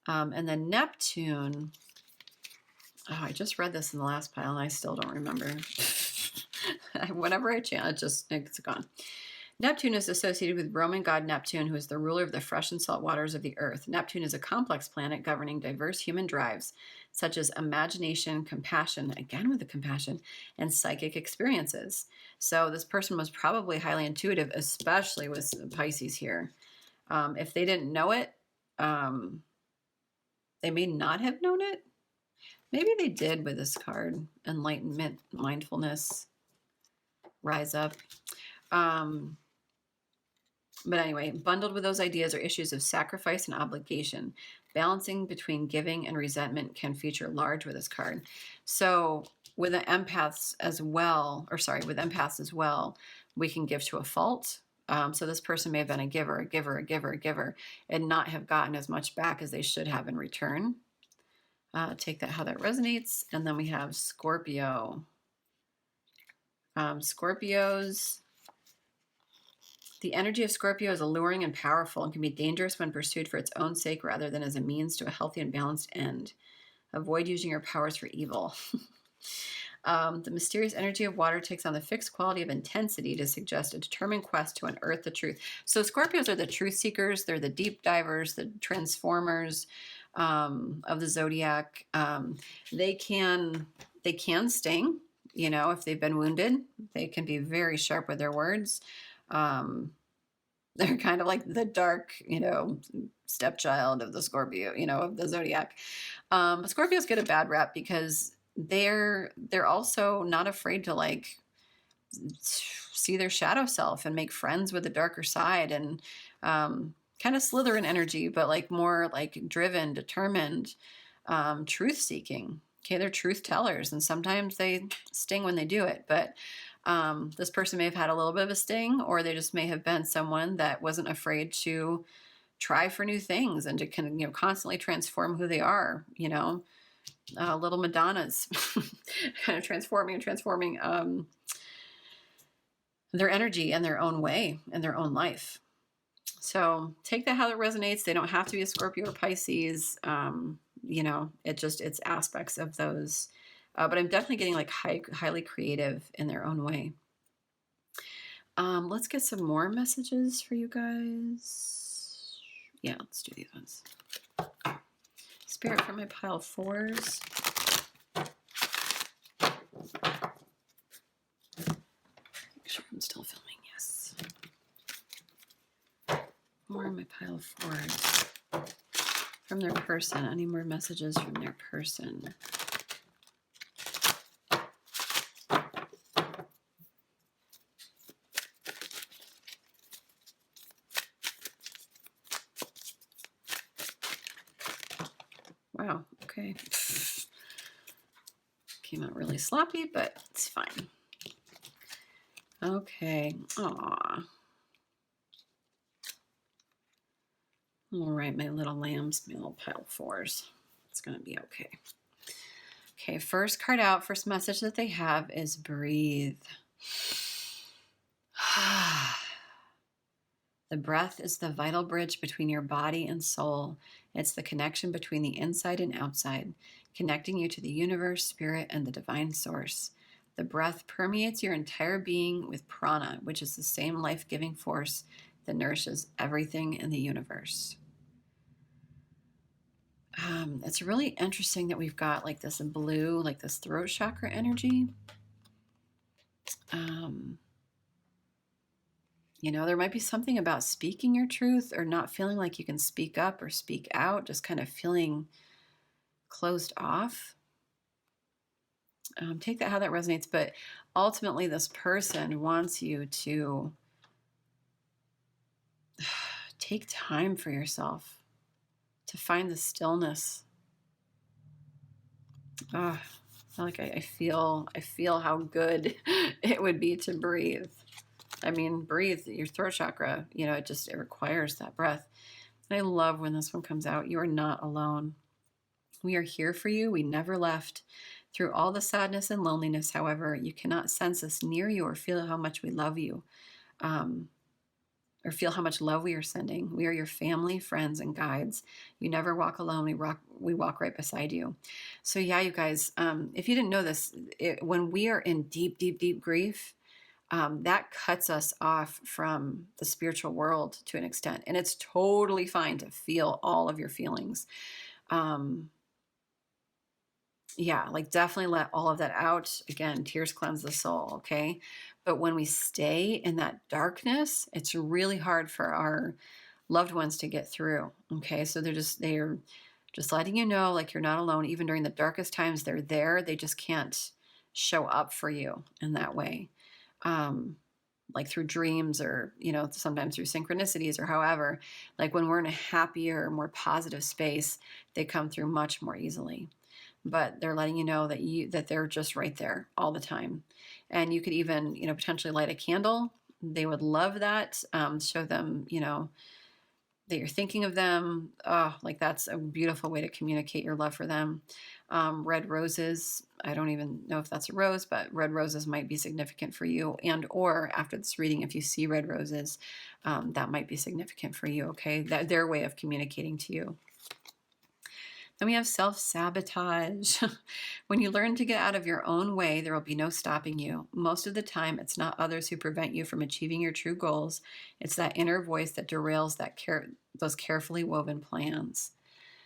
And then Neptune, I just read this in the last pile and I still don't remember. Whenever I chant, it's gone. Neptune is associated with Roman god Neptune, who is the ruler of the fresh and salt waters of the earth. Neptune is a complex planet governing diverse human drives, such as imagination, compassion, again with the compassion, and psychic experiences. So this person was probably highly intuitive, especially with Pisces here. If they didn't know it, they may not have known it. Maybe they did with this card. Enlightenment, mindfulness, rise up. But anyway, bundled with those ideas are issues of sacrifice and obligation. Balancing between giving and resentment can feature large with this card. So with the empaths as well, we can give to a fault. So this person may have been a giver, and not have gotten as much back as they should have in return. Take that how that resonates. And then we have Scorpio. Scorpios. The energy of Scorpio is alluring and powerful and can be dangerous when pursued for its own sake rather than as a means to a healthy and balanced end. Avoid using your powers for evil. The mysterious energy of water takes on the fixed quality of intensity to suggest a determined quest to unearth the truth. So Scorpios are the truth seekers. They're the deep divers, the transformers of the zodiac. They can sting, if they've been wounded. They can be very sharp with their words. They're kind of like the dark, stepchild of the Scorpio, of the zodiac. Scorpios get a bad rap because they're also not afraid to see their shadow self and make friends with the darker side, and kind of Slytherin energy, but more driven, determined, truth seeking. Okay, they're truth tellers, and sometimes they sting when they do it, but this person may have had a little bit of a sting, or they just may have been someone that wasn't afraid to try for new things and to constantly transform who they are. Little Madonnas, kind of transforming their energy in their own way, in their own life. So take that how it resonates. They don't have to be a Scorpio or Pisces. It's aspects of those. But I'm definitely getting highly creative in their own way. Let's get some more messages for you guys. Yeah, let's do these ones. Spirit for my pile of fours. Make sure I'm still filming, yes. More in my pile of fours. From their person. Any more messages from their person? Wow, okay. Came out really sloppy, but it's fine. Okay. Aw. All right, my little lambs, my little pile of fours. It's going to be okay. Okay, first card out, first message that they have is breathe. The breath is the vital bridge between your body and soul. It's the connection between the inside and outside, connecting you to the universe, spirit, and the divine source. The breath permeates your entire being with prana, which is the same life-giving force that nourishes everything in the universe. It's really interesting that we've got this blue, this throat chakra energy. There might be something about speaking your truth or not feeling like you can speak up or speak out, just kind of feeling closed off. Take that how that resonates, but ultimately this person wants you to take time for yourself, to find the stillness. Like I feel how good it would be to breathe. I mean, breathe, your throat chakra, you know, it requires that breath. And I love when this one comes out. You are not alone. We are here for you. We never left. Through all the sadness and loneliness, however, you cannot sense us near you or feel how much we love you, or feel how much love we are sending. We are your family, friends, and guides. You never walk alone. We walk right beside you. So yeah, you guys, if you didn't know this, when we are in deep, deep, deep grief, that cuts us off from the spiritual world to an extent. And it's totally fine to feel all of your feelings. Yeah, like definitely let all of that out. Again, tears cleanse the soul, okay? But when we stay in that darkness, it's really hard for our loved ones to get through, okay? So they're just letting you know, like, you're not alone. Even during the darkest times, they're there. They just can't show up for you in that way. Like through dreams, or, you know, sometimes through synchronicities, or however. Like when we're in a happier, more positive space, they come through much more easily. But they're letting you know that they're just right there all the time. And you could even, you know, potentially light a candle. They would love that. Show them, you know, that you're thinking of them. Oh, like that's a beautiful way to communicate your love for them. Red roses. I don't even know if that's a rose, but red roses might be significant for you. And or after this reading, if you see red roses, that might be significant for you. Okay, their way of communicating to you. Then we have self-sabotage. When you learn to get out of your own way, there will be no stopping you. Most of the time, it's not others who prevent you from achieving your true goals. It's that inner voice that derails those carefully woven plans.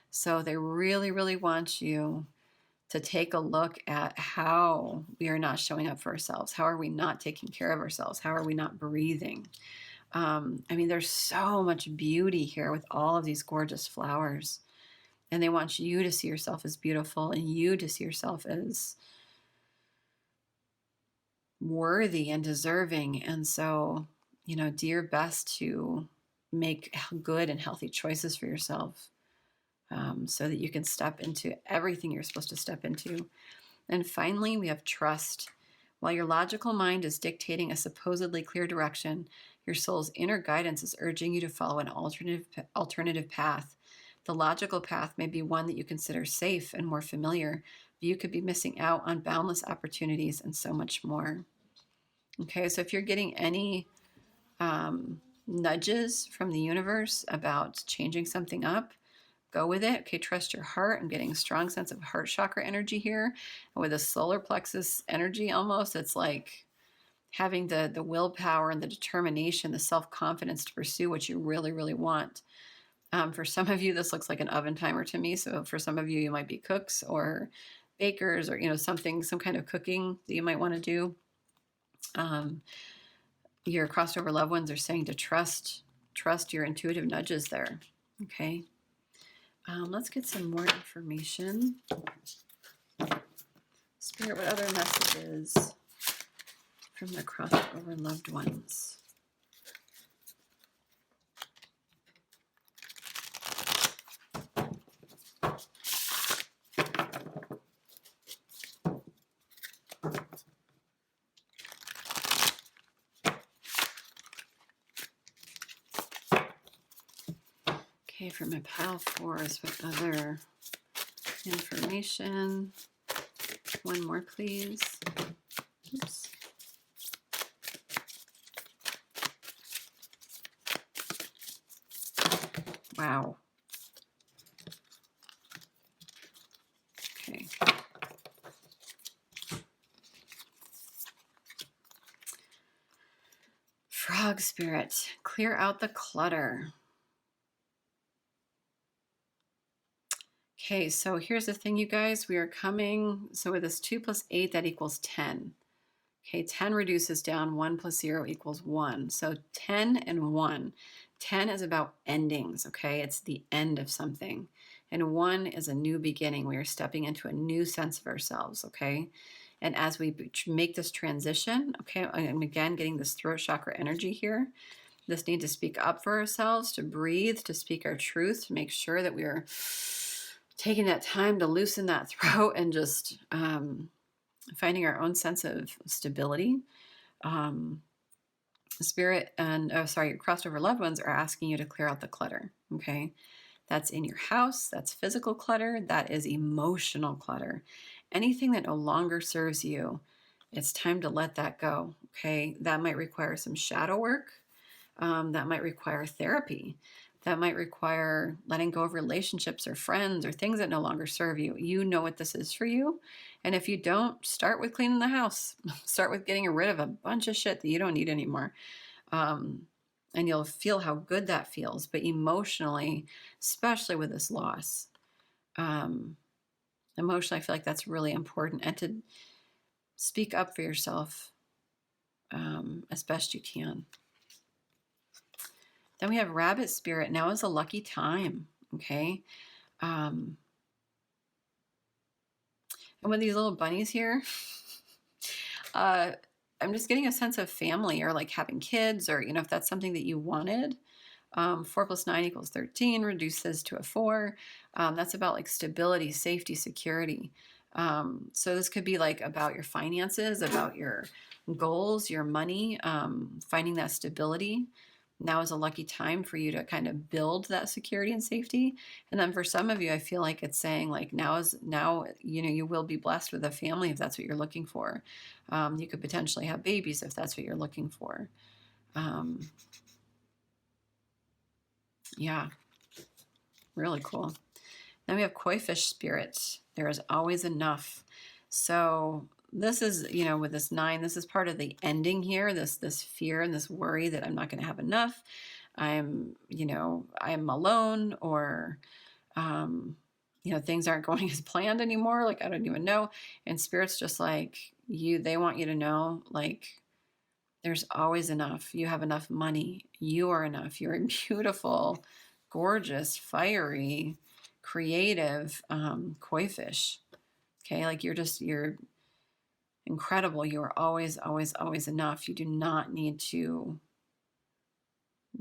So they really, really want you to take a look at how we are not showing up for ourselves. How are we not taking care of ourselves? How are we not breathing? I mean, there's so much beauty here with all of these gorgeous flowers. And they want you to see yourself as beautiful, and you to see yourself as worthy and deserving. And so, you know, do your best to make good and healthy choices for yourself, so that you can step into everything you're supposed to step into. And finally, we have trust. While your logical mind is dictating a supposedly clear direction, your soul's inner guidance is urging you to follow an alternative path. The logical path may be one that you consider safe and more familiar, but you could be missing out on boundless opportunities and so much more. Okay, so if you're getting any nudges from the universe about changing something up, go with it. Okay, trust your heart. I'm getting a strong sense of heart chakra energy here. And with a solar plexus energy almost, it's like having the willpower and the determination, the self-confidence to pursue what you really, really want. For some of you, this looks like an oven timer to me. So for some of you, you might be cooks or bakers, or, you know, some kind of cooking that you might want to do. Your crossed over loved ones are saying to trust your intuitive nudges there. Okay. Let's get some more information. Spirit, what other messages from the crossed over loved ones? Okay, for my pile fours, what other information? One more, please. Oops. Wow. Okay. Frog spirit, clear out the clutter. Okay, so here's the thing, you guys. We are coming, so with this 2 plus 8, that equals 10. Okay, 10 reduces down, 1 plus 0 equals 1. So 10 and 1. 10 is about endings, okay? It's the end of something. And 1 is a new beginning. We are stepping into a new sense of ourselves, okay? And as we make this transition, okay, and again, getting this throat chakra energy here, this need to speak up for ourselves, to breathe, to speak our truth, to make sure that we are taking that time to loosen that throat and just finding our own sense of stability. Spirit and, your crossed over loved ones are asking you to clear out the clutter, okay? That's in your house, that's physical clutter, that is emotional clutter. Anything that no longer serves you, it's time to let that go, okay? That might require some shadow work. That might require therapy. That might require letting go of relationships or friends or things that no longer serve you. You know what this is for you. And if you don't, start with cleaning the house. Start with getting rid of a bunch of shit that you don't need anymore. And you'll feel how good that feels. But emotionally, especially with this loss, emotionally, I feel like that's really important. And to speak up for yourself as best you can. Then we have Rabbit Spirit. Now is a lucky time, okay? And with these little bunnies here, I'm just getting a sense of family or like having kids, or, if that's something that you wanted. 4 + 9 = 13, reduces to a 4. That's about like stability, safety, security. So this could be like about your finances, about your goals, your money, finding that stability. Now is a lucky time for you to kind of build that security and safety. And then for some of you, I feel like it's saying like now, you will be blessed with a family if that's what you're looking for. You could potentially have babies if that's what you're looking for. Yeah, really cool. Then we have Koi Fish Spirit. There is always enough. So this is, with this 9, this is part of the ending here, this fear and this worry that I'm not going to have enough. I'm alone, or, things aren't going as planned anymore. Like, I don't even know. And Spirit's just like, they want you to know, like, there's always enough. You have enough money. You are enough. You're beautiful, gorgeous, fiery, creative koi fish. Okay, like you're incredible. You are always, always, always enough. You do not need to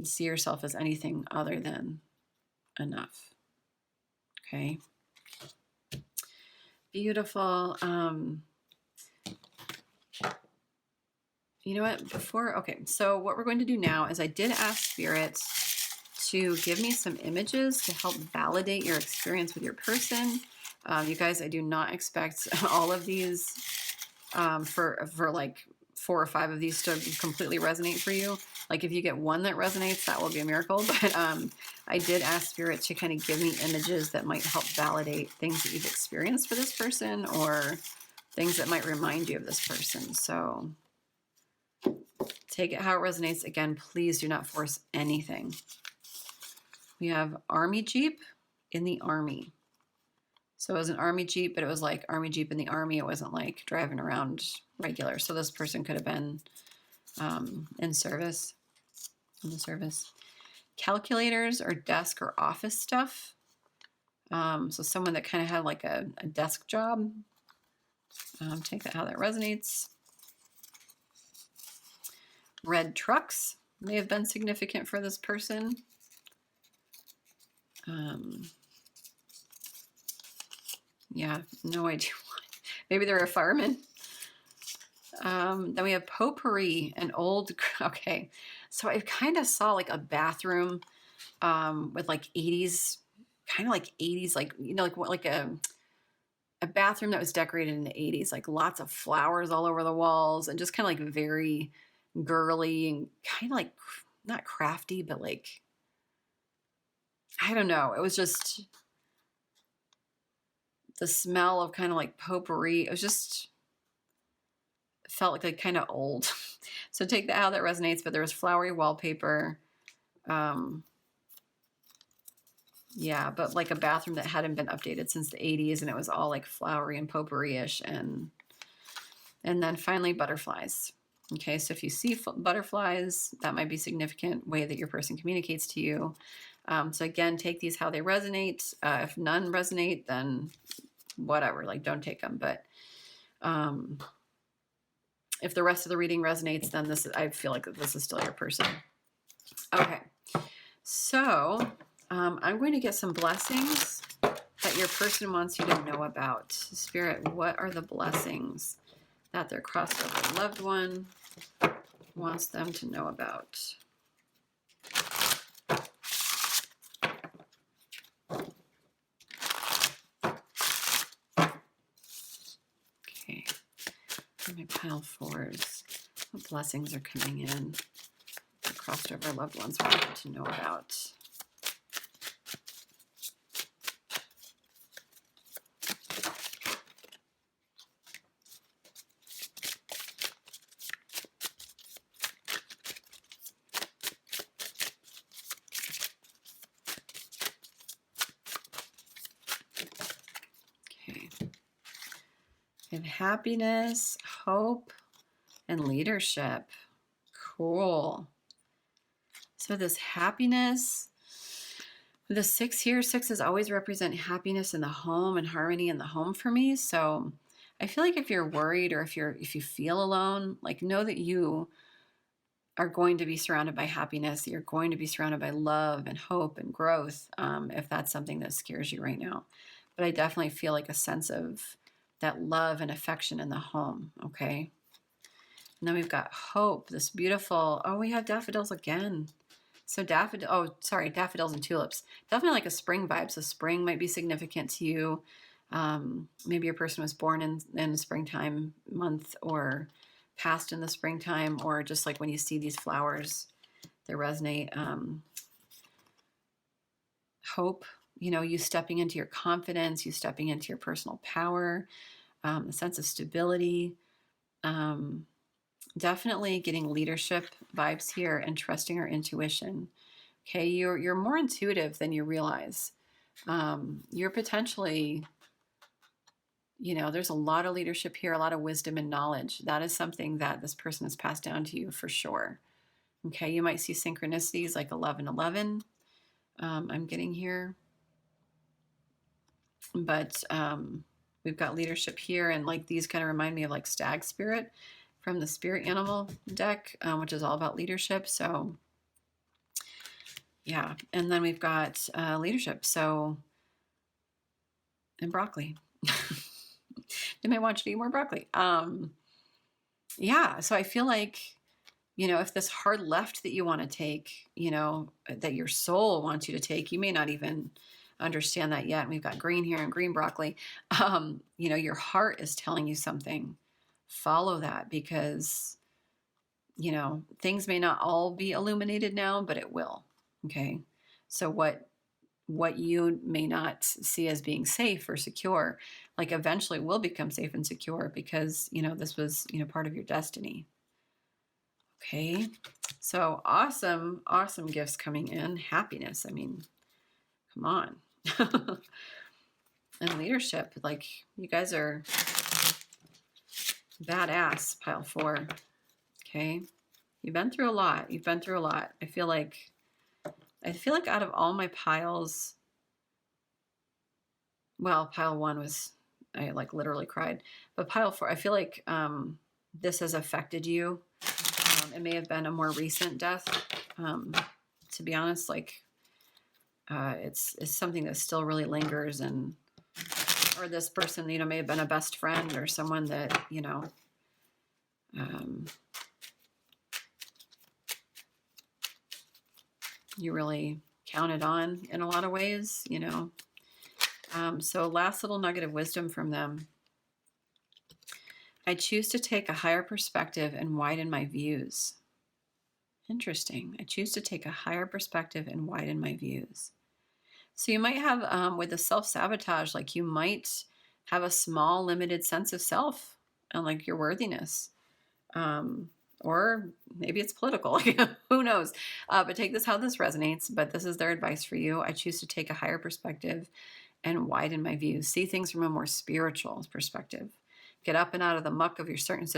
see yourself as anything other than enough. Okay. Beautiful. You know what? Okay, so what we're going to do now is I did ask Spirit to give me some images to help validate your experience with your person. You guys, I do not expect all of these for like 4 or 5 of these to completely resonate for you. Like if you get one that resonates, that will be a miracle. But I did ask Spirit to kind of give me images that might help validate things that you've experienced for this person, or things that might remind you of this person. So take it how it resonates. Again, please do not force anything. We have Army Jeep in the Army. So it was an Army Jeep, but it was like Army Jeep in the Army. It wasn't like driving around regular. So this person could have been in the service. Calculators or desk or office stuff. So someone that kind of had like a desk job. Take that how that resonates. Red trucks may have been significant for this person. Yeah, no idea why. Maybe they're a fireman. Then we have potpourri, an old, okay. So I kind of saw like a bathroom with like 80s, kind of like 80s, like, like a bathroom that was decorated in the 80s, like lots of flowers all over the walls and just kind of like very girly and kind of like not crafty, but like, I don't know. It was just the smell of kind of like potpourri. It was just, felt like kind of old. So take that how that resonates, but there was flowery wallpaper. Yeah, but like a bathroom that hadn't been updated since the 80s, and it was all like flowery and potpourri-ish, and then finally butterflies. Okay, so if you see butterflies, that might be a significant way that your person communicates to you. So again, take these how they resonate. If none resonate, then whatever, like don't take them. But if the rest of the reading resonates, then I feel like this is still your person. Okay, so I'm going to get some blessings that your person wants you to know about. Spirit, what are the blessings that their crossover loved one wants them to know about? Okay, my pile fours. What blessings are coming in? The crossed over loved ones want them to know about. Okay. We have happiness, hope, and leadership. Cool. So this happiness, the 6 here, 6s always represent happiness in the home and harmony in the home for me. So I feel like if you're worried or if you feel alone, like know that you are going to be surrounded by happiness. You're going to be surrounded by love and hope and growth, if that's something that scares you right now. But I definitely feel like a sense of that love and affection in the home, okay? And then we've got hope, this beautiful, we have daffodils again. So daffodils and tulips. Definitely like a spring vibe. So spring might be significant to you. Maybe your person was born in the springtime month or passed in the springtime, or just like when you see these flowers, they resonate. Hope, you stepping into your confidence, you stepping into your personal power, a sense of stability. Definitely getting leadership vibes here and trusting our intuition. Okay, you're more intuitive than you realize. You're potentially, there's a lot of leadership here, a lot of wisdom and knowledge. That is something that this person has passed down to you for sure. Okay, you might see synchronicities like 1111. I'm getting here. But we've got leadership here, and like these kind of remind me of like stag spirit from the spirit animal deck, which is all about leadership. So yeah, and then we've got leadership. So, and broccoli. They may want you to eat more broccoli. Yeah, so I feel like, if this hard left that you want to take, that your soul wants you to take, you may not even understand that yet. And we've got green here and green broccoli. Your heart is telling you something. Follow that, because, things may not all be illuminated now, but it will. Okay. So what you may not see as being safe or secure, like eventually will become safe and secure, because, this was, part of your destiny. Okay. So awesome gifts coming in. Happiness. I mean, come on. And leadership, like you guys are badass, pile 4. Okay. You've been through a lot. I feel like out of all my piles, well, pile 1 was, I like literally cried, but pile 4, I feel like this has affected you. It may have been a more recent death. To be honest, like it's something that still really lingers, or this person, may have been a best friend or someone that, you really counted on in a lot of ways, So last little nugget of wisdom from them. I choose to take a higher perspective and widen my views. Interesting. I choose to take a higher perspective and widen my views. So you might have, with the self-sabotage, like you might have a small, limited sense of self and like your worthiness. Or maybe it's political, who knows? But take this how this resonates, but this is their advice for you. I choose to take a higher perspective and widen my views. See things from a more spiritual perspective. Get up and out of the muck of your current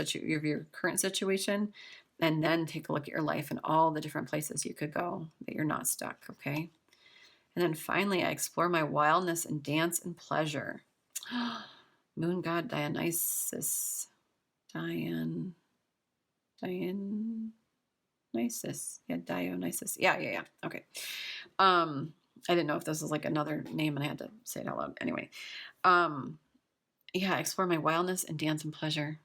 situation, and then take a look at your life and all the different places you could go, that you're not stuck, okay? And then finally, I explore my wildness and dance and pleasure. Moon god Dionysus. Dionysus. Yeah, Dionysus. Yeah. Okay. I didn't know if this was like another name and I had to say it out loud. Anyway. Yeah, explore my wildness and dance and pleasure.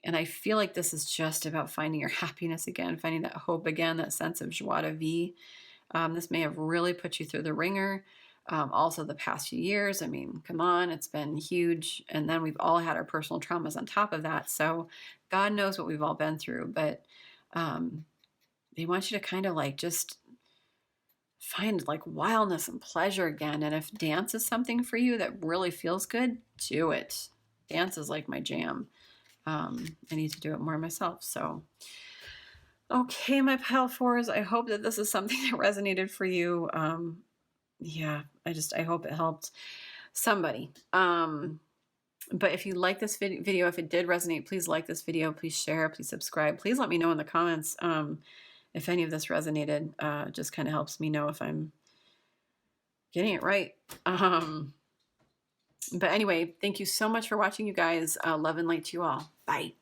And I feel like this is just about finding your happiness again, finding that hope again, that sense of joie de vivre. This may have really put you through the ringer. Also the past few years, I mean, come on, it's been huge. And then we've all had our personal traumas on top of that. So God knows what we've all been through, but they want you to kind of like just find like wildness and pleasure again. And if dance is something for you that really feels good, do it. Dance is like my jam. I need to do it more myself. So, okay, my pile fours, I hope that this is something that resonated for you. Yeah, I hope it helped somebody. But if you like this video, if it did resonate, please like this video, please share, please subscribe. Please let me know in the comments if any of this resonated. Just kind of helps me know if I'm getting it right. But anyway, thank you so much for watching, you guys. Love and light to you all. Bye.